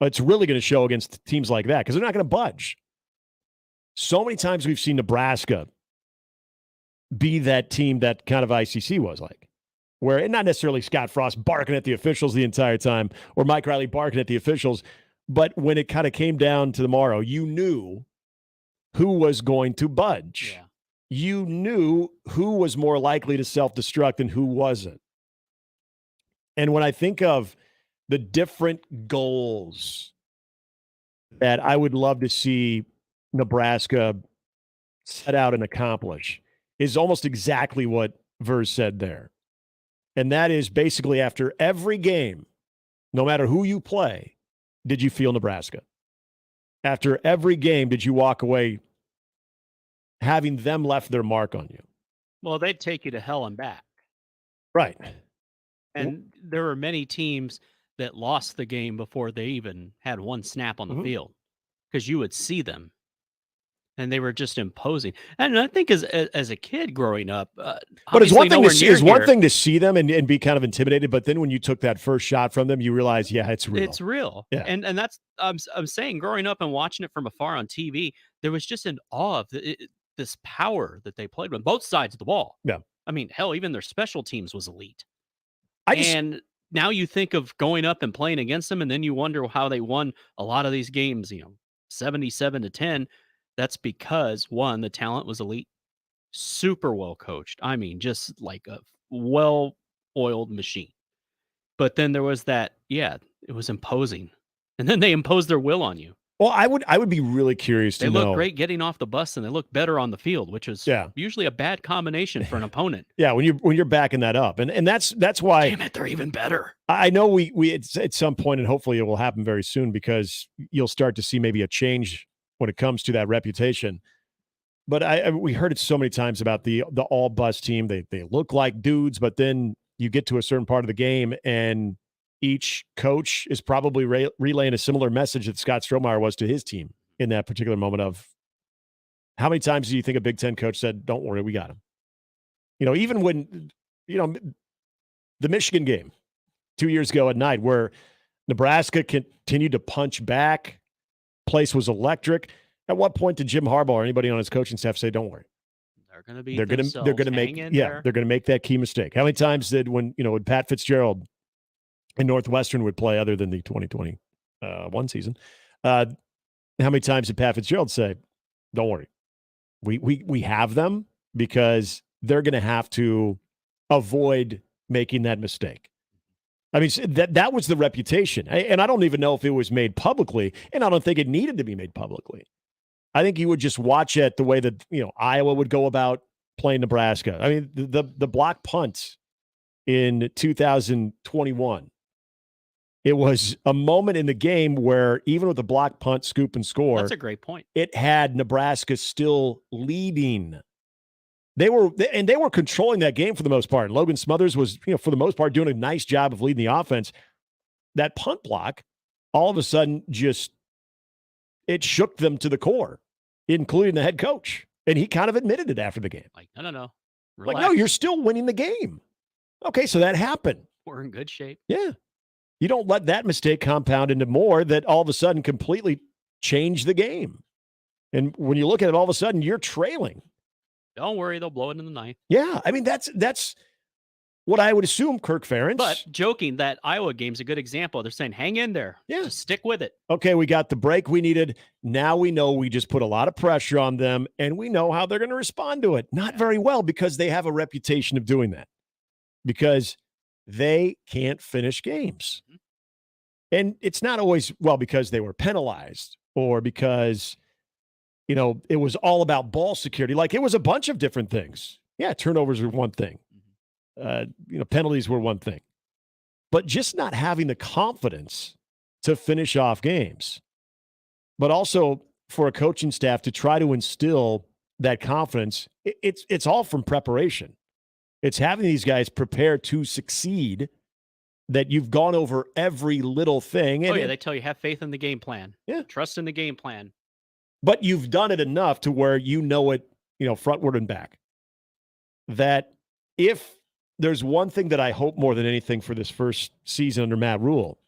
it's really going to show against teams like that because they're not going to budge. So many times we've seen Nebraska be that team that kind of ICC was like, where not necessarily Scott Frost barking at the officials the entire time or Mike Riley barking at the officials, but when it kind of came down to tomorrow, you knew who was going to budge. Yeah. You knew who was more likely to self-destruct and who wasn't. And when I think of the different goals that I would love to see Nebraska set out and accomplish, is almost exactly what Verz said there. And that is basically after every game, no matter who you play, did you feel Nebraska? After every game, did you walk away having them left their mark on you? Well, they'd take you to hell and back. Right. And there were many teams that lost the game before they even had one snap on the field because you would see them and they were just imposing. And I think as a kid growing up, but it's one thing to see them and be kind of intimidated. But then when you took that first shot from them, you realize, yeah, it's real. It's real. Yeah. And that's, I'm saying growing up and watching it from afar on TV, there was just an awe of this power that they played with both sides of the ball. Yeah. I mean, hell, even their special teams was elite. And now you think of going up and playing against them, and then you wonder how they won a lot of these games, 77-10. That's because, one, the talent was elite, super well coached. I mean, just like a well-oiled machine. But then there was that, it was imposing. And then they imposed their will on you. Well, I would be really curious to know. They look great getting off the bus, and they look better on the field, which is usually a bad combination for an opponent. Yeah, when you're backing that up, and that's why. Damn it, they're even better. I know we at some point, and hopefully it will happen very soon, because you'll start to see maybe a change when it comes to that reputation. But we heard it so many times about the all bus team. They look like dudes, but then you get to a certain part of the game and each coach is probably relaying a similar message that Scott Strohmeyer was to his team in that particular moment of how many times do you think a Big Ten coach said, don't worry, we got him? Even when, the Michigan game 2 years ago at night where Nebraska continued to punch back, place was electric. At what point did Jim Harbaugh or anybody on his coaching staff say, don't worry? They're going to be they're going to make they're going to make that key mistake. How many times did when Pat Fitzgerald and Northwestern would play other than the 2021 season. How many times did Pat Fitzgerald say, don't worry, we have them because they're going to have to avoid making that mistake. I mean, that was the reputation. And I don't even know if it was made publicly, and I don't think it needed to be made publicly. I think you would just watch it the way that, Iowa would go about playing Nebraska. I mean, the block punt in 2021, it was a moment in the game where even with the block punt, scoop, and score, That's a great point. It had Nebraska still leading. They were controlling that game for the most part. Logan Smothers was, for the most part, doing a nice job of leading the offense. That punt block, all of a sudden, it shook them to the core, including the head coach. And he kind of admitted it after the game. Like, no. Relax. Relax. Like, no, you're still winning the game. Okay, so that happened. We're in good shape. Yeah. You don't let that mistake compound into more that all of a sudden completely change the game. And when you look at it, all of a sudden, you're trailing. Don't worry, they'll blow it in the ninth. Yeah, I mean, that's what I would assume, Kirk Ferentz. But joking, that Iowa game's a good example. They're saying, hang in there. Yeah. Just stick with it. Okay, we got the break we needed. Now we know we just put a lot of pressure on them, and we know how they're going to respond to it. Not very well, because they have a reputation of doing that. Because they can't finish games. And it's not always, because they were penalized or because it was all about ball security. Like, it was a bunch of different things. Yeah, turnovers were one thing. Penalties were one thing. But just not having the confidence to finish off games. But also for a coaching staff to try to instill that confidence, it's all from preparation. It's having these guys prepare to succeed, that you've gone over every little thing. And they tell you, have faith in the game plan. Yeah. Trust in the game plan. But you've done it enough to where it, frontward and back. That if there's one thing that I hope more than anything for this first season under Matt Rule,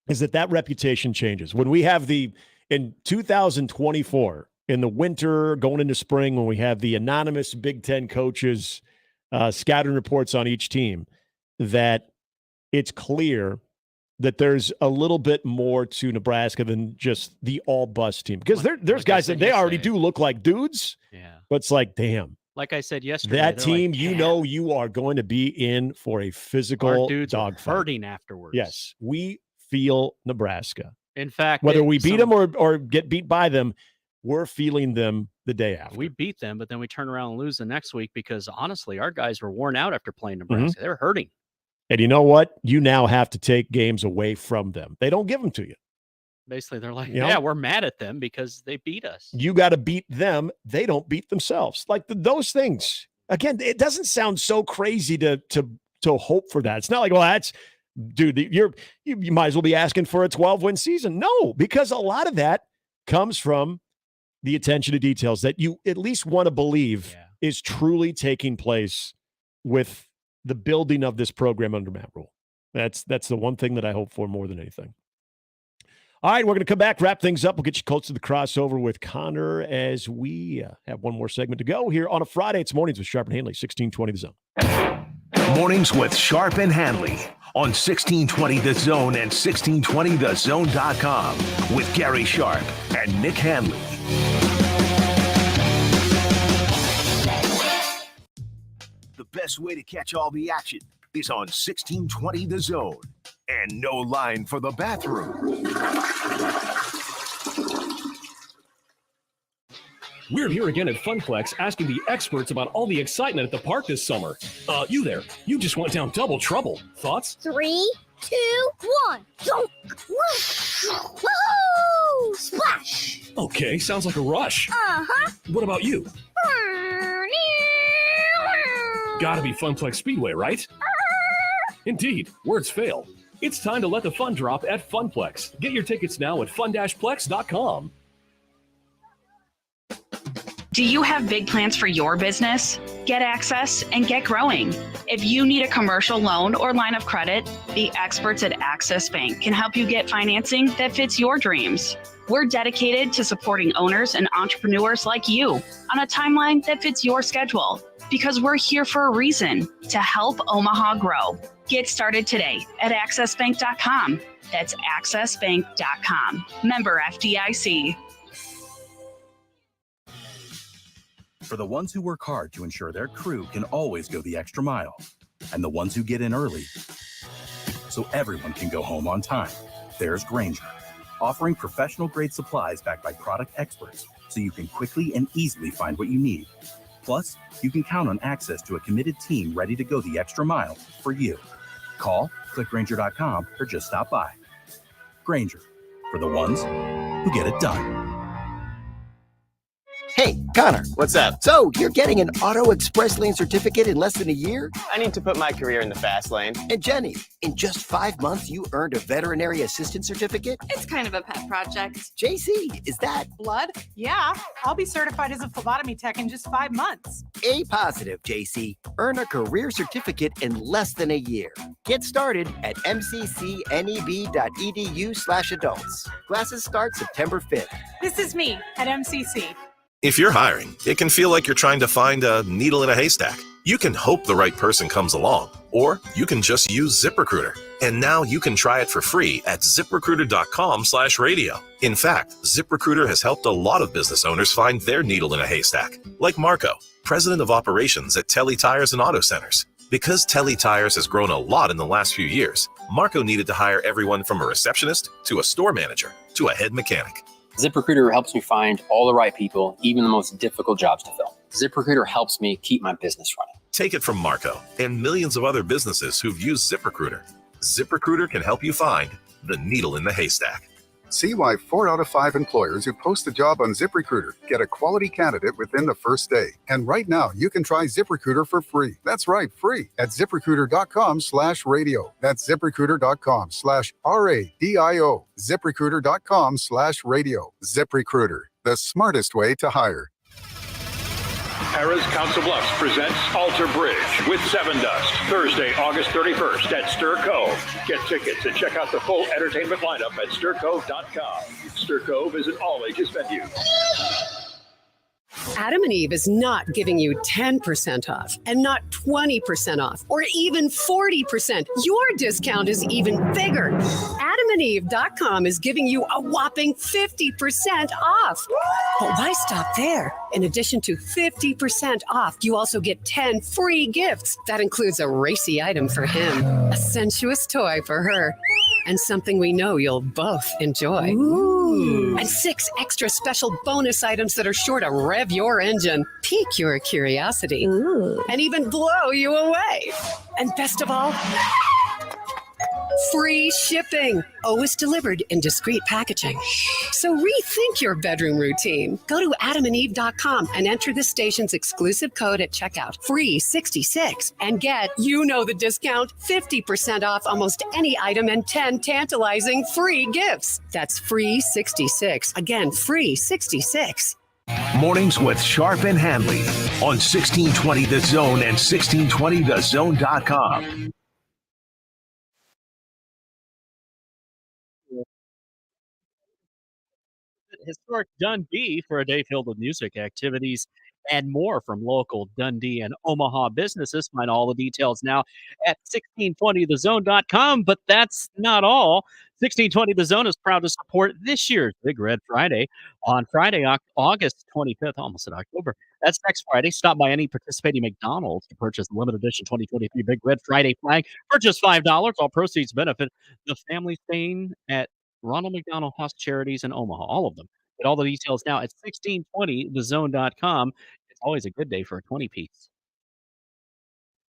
is that reputation changes. When we have in 2024, in the winter going into spring, when we have the anonymous Big Ten coaches scattering reports on each team, that it's clear that there's a little bit more to Nebraska than just the all-bus team. Because there's guys that they already do look like dudes. Yeah. But it's like, damn. Like I said yesterday, That team, you are going to be in for a physical our dudes dogfight. are hurting afterwards. Yes. We feel Nebraska. In fact, whether we beat them or get beat by them, we're feeling them the day after. We beat them, but then we turn around and lose the next week because, honestly, our guys were worn out after playing Nebraska. They were hurting. And you know what? You now have to take games away from them. They don't give them to you. Basically, they're like, You know? we're mad at them because they beat us. You got to beat them. They don't beat themselves. Like those things. Again, it doesn't sound so crazy to hope for that. It's not like, well, that's, dude, you might as well be asking for a 12-win season. No, because a lot of that comes from the attention to details that you at least want to believe is truly taking place with the building of this program under Matt Rule. That's the one thing that I hope for more than anything. All right, we're going to come back, wrap things up. We'll get you close to the crossover with Connor as we have one more segment to go here on a Friday. It's Mornings with Sharp and Handley, 1620 The Zone. Mornings with Sharp and Handley on 1620 The Zone and 1620thezone.com with Gary Sharp and Nick Handley. The best way to catch all the action is on 1620 The Zone. And no line for the bathroom. We're here again at Funplex asking the experts about all the excitement at the park this summer. You there, you just went down double trouble. Thoughts? 3, 2, 1. Dunk! Woohoo! Splash! Okay, sounds like a rush. Uh-huh. What about you? Gotta be Funplex Speedway, right? Indeed, words fail. It's time to let the fun drop at Funplex. Get your tickets now at fun-plex.com. Do you have big plans for your business? Get access and get growing. If you need a commercial loan or line of credit, the experts at Access Bank can help you get financing that fits your dreams. We're dedicated to supporting owners and entrepreneurs like you on a timeline that fits your schedule, because we're here for a reason, to help Omaha grow. Get started today at accessbank.com. That's accessbank.com. Member FDIC. For the ones who work hard to ensure their crew can always go the extra mile, and the ones who get in early so everyone can go home on time. There's Grainger, offering professional-grade supplies backed by product experts so you can quickly and easily find what you need. Plus, you can count on access to a committed team ready to go the extra mile for you. Call, click Grainger.com, or just stop by. Grainger, for the ones who get it done. Hey, Connor, what's up? So, you're getting an Auto Express Lane certificate in less than a year? I need to put my career in the fast lane. And Jenny, in just 5 months, you earned a veterinary assistant certificate? It's kind of a pet project. JC, is that blood? Yeah, I'll be certified as a phlebotomy tech in just 5 months. A positive, JC? Earn a career certificate in less than a year. Get started at mccneb.edu/adults. Classes start September 5th. This is me at MCC. If you're hiring, it can feel like you're trying to find a needle in a haystack. You can hope the right person comes along, or you can just use ZipRecruiter. And now you can try it for free at ZipRecruiter.com/radio. In fact, ZipRecruiter has helped a lot of business owners find their needle in a haystack, like Marco, president of operations at Telly Tires and Auto Centers. Because Telly Tires has grown a lot in the last few years, Marco needed to hire everyone from a receptionist to a store manager to a head mechanic. ZipRecruiter helps me find all the right people, even the most difficult jobs to fill. ZipRecruiter helps me keep my business running. Take it from Marco and millions of other businesses who've used ZipRecruiter. ZipRecruiter can help you find the needle in the haystack. See why 4 out of 5 employers who post a job on ZipRecruiter get a quality candidate within the first day. And right now, you can try ZipRecruiter for free. That's right, free at ZipRecruiter.com/radio. That's ZipRecruiter.com/RADIO. ZipRecruiter.com/radio. ZipRecruiter, the smartest way to hire. Harrah's Council Bluffs presents Alter Bridge with Seven Dust, Thursday, August 31st at Stir Cove. Get tickets and check out the full entertainment lineup at StirCove.com. Stir Cove is an all-ages venue. Adam and Eve is not giving you 10% off and not 20% off or even 40%. Your discount is even bigger. AdamandEve.com is giving you a whopping 50% off. But why stop there? In addition to 50% off, you also get 10 free gifts. That includes a racy item for him, a sensuous toy for her, and something we know you'll both enjoy. Ooh. And 6 extra special bonus items that are sure to rev your engine, pique your curiosity, and even blow you away. And best of all, free shipping, always delivered in discreet packaging. So rethink your bedroom routine. Go to adamandeve.com and enter the station's exclusive code at checkout, free66, and get, you know the discount, 50% off almost any item and 10 tantalizing free gifts. That's free66. Again, free66. Mornings with Sharp and Handley on 1620 The Zone and 1620thezone.com. Historic Dundee for a day filled with music, activities, and more from local Dundee and Omaha businesses. Find all the details now at 1620thezone.com. But that's not all. 1620 The Zone is proud to support this year's Big Red Friday on Friday, August 25th, almost in October. That's next Friday. Stop by any participating McDonald's to purchase the limited edition 2023 Big Red Friday flag for just $5. All proceeds benefit the family staying at Ronald McDonald House Charities in Omaha, all of them. Get all the details now at 1620thezone.com. It's always a good day for a 20-piece.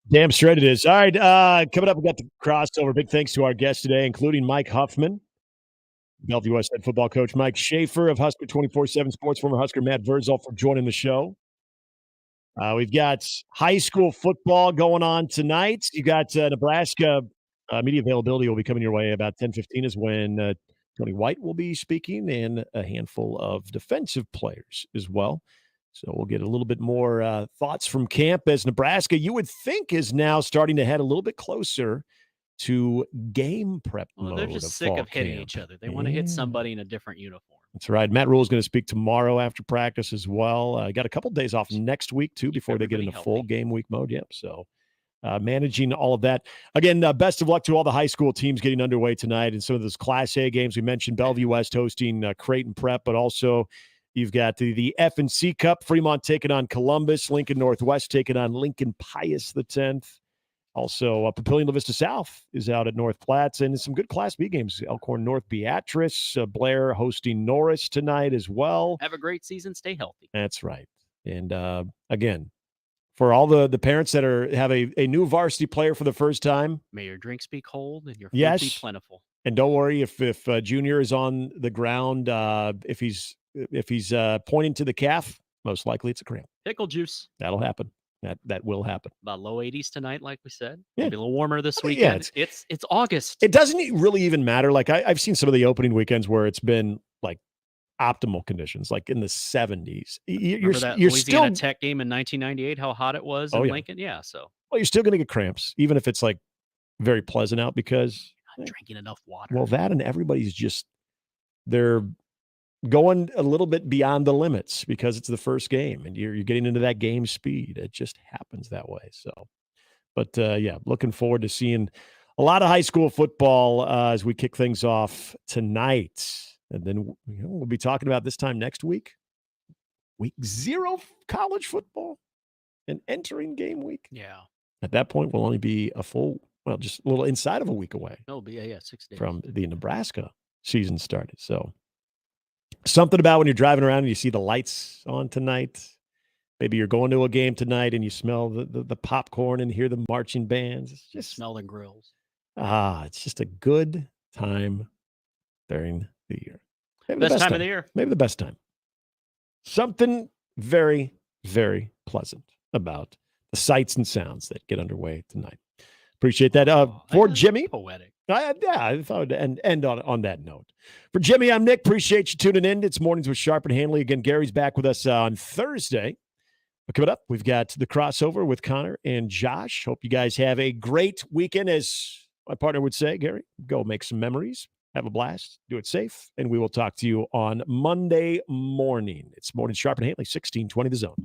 Damn straight it is. All right, coming up, we got the crossover. Big thanks to our guests today, including Mike Huffman, Bellevue West head football coach Mike Schaefer of Husker 24/7 Sports, former Husker Matt Verzel for joining the show. We've got high school football going on tonight. You got Nebraska media availability will be coming your way about 10:15 is when Tony White will be speaking, and a handful of defensive players as well. So we'll get a little bit more thoughts from camp as Nebraska, you would think, is now starting to head a little bit closer to game prep mode. They're just sick of hitting each other. They want to hit somebody in a different uniform. That's right. Matt Rule is going to speak tomorrow after practice as well. Got a couple days off next week, too, before they get into full game week mode. Yep. So managing all of that. Again, best of luck to all the high school teams getting underway tonight and some of those Class A games. We mentioned Bellevue West hosting Creighton Prep, but also you've got the F&C Cup, Fremont taking on Columbus, Lincoln Northwest taking on Lincoln Pius X. Also, Papillion La Vista South is out at North Platts, and some good Class B games. Elkhorn North Beatrice, Blair hosting Norris tonight as well. Have a great season. Stay healthy. That's right. And again, for all the parents that have a new varsity player for the first time, may your drinks be cold and your food be yes, plentiful. And don't worry if Junior is on the ground, if he's pointing to the calf, most likely it's a cramp. Pickle juice. That'll happen. That will happen. About low 80s tonight, like we said. Yeah. It'll be a little warmer this weekend. Yeah, it's August. It doesn't really even matter. Like I've seen some of the opening weekends where it's been like optimal conditions, like in the 70s. You're Louisiana still Tech game in 1998, how hot it was in Lincoln. Yeah, so well, you're still going to get cramps, even if it's like very pleasant out because not drinking enough water. Well, that and everybody's they're going a little bit beyond the limits because it's the first game and you're getting into that game speed. It just happens that way. So, but yeah, looking forward to seeing a lot of high school football as we kick things off tonight. And then we'll be talking about this time next week. Week 0 college football and entering game week. Yeah. At that point, we'll only be just a little inside of a week away. It'll be 6 days from the Nebraska season started. So something about when you're driving around and you see the lights on tonight. Maybe you're going to a game tonight and you smell the popcorn and hear the marching bands. It's just smell the grills. It's just a good time during the year. Maybe Best time of the year. Maybe the best time. Something very, very pleasant about the sights and sounds that get underway tonight. Appreciate that. For Jimmy. Poetic. I thought I'd end on that note. For Jimmy, I'm Nick. Appreciate you tuning in. It's Mornings with Sharp and Handley. Again, Gary's back with us on Thursday. But coming up, we've got the crossover with Connor and Josh. Hope you guys have a great weekend. As my partner would say, Gary, go make some memories. Have a blast. Do it safe. And we will talk to you on Monday morning. It's Mornings Sharp and Handley, 1620 The Zone.